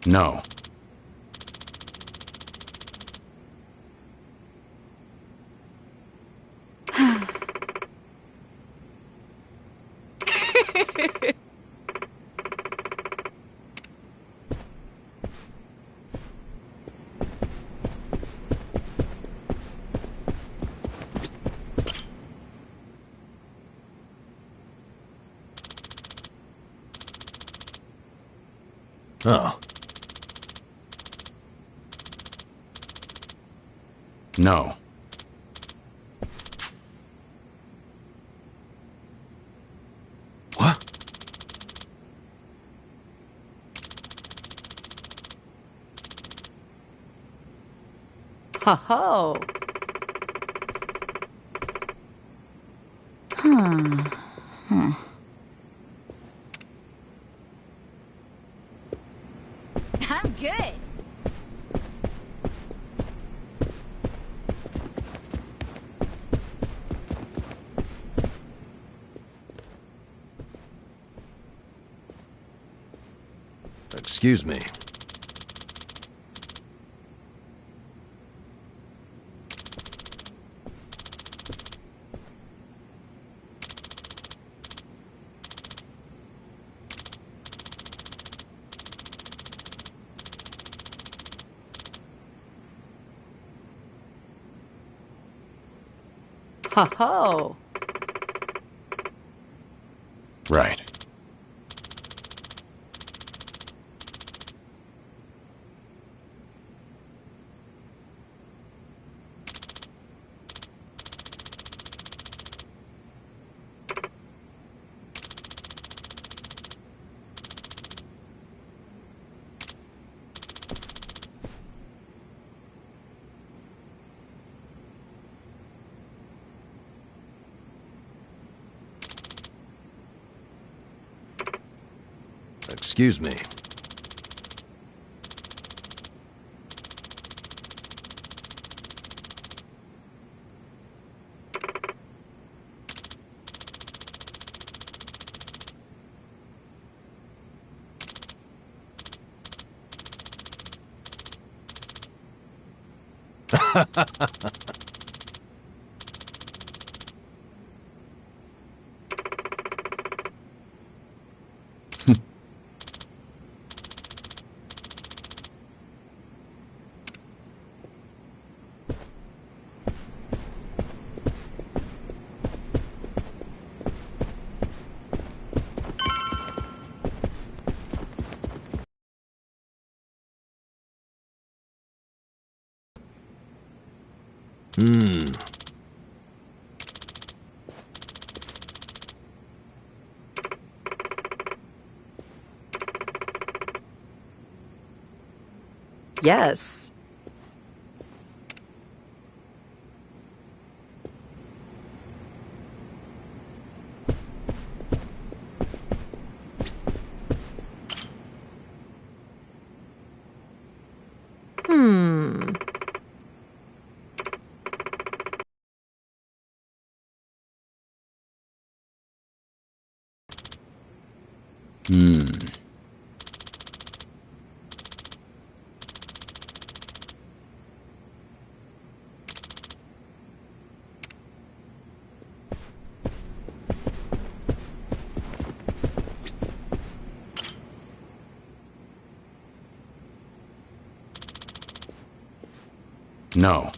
No.
Oh.
No.
What?
Ho-ho!
Hmm. I'm good.
Excuse me.
Ho-ho!
Right.
Excuse me.
Yes. Hmm.
No.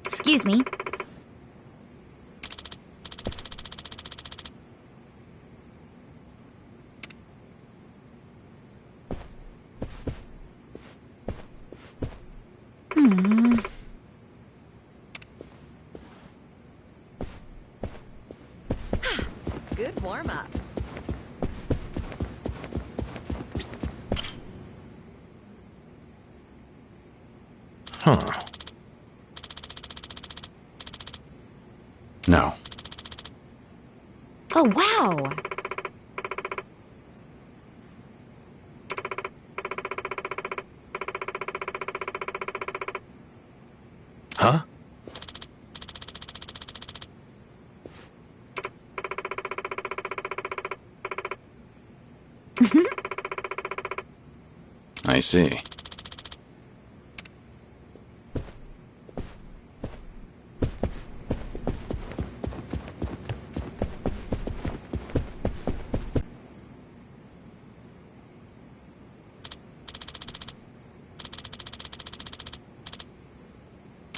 Excuse me.
Good warm-up.
Huh. No.
Oh, wow.
Huh?
I see.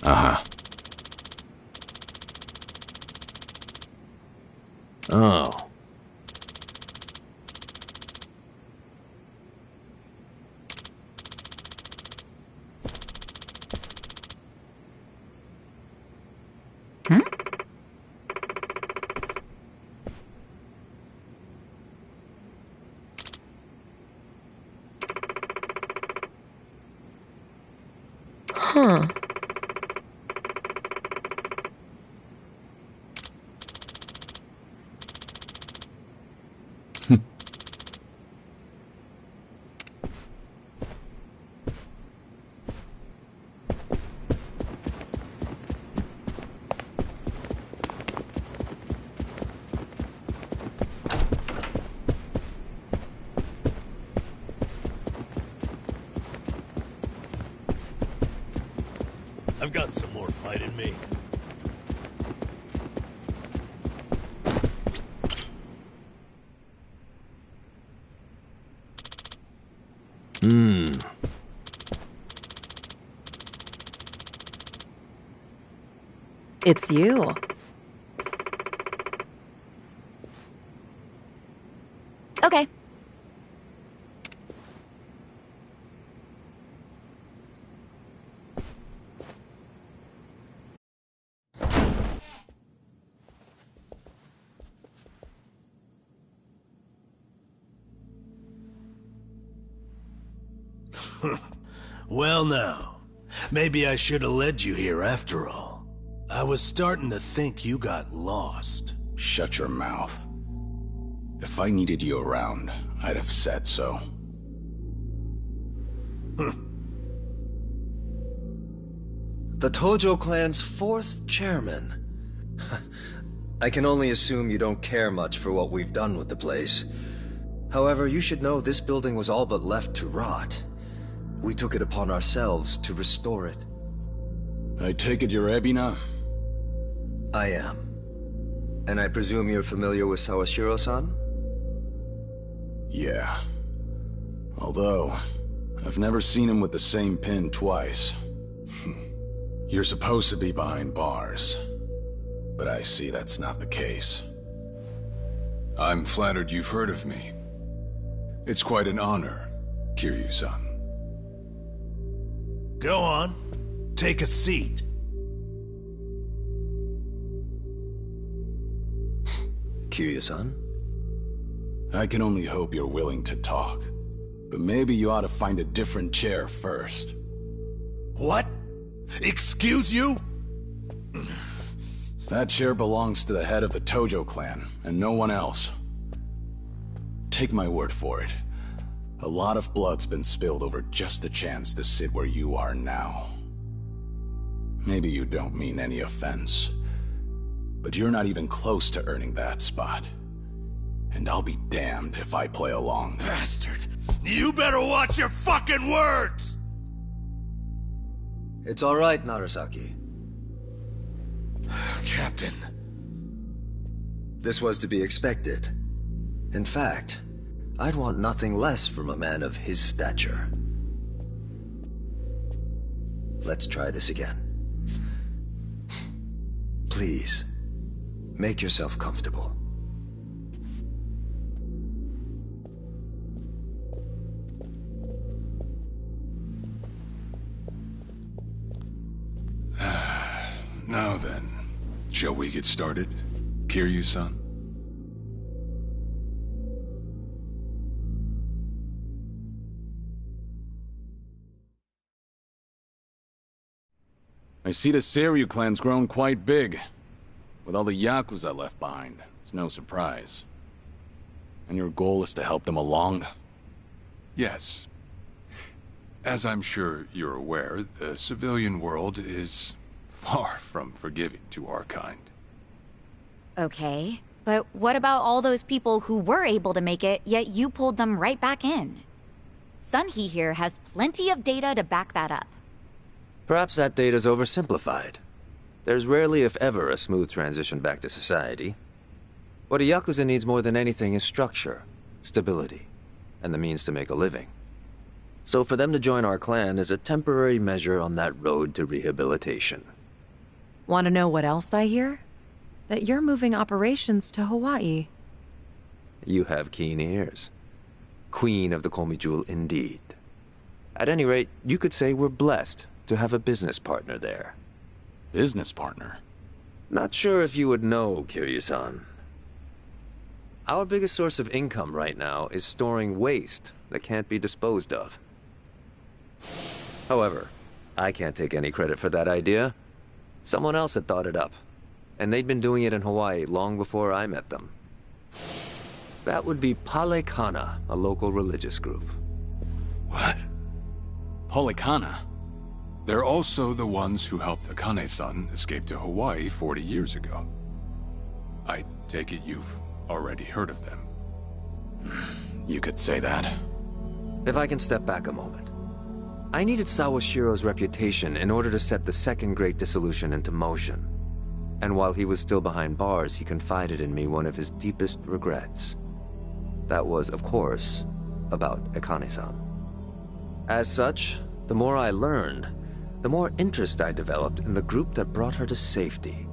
Uh-huh.
Oh.
Huh.
I've got some more fight in me.
It's you.
Okay.
Well now, maybe I should have led you here after all. I was starting to think you got lost.
Shut your mouth. If I needed you around, I'd have said so.
The Tojo clan's 4th chairman. I can only assume you don't care much for what we've done with the place. However, you should know this building was all but left to rot. We took it upon ourselves to restore it.
I take it you're Ebina?
I am. And I presume you're familiar with Sawashiro-san?
Yeah. Although, I've never seen him with the same pin twice. You're supposed to be behind bars. But I see that's not the case.
I'm flattered you've heard of me. It's quite an honor, Kiryu-san.
Go on. Take a seat.
Kiryu-san?
I can only hope you're willing to talk. But maybe you ought to find a different chair first.
What? Excuse you?
That chair belongs to the head of the Tojo clan, and no one else. Take my word for it. A lot of blood's been spilled over just a chance to sit where you are now. Maybe you don't mean any offense, but you're not even close to earning that spot. And I'll be damned if I play along.
Bastard! You better watch your fucking words!
It's all right, Narasaki.
Captain.
This was to be expected. In fact, I'd want nothing less from a man of his stature. Let's try this again. Please, make yourself comfortable.
Now then, shall we get started, Kiryu-san?
I see the Seiryu clan's grown quite big. With all the Yakuza left behind, it's no surprise. And your goal is to help them along?
Yes. As I'm sure you're aware, the civilian world is far from forgiving to our kind.
Okay, but what about all those people who were able to make it, yet you pulled them right back in? Sunhee here has plenty of data to back that up.
Perhaps that data's oversimplified. There's rarely, if ever, a smooth transition back to society. What a Yakuza needs more than anything is structure, stability, and the means to make a living. So for them to join our clan is a temporary measure on that road to rehabilitation.
Want to know what else I hear? That you're moving operations to Hawaii.
You have keen ears. Queen of the Komi Jewel indeed. At any rate, you could say we're blessed to have a business partner there.
Business partner?
Not sure if you would know, Kiryu-san. Our biggest source of income right now is storing waste that can't be disposed of. However, I can't take any credit for that idea. Someone else had thought it up, and they'd been doing it in Hawaii long before I met them. That would be Palekana, a local religious group.
What? Palekana?
They're also the ones who helped Akane-san escape to Hawaii 40 years ago. I take it you've already heard of them.
You could say that.
If I can step back a moment. I needed Sawashiro's reputation in order to set the second great dissolution into motion. And while he was still behind bars, he confided in me one of his deepest regrets. That was, of course, about Akane-san. As such, the more I learned, the more interest I developed in the group that brought her to safety.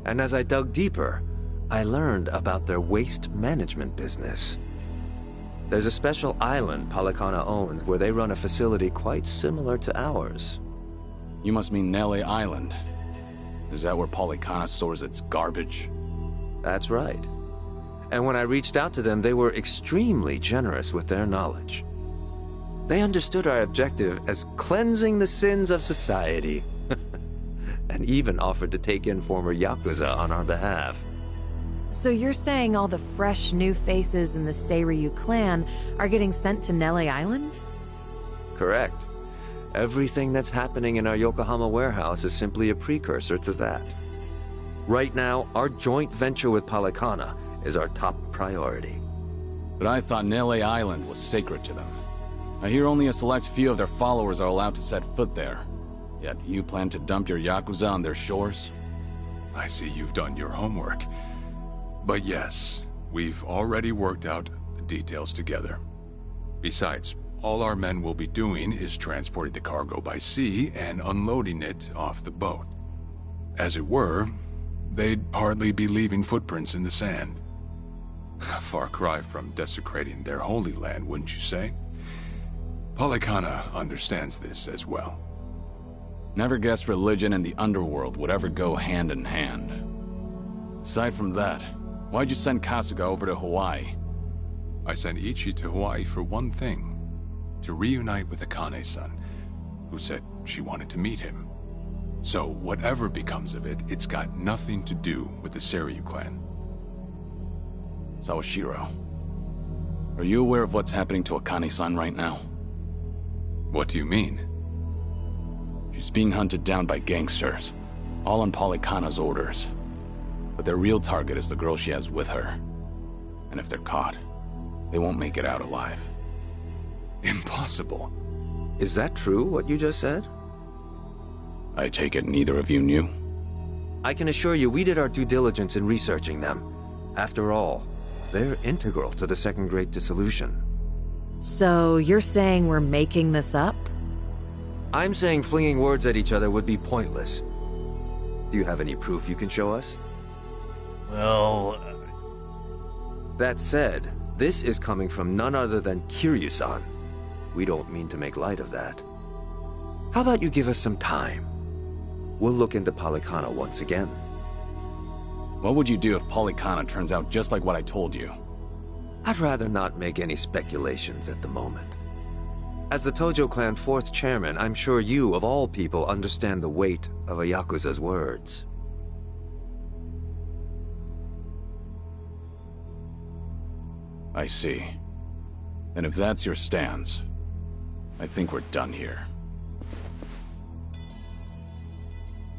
And as I dug deeper, I learned about their waste management business. There's a special island Polycana owns where they run a facility quite similar to ours.
You must mean Nele Island. Is that where Polycana stores its garbage?
That's right. And when I reached out to them, they were extremely generous with their knowledge. They understood our objective as cleansing the sins of society, and even offered to take in former Yakuza on our behalf.
So you're saying all the fresh new faces in the Seiryu clan are getting sent to Nele Island?
Correct. Everything that's happening in our Yokohama warehouse is simply a precursor to that. Right now, our joint venture with Polycana is our top priority.
But I thought Nele Island was sacred to them. I hear only a select few of their followers are allowed to set foot there. Yet you plan to dump your Yakuza on their shores?
I see you've done your homework. But yes, we've already worked out the details together. Besides, all our men will be doing is transporting the cargo by sea and unloading it off the boat. As it were, they'd hardly be leaving footprints in the sand. A far cry from desecrating their holy land, wouldn't you say? Polycana understands this as well.
Never guessed religion and the underworld would ever go hand in hand. Aside from that, why'd you send Kasuga over to Hawaii?
I sent Ichi to Hawaii for one thing. To reunite with Akane-san, who said she wanted to meet him. So whatever becomes of it, it's got nothing to do with the Seiryu clan.
Sawashiro, are you aware of what's happening to Akane-san right now?
What do you mean?
She's being hunted down by gangsters, all on Polycana's orders. But their real target is the girl she has with her. And if they're caught, they won't make it out alive.
Impossible.
Is that true, what you just said?
I take it neither of you knew?
I can assure you we did our due diligence in researching them. After all, they're integral to the Second Great Dissolution.
So you're saying we're making this up?
I'm saying flinging words at each other would be pointless. Do you have any proof you can show us?
Well...
That said, this is coming from none other than Kiryu-san. We don't mean to make light of that. How about you give us some time? We'll look into Polycana once again.
What would you do if Polycana turns out just like what I told you?
I'd rather not make any speculations at the moment. As the Tojo clan 4th chairman, I'm sure you, of all people, understand the weight of a Yakuza's words.
I see. And if that's your stance, I think we're done here.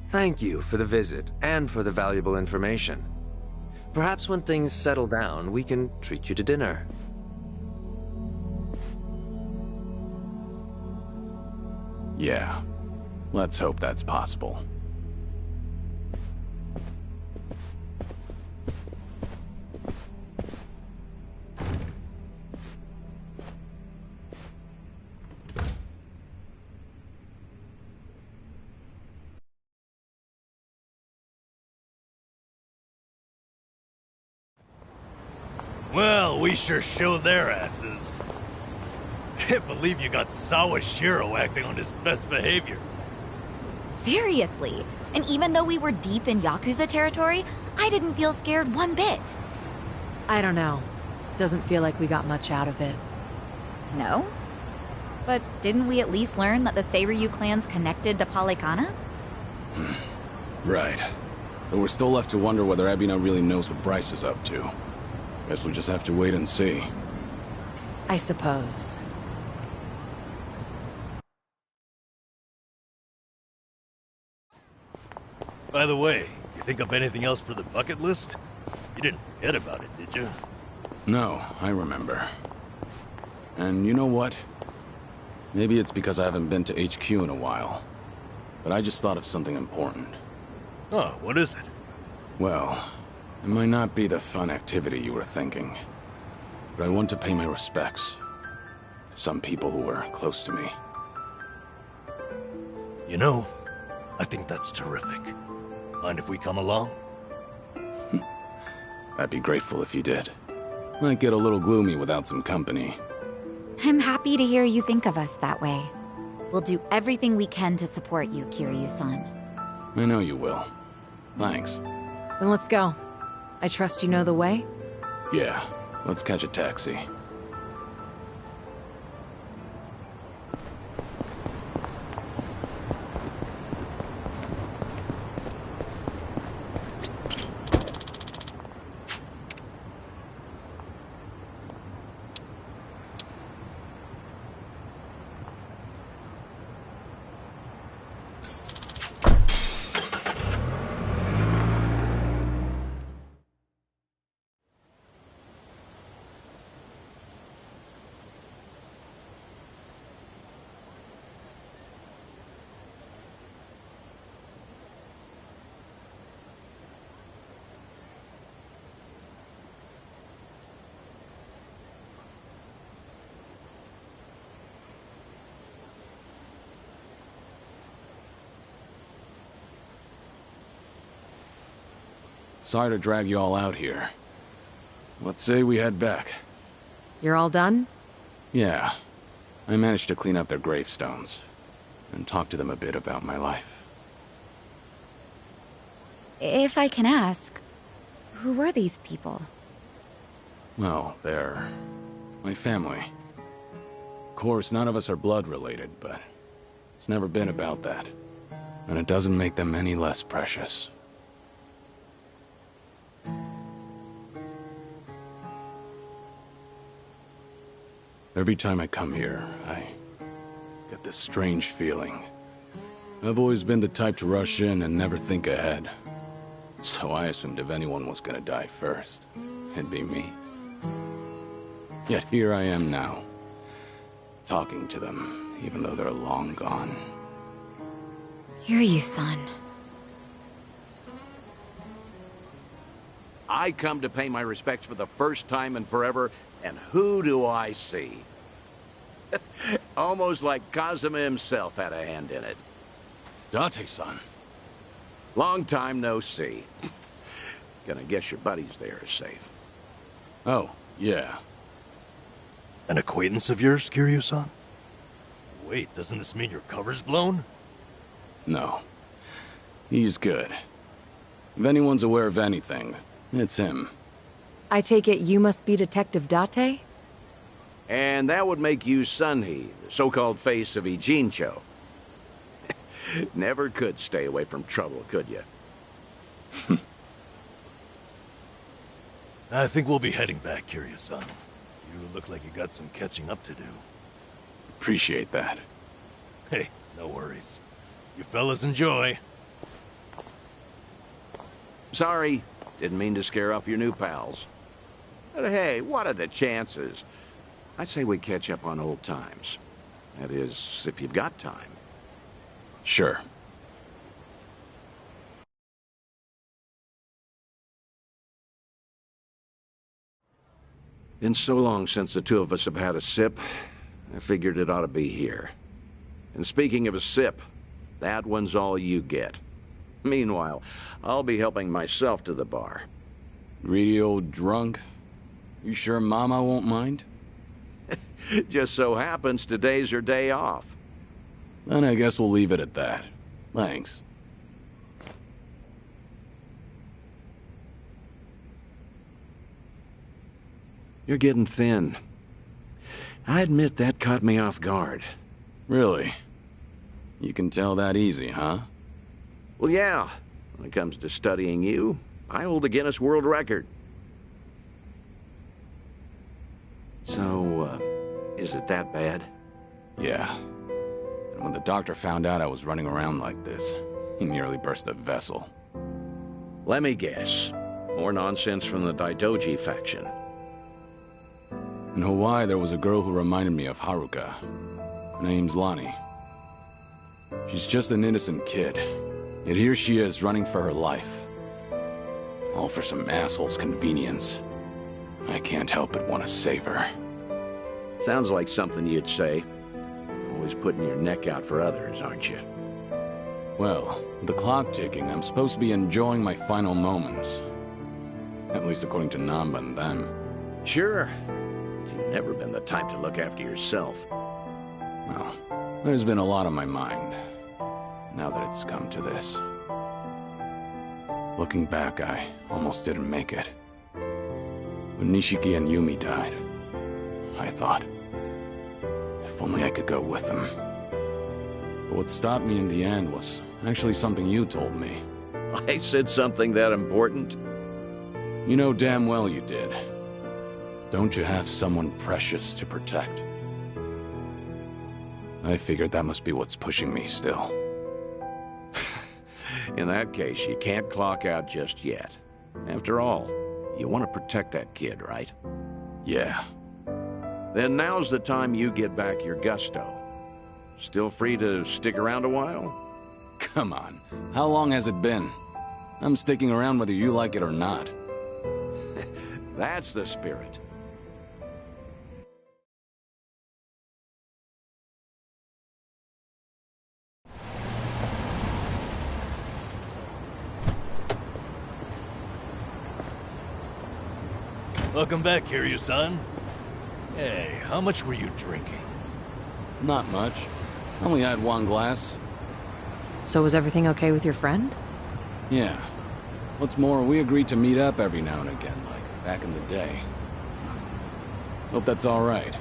Thank you for the visit, and for the valuable information. Perhaps when things settle down, we can treat you to dinner.
Yeah. Let's hope that's possible.
Well, we sure showed their asses. Can't believe you got Sawashiro acting on his best behavior.
Seriously. And even though we were deep in Yakuza territory, I didn't feel scared one bit.
I don't know. Doesn't feel like we got much out of it.
No? But didn't we at least learn that the Seiryu clan's connected to Polycana?
Right. But we're still left to wonder whether Ebina really knows what Bryce is up to. Guess we'll just have to wait and see.
I suppose.
By the way, you think of anything else for the bucket list? You didn't forget about it, did you?
No, I remember. And you know what? Maybe it's because I haven't been to HQ in a while. But I just thought of something important.
Oh, what is it?
Well, it might not be the fun activity you were thinking. But I want to pay my respects to some people who were close to me.
You know, I think that's terrific. Mind if we come along?
I'd be grateful if you did. Might get a little gloomy without some company.
I'm happy to hear you think of us that way. We'll do everything we can to support you, Kiryu-san.
I know you will. Thanks.
Then let's go. I trust you know the way?
Yeah, let's catch a taxi. Sorry to drag you all out here. Let's say we head back.
You're all done?
Yeah. I managed to clean up their gravestones and talk to them a bit about my life.
If I can ask, who were these people?
Well, they're my family. Of course, none of us are blood related, but it's never been about that. And it doesn't make them any less precious. Every time I come here, I get this strange feeling. I've always been the type to rush in and never think ahead. So I assumed if anyone was gonna die first, it'd be me. Yet here I am now, talking to them, even though they're long gone.
Kiryu-san.
I come to pay my respects for the first time in forever, and who do I see? Almost like Kazuma himself had a hand in it.
Date-san.
Long time no see. Gonna guess your buddies there are safe.
Oh, yeah.
An acquaintance of yours, Kiryu-san? Wait, doesn't this mean your cover's blown?
No. He's good. If anyone's aware of anything, it's him.
I take it you must be Detective Date?
And that would make you Sunhee, the so-called face of Ijincho. Never could stay away from trouble, could you?
I think we'll be heading back, Kiryu-san. You look like you got some catching up to do.
Appreciate that.
Hey, no worries. You fellas enjoy.
Sorry, didn't mean to scare off your new pals. But hey, what are the chances? I say we catch up on old times. That is, if you've got time.
Sure.
Been so long since the two of us have had a sip, I figured it ought to be here. And speaking of a sip, that one's all you get. Meanwhile, I'll be helping myself to the bar.
Greedy old drunk? You sure Mama won't mind?
Just so happens today's her day off.
Then I guess we'll leave it at that. Thanks.
You're getting thin. I admit that caught me off guard.
Really? You can tell that easy, huh?
Well, yeah. When it comes to studying you, I hold a Guinness World Record. So, is it that bad?
Yeah. And when the doctor found out I was running around like this, he nearly burst the vessel.
Let me guess. More nonsense from the Daidoji faction.
In Hawaii, there was a girl who reminded me of Haruka. Her name's Lonnie. She's just an innocent kid. Yet here she is, running for her life. All for some asshole's convenience. I can't help but want to save her.
Sounds like something you'd say. Always putting your neck out for others, aren't you?
Well, with the clock ticking, I'm supposed to be enjoying my final moments. At least according to Namba and them.
Sure. You've never been the type to look after yourself.
Well, there's been a lot on my mind, now that it's come to this. Looking back, I almost didn't make it. When Nishiki and Yumi died, I thought, if only I could go with them. But what stopped me in the end was actually something you told me.
I said something that important?
You know damn well you did. Don't you have someone precious to protect? I figured that must be what's pushing me still.
In that case, you can't clock out just yet. After all, you want to protect that kid, right?
Yeah.
Then now's the time you get back your gusto. Still free to stick around a while?
Come on. How long has it been? I'm sticking around whether you like it or not.
That's the spirit.
Welcome back, Kiryu-san. Hey, how much were you drinking?
Not much. Only had one glass.
So was everything okay with your friend?
Yeah. What's more, we agreed to meet up every now and again, like back in the day. Hope that's all right.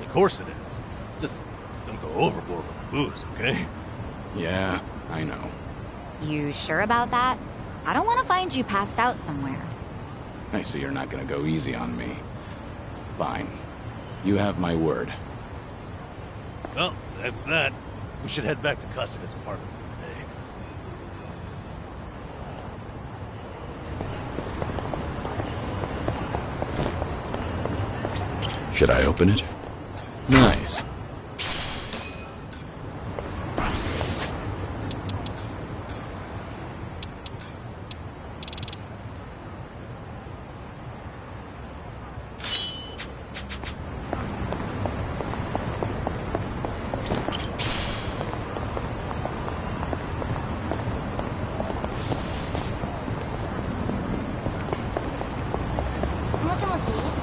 Of course it is. Just don't go overboard with the booze, okay?
Yeah, I know.
You sure about that? I don't want to find you passed out somewhere.
I see you're not gonna go easy on me. Fine. You have my word.
Well, that's that. We should head back to Kasuga's apartment for the day.
Should I open it? Nice.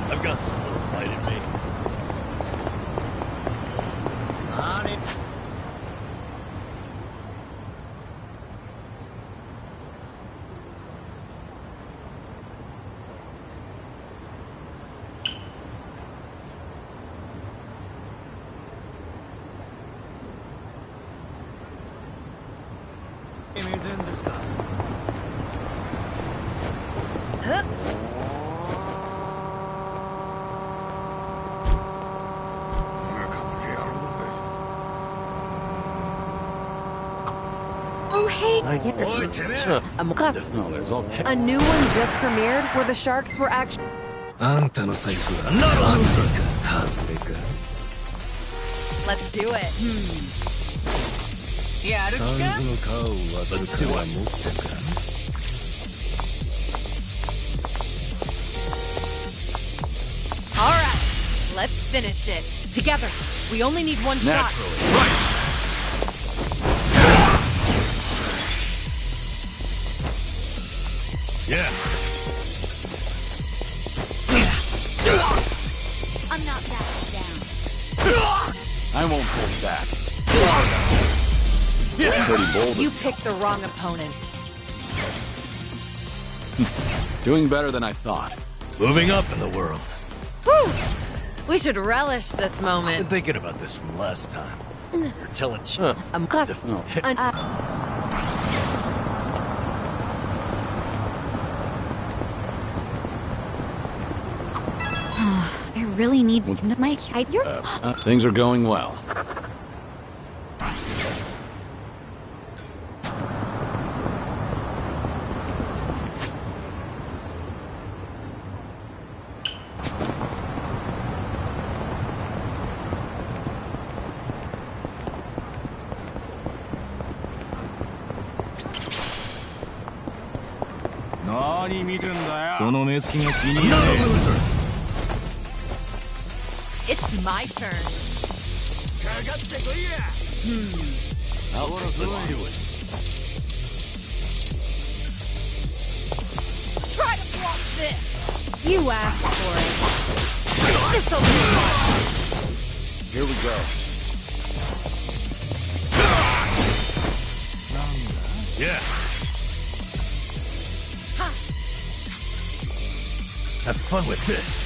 I've got some little fight in me. On it.
Oh, hey!
No, there's all...
A new one just premiered where the sharks were actually...
あんたの財布は
Let's do it.
やる気か？
サンズの顔を渡るとは持ってるか
All right, let's finish it. Together. We only need one shot.
Yeah.
I'm not backing down.
I won't hold back. Pretty bold.
You picked the wrong opponent.
Doing better than I thought.
Moving up in the world.
Whew. We should relish this
Been
moment.
thinking about this from last time. You're telling
I'm cleft.
I really need my... You're...
Things are going well.
It's my turn.
Let's do it.
Try to block
this?
You asked for it.
This'll be fun.
Here we go.
Yeah. Have fun with this.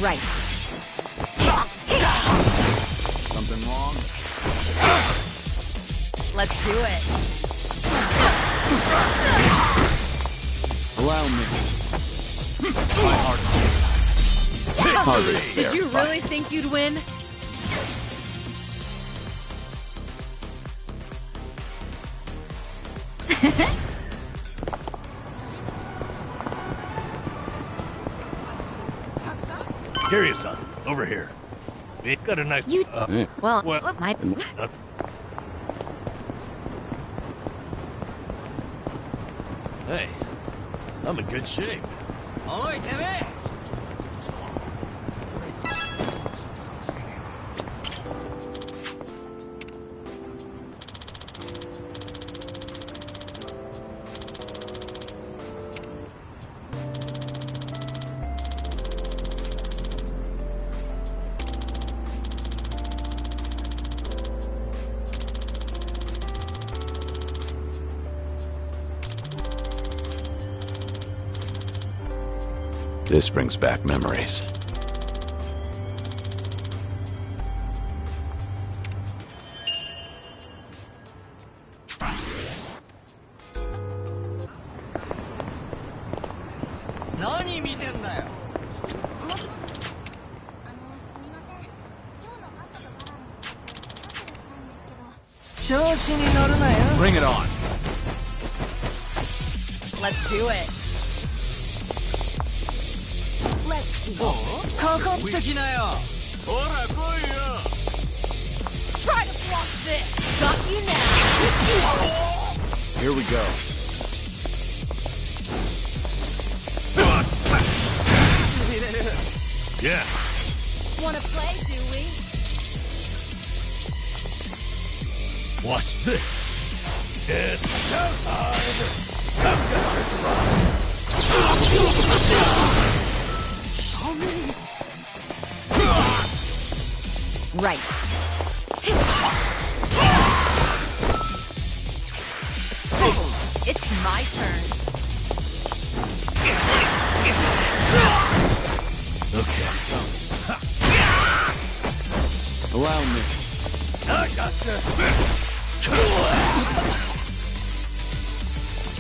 Right.
Something wrong?
Let's do it.
Allow me. My heart. Harder.
Did you really think you'd win?
Kiryu-san, over here. We got a nice...
Well,
my... Hey, I'm in good shape.
This brings back memories. Bring it on.
Let's do it. Try to block this. Got you now.
Here we go.
Yeah.
Wanna play, do we?
Watch this. It's showtime. I've got your pride.
Right.
It's my turn.
Okay.
Allow me.
I gotcha.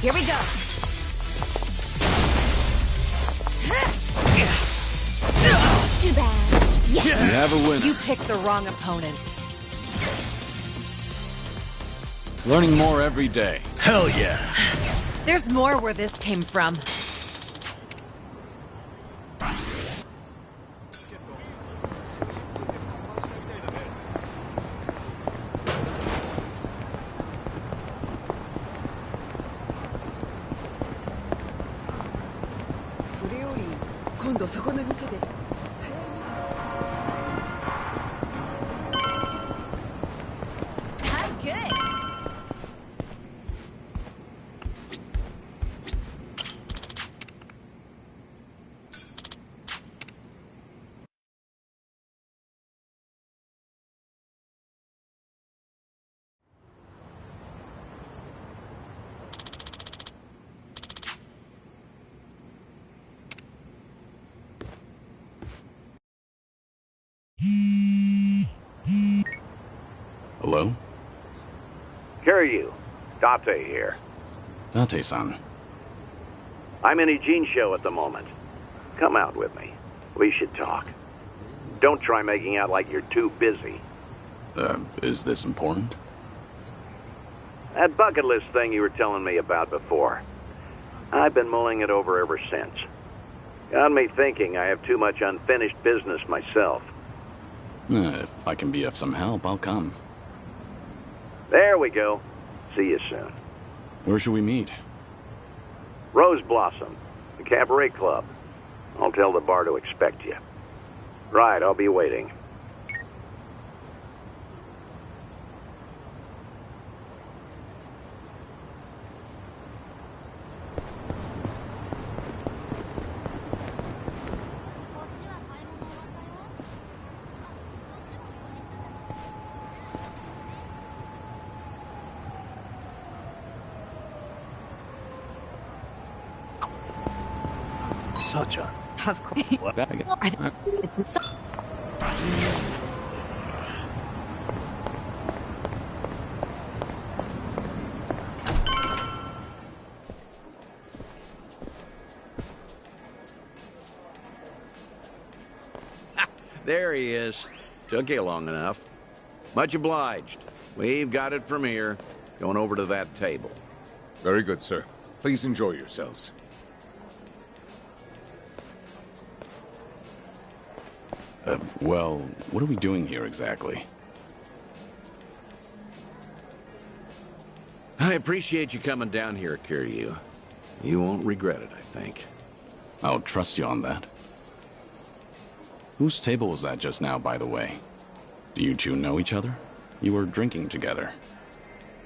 Here we go.
Too bad.
You have a winner.
You picked the wrong opponent.
Learning more every day.
Hell yeah.
There's more where this came from.
I'm good.
Hello?
Kiryu, Date here.
Date-san.
I'm in Ijin show at the moment. Come out with me. We should talk. Don't try making out like you're too busy.
Is this important?
That bucket list thing you were telling me about before. I've been mulling it over ever since. Got me thinking I have too much unfinished business myself.
If I can be of some help, I'll come.
There we go. See you soon.
Where should we meet?
Rose Blossom, the cabaret club. I'll tell the bar to expect you. Right, I'll be waiting.
such a...
Of course.
What?
It's so...
There he is. Took you long enough. Much obliged. We've got it from here. Going over to that table.
Very good, sir. Please enjoy yourselves.
Well, what are we doing here exactly?
I appreciate you coming down here, Kiryu. You won't regret it, I think.
I'll trust you on that. Whose table was that just now, by the way? Do you two know each other? You were drinking together.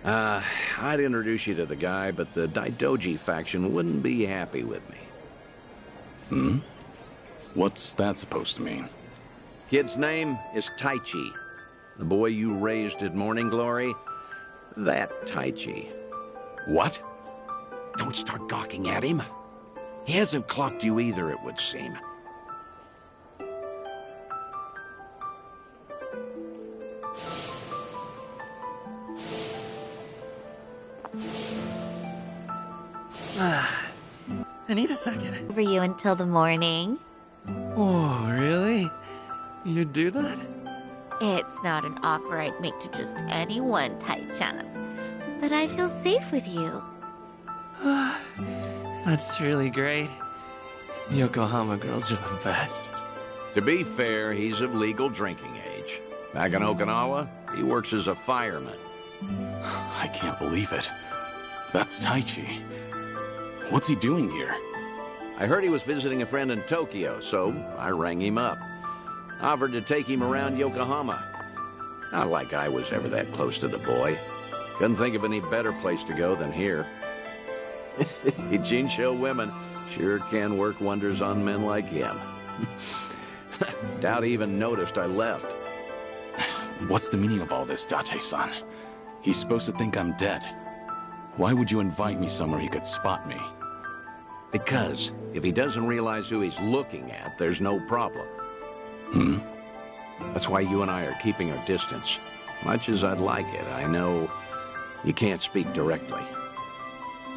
I'd introduce you to the guy, but the Daidoji faction wouldn't be happy with me.
Hmm? What's that supposed to mean?
Kid's name is Taichi. The boy you raised at Morning Glory, that Taichi.
What?
Don't start gawking at him. He hasn't clocked you either, it would seem.
I need a second.
For you until the morning.
Oh, really? You'd do that?
It's not an offer I'd make to just anyone, Tai-chan. But I feel safe with you.
That's really great. Yokohama girls are the best.
To be fair, he's of legal drinking age. Back in Okinawa, he works as a fireman.
I can't believe it. That's Taichi. What's he doing here?
I heard he was visiting a friend in Tokyo, so I rang him up. Offered to take him around Yokohama. Not like I was ever that close to the boy. Couldn't think of any better place to go than here. Jinsho women sure can work wonders on men like him. Doubt he even noticed I left.
What's the meaning of all this, Date-san? He's supposed to think I'm dead. Why would you invite me somewhere he could spot me?
Because if he doesn't realize who he's looking at, there's no problem.
Hmm?
That's why you and I are keeping our distance. Much as I'd like it, I know you can't speak directly.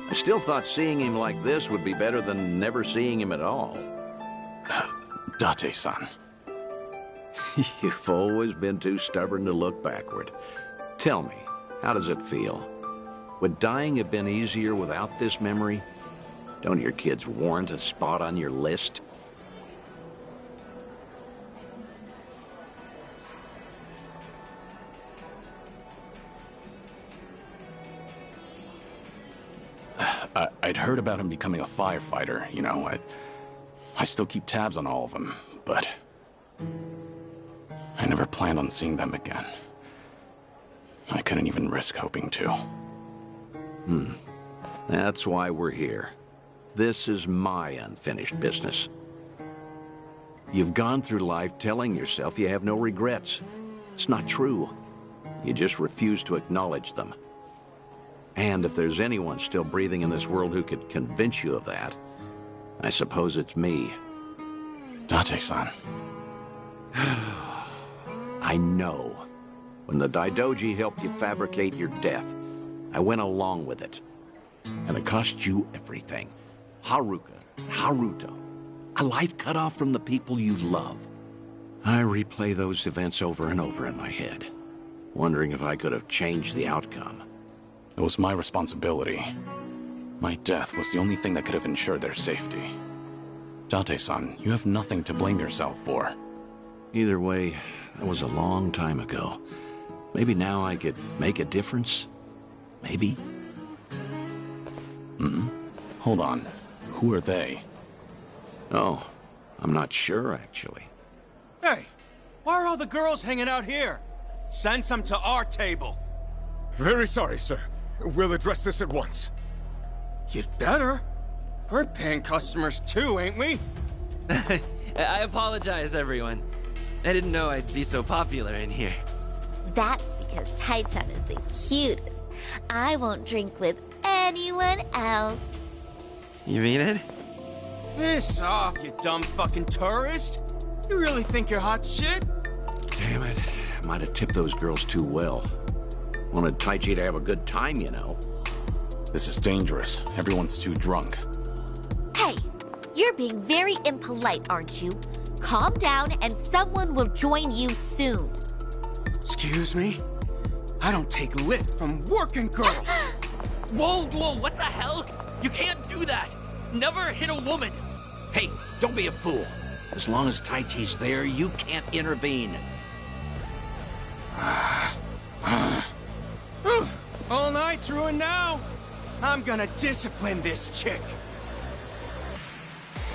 I still thought seeing him like this would be better than never seeing him at all.
Date-san.
You've always been too stubborn to look backward. Tell me, how does it feel? Would dying have been easier without this memory? Don't your kids warrant a spot on your list?
I'd heard about him becoming a firefighter, you know. I still keep tabs on all of them, but I never planned on seeing them again. I couldn't even risk hoping to.
That's why we're here. This is my unfinished business. You've gone through life telling yourself you have no regrets. It's not true. You just refuse to acknowledge them. And if there's anyone still breathing in this world who could convince you of that, I suppose it's me.
Date-san.
I know. When the Daidoji helped you fabricate your death, I went along with it. And it cost you everything. Haruka, Haruto. A life cut off from the people you love. I replay those events over and over in my head, wondering if I could have changed the outcome.
It was my responsibility. My death was the only thing that could have ensured their safety. Date-san, you have nothing to blame yourself for.
Either way, that was a long time ago. Maybe now I could make a difference? Maybe?
Hold on. Who are they?
Oh, I'm not sure, actually.
Hey, why are all the girls hanging out here? Send some to our table.
Very sorry, sir. We'll address this at once.
You'd better. We're paying customers too, ain't we?
I apologize, everyone. I didn't know I'd be so popular in here.
That's because Tai-chan is the cutest. I won't drink with anyone else.
You mean it?
Piss off, you dumb fucking tourist! You really think you're hot shit?
Damn it. Might have tipped those girls too well. Wanted Taichi to have a good time, you know.
This is dangerous. Everyone's too drunk.
Hey, you're being very impolite, aren't you? Calm down and someone will join you soon.
Excuse me? I don't take lift from working girls!
Whoa, what the hell? You can't do that! Never hit a woman!
Hey, don't be a fool. As long as Taichi's there, you can't intervene.
All night's ruined now. I'm gonna discipline this chick.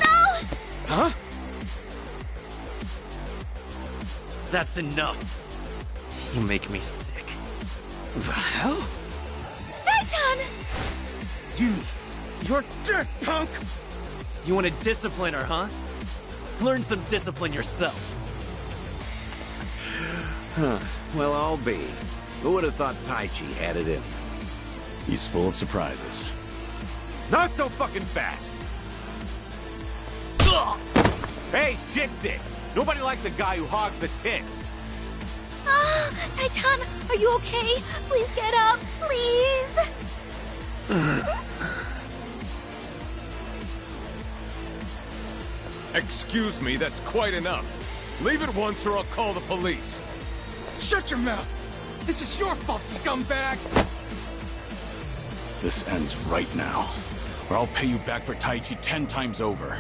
No!
Huh?
That's enough. You make me sick.
The hell?
Taichan!
You're dirt, punk! You want to discipline her, huh? Learn some discipline yourself.
Huh. Well, I'll be. Who would have thought Taichi had it in him?
He's full of surprises.
Not so fucking fast! Hey, shit dick! Nobody likes a guy who hogs the tits!
Ah, Taichan, are you okay? Please get up, please!
Excuse me, that's quite enough. Leave it once or I'll call the police.
Shut your mouth! This is your fault, scumbag!
This ends right now, or I'll pay you back for Taichi 10 times over.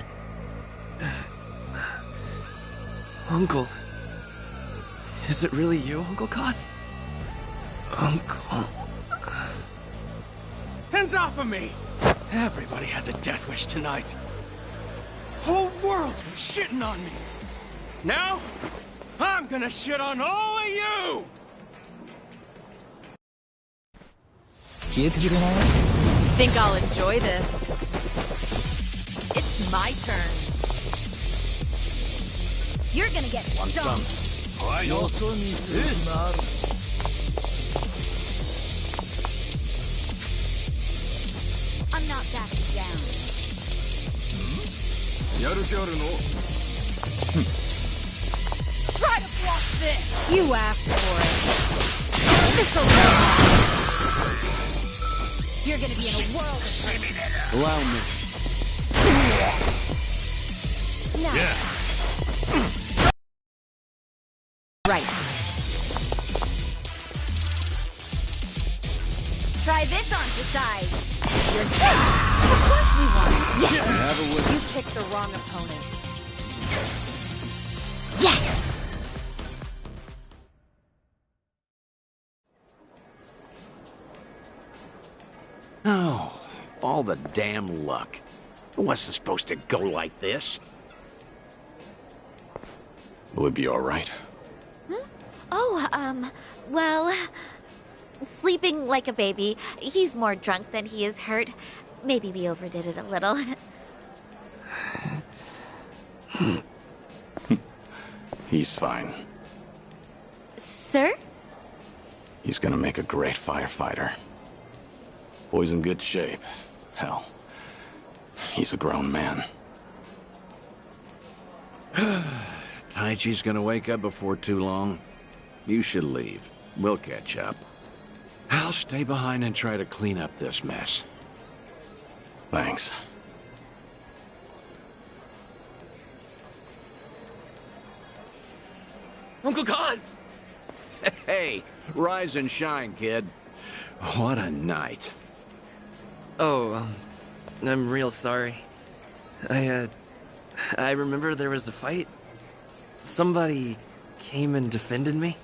Uncle. Is it really you, Uncle Kaz? Uncle...
Hands off of me! Everybody has a death wish tonight. Whole world's been shitting on me. Now, I'm gonna shit on all of you!
Think I'll enjoy this. It's my turn.
You're gonna get stoned. I'm not backing down.
Try to block this!
You asked for it.
This'll You're gonna be in a world of pain.
Allow me.
Now.
Right.
Try this on to side. You're Of course we won.
Yes! You picked the wrong opponent.
Yes!
Oh, all the damn luck. It wasn't supposed to go like this.
Will it be all right?
Oh, well... Sleeping like a baby. He's more drunk than he is hurt. Maybe we overdid it a little.
He's fine.
Sir?
He's gonna make a great firefighter. Boy's in good shape. Hell, he's a grown man.
Taichi's gonna wake up before too long. You should leave. We'll catch up. I'll stay behind and try to clean up this mess.
Thanks.
Uncle Kaz!
Hey, rise and shine, kid. What a night.
Oh, I'm real sorry. I remember there was a fight. Somebody came and defended me.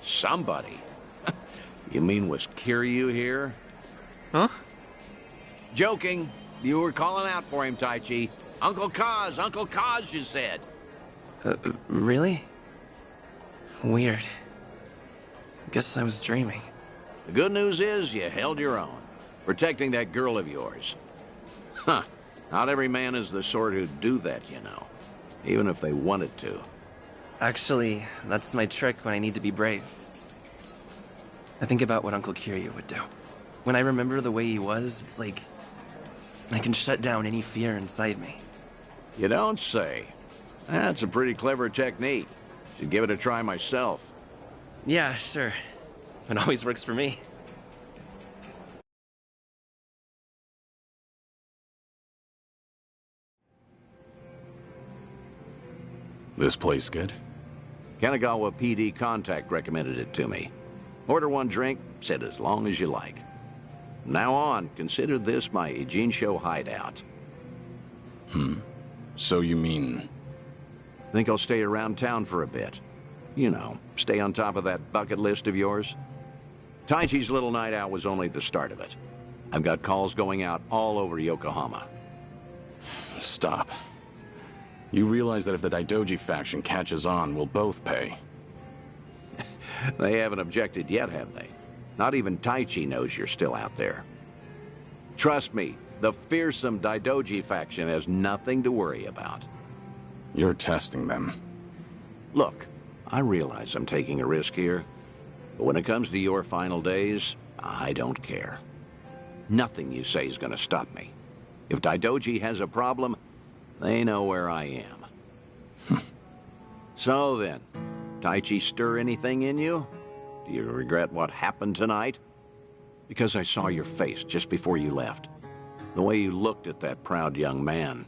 Somebody? You mean was Kiryu here?
Huh?
Joking. You were calling out for him, Taichi. Uncle Kaz, you said.
Really? Weird. Guess I was dreaming.
The good news is you held your own, protecting that girl of yours. Huh. Not every man is the sort who'd do that, you know. Even if they wanted to.
Actually, that's my trick when I need to be brave. I think about what Uncle Kiryu would do. When I remember the way he was, it's like I can shut down any fear inside me.
You don't say. That's a pretty clever technique. Should give it a try myself.
Yeah, sure. It always works for me.
This place good?
Kanagawa PD contact recommended it to me. Order one drink, sit as long as you like. From now on, consider this my Ijincho hideout.
So you mean...
Think I'll stay around town for a bit. You know, stay on top of that bucket list of yours? Taichi's little night out was only the start of it. I've got calls going out all over Yokohama.
Stop. You realize that if the Daidoji faction catches on, we'll both pay.
They haven't objected yet, have they? Not even Taichi knows you're still out there. Trust me, the fearsome Daidoji faction has nothing to worry about.
You're testing them.
Look, I realize I'm taking a risk here, but when it comes to your final days, I don't care. Nothing you say is going to stop me. If Daidoji has a problem, they know where I am. So then, Taichi stir anything in you? Do you regret what happened tonight? Because I saw your face just before you left. The way you looked at that proud young man.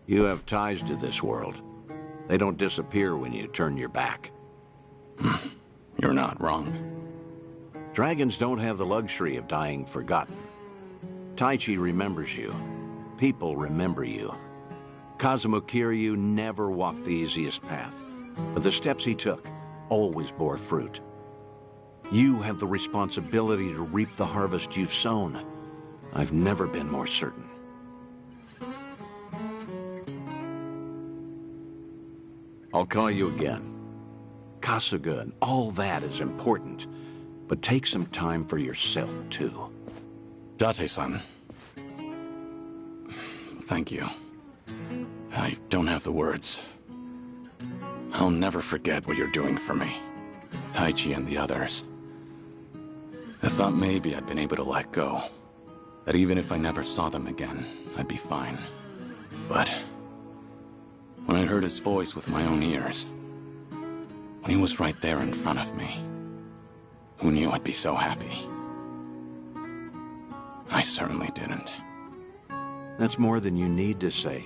You have ties to this world. They don't disappear when you turn your back.
You're not wrong.
Dragons don't have the luxury of dying forgotten. Taichi remembers you. People remember you. Kazuma Kiryu never walked the easiest path, but the steps he took always bore fruit. You have the responsibility to reap the harvest you've sown. I've never been more certain. I'll call you again. Kasuga and all that is important, but take some time for yourself, too.
Date-san. Thank you. I don't have the words. I'll never forget what you're doing for me. Taichi and the others. I thought maybe I'd been able to let go. That even if I never saw them again, I'd be fine. But when I heard his voice with my own ears, when he was right there in front of me, who knew I'd be so happy? I certainly didn't.
That's more than you need to say.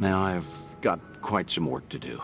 Now I've got quite some work to do.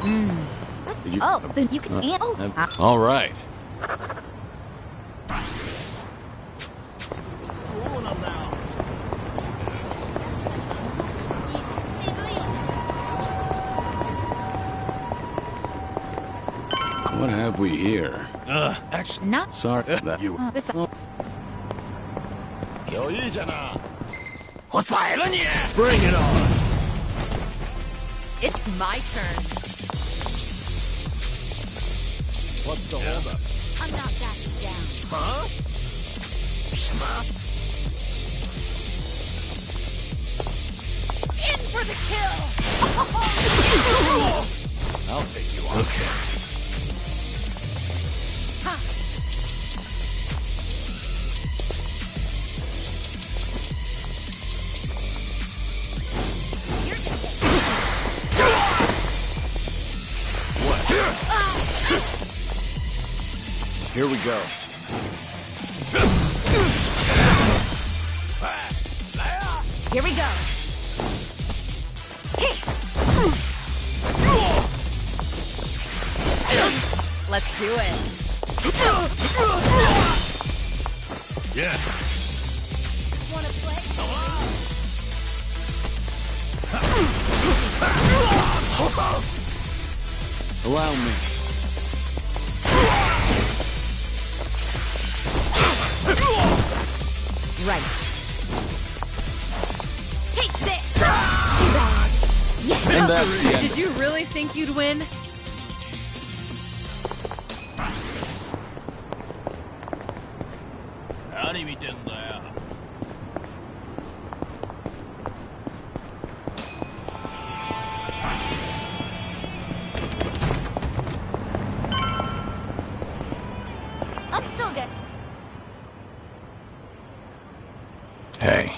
Oh, then you can...
All right. What have we here?
Actually,
not.
Sorry that you.
Bring it on.
It's my turn.
What's the holdup?
I'm not backing down.
Huh?
In for the kill!
I'll take you on. Okay.
Here we go.
Here we go. Let's do it.
Yeah.
Wanna play?
Allow me.
Right. Take this! Yes!
And that's the end.
Did you really think you'd win?
I'm still good.
Hey.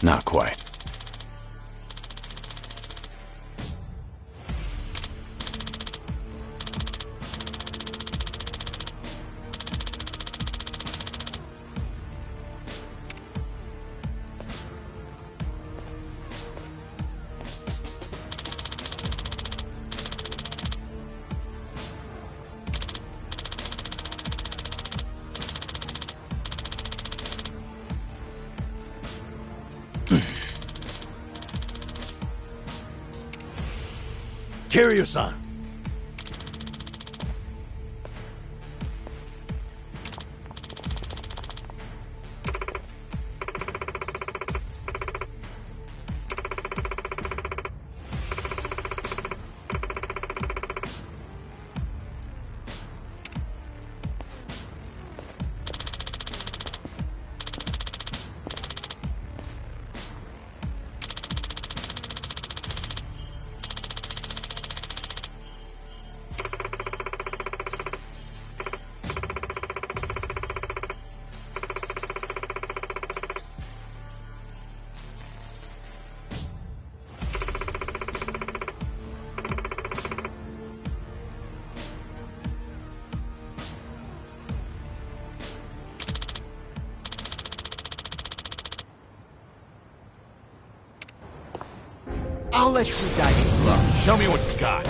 Not quite.
Kiryu-san.
I'll let you guys slow.
Show me what you got.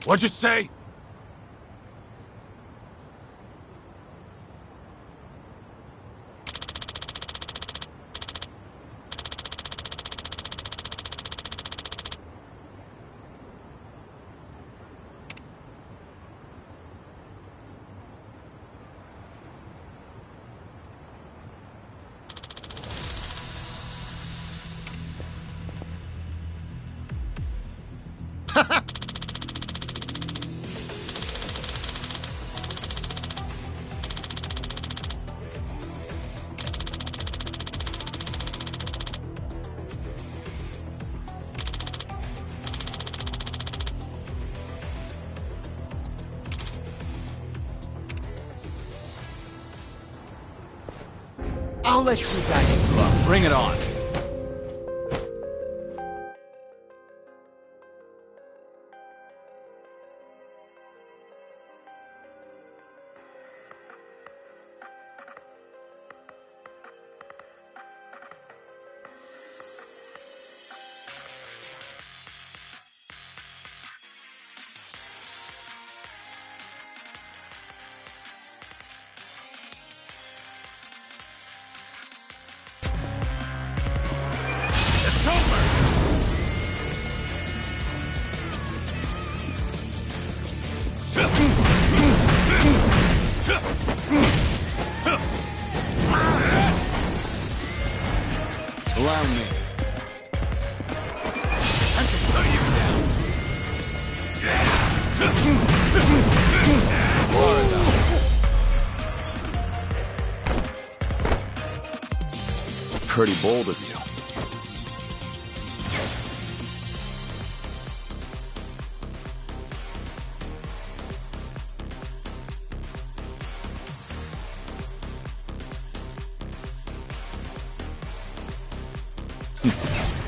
What'd you say?
I'll let you guys slow.
Bring it on. Allow me.
I can throw you down.
Pretty bold of you.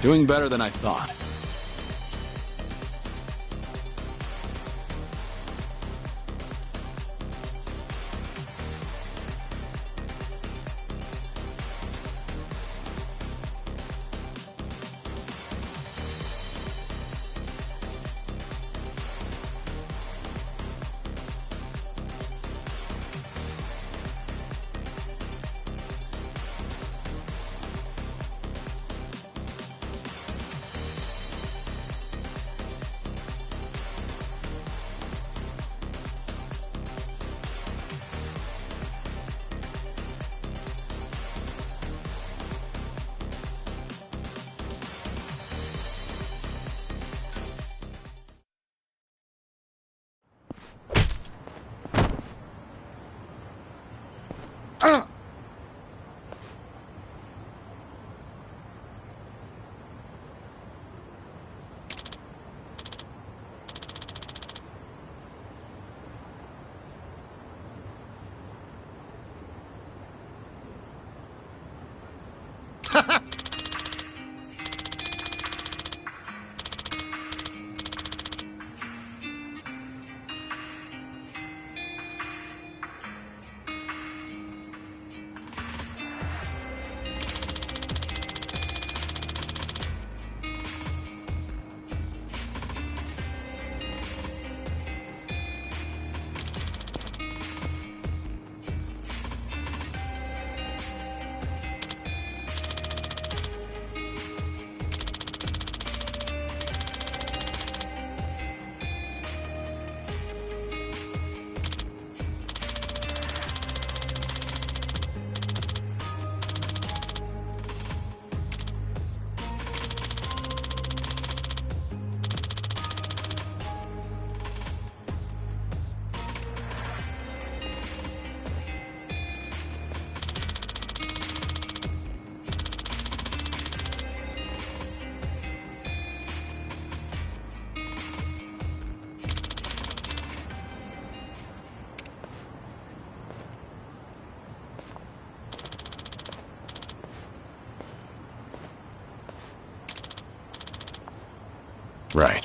Doing better than I thought. Right.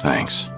Thanks.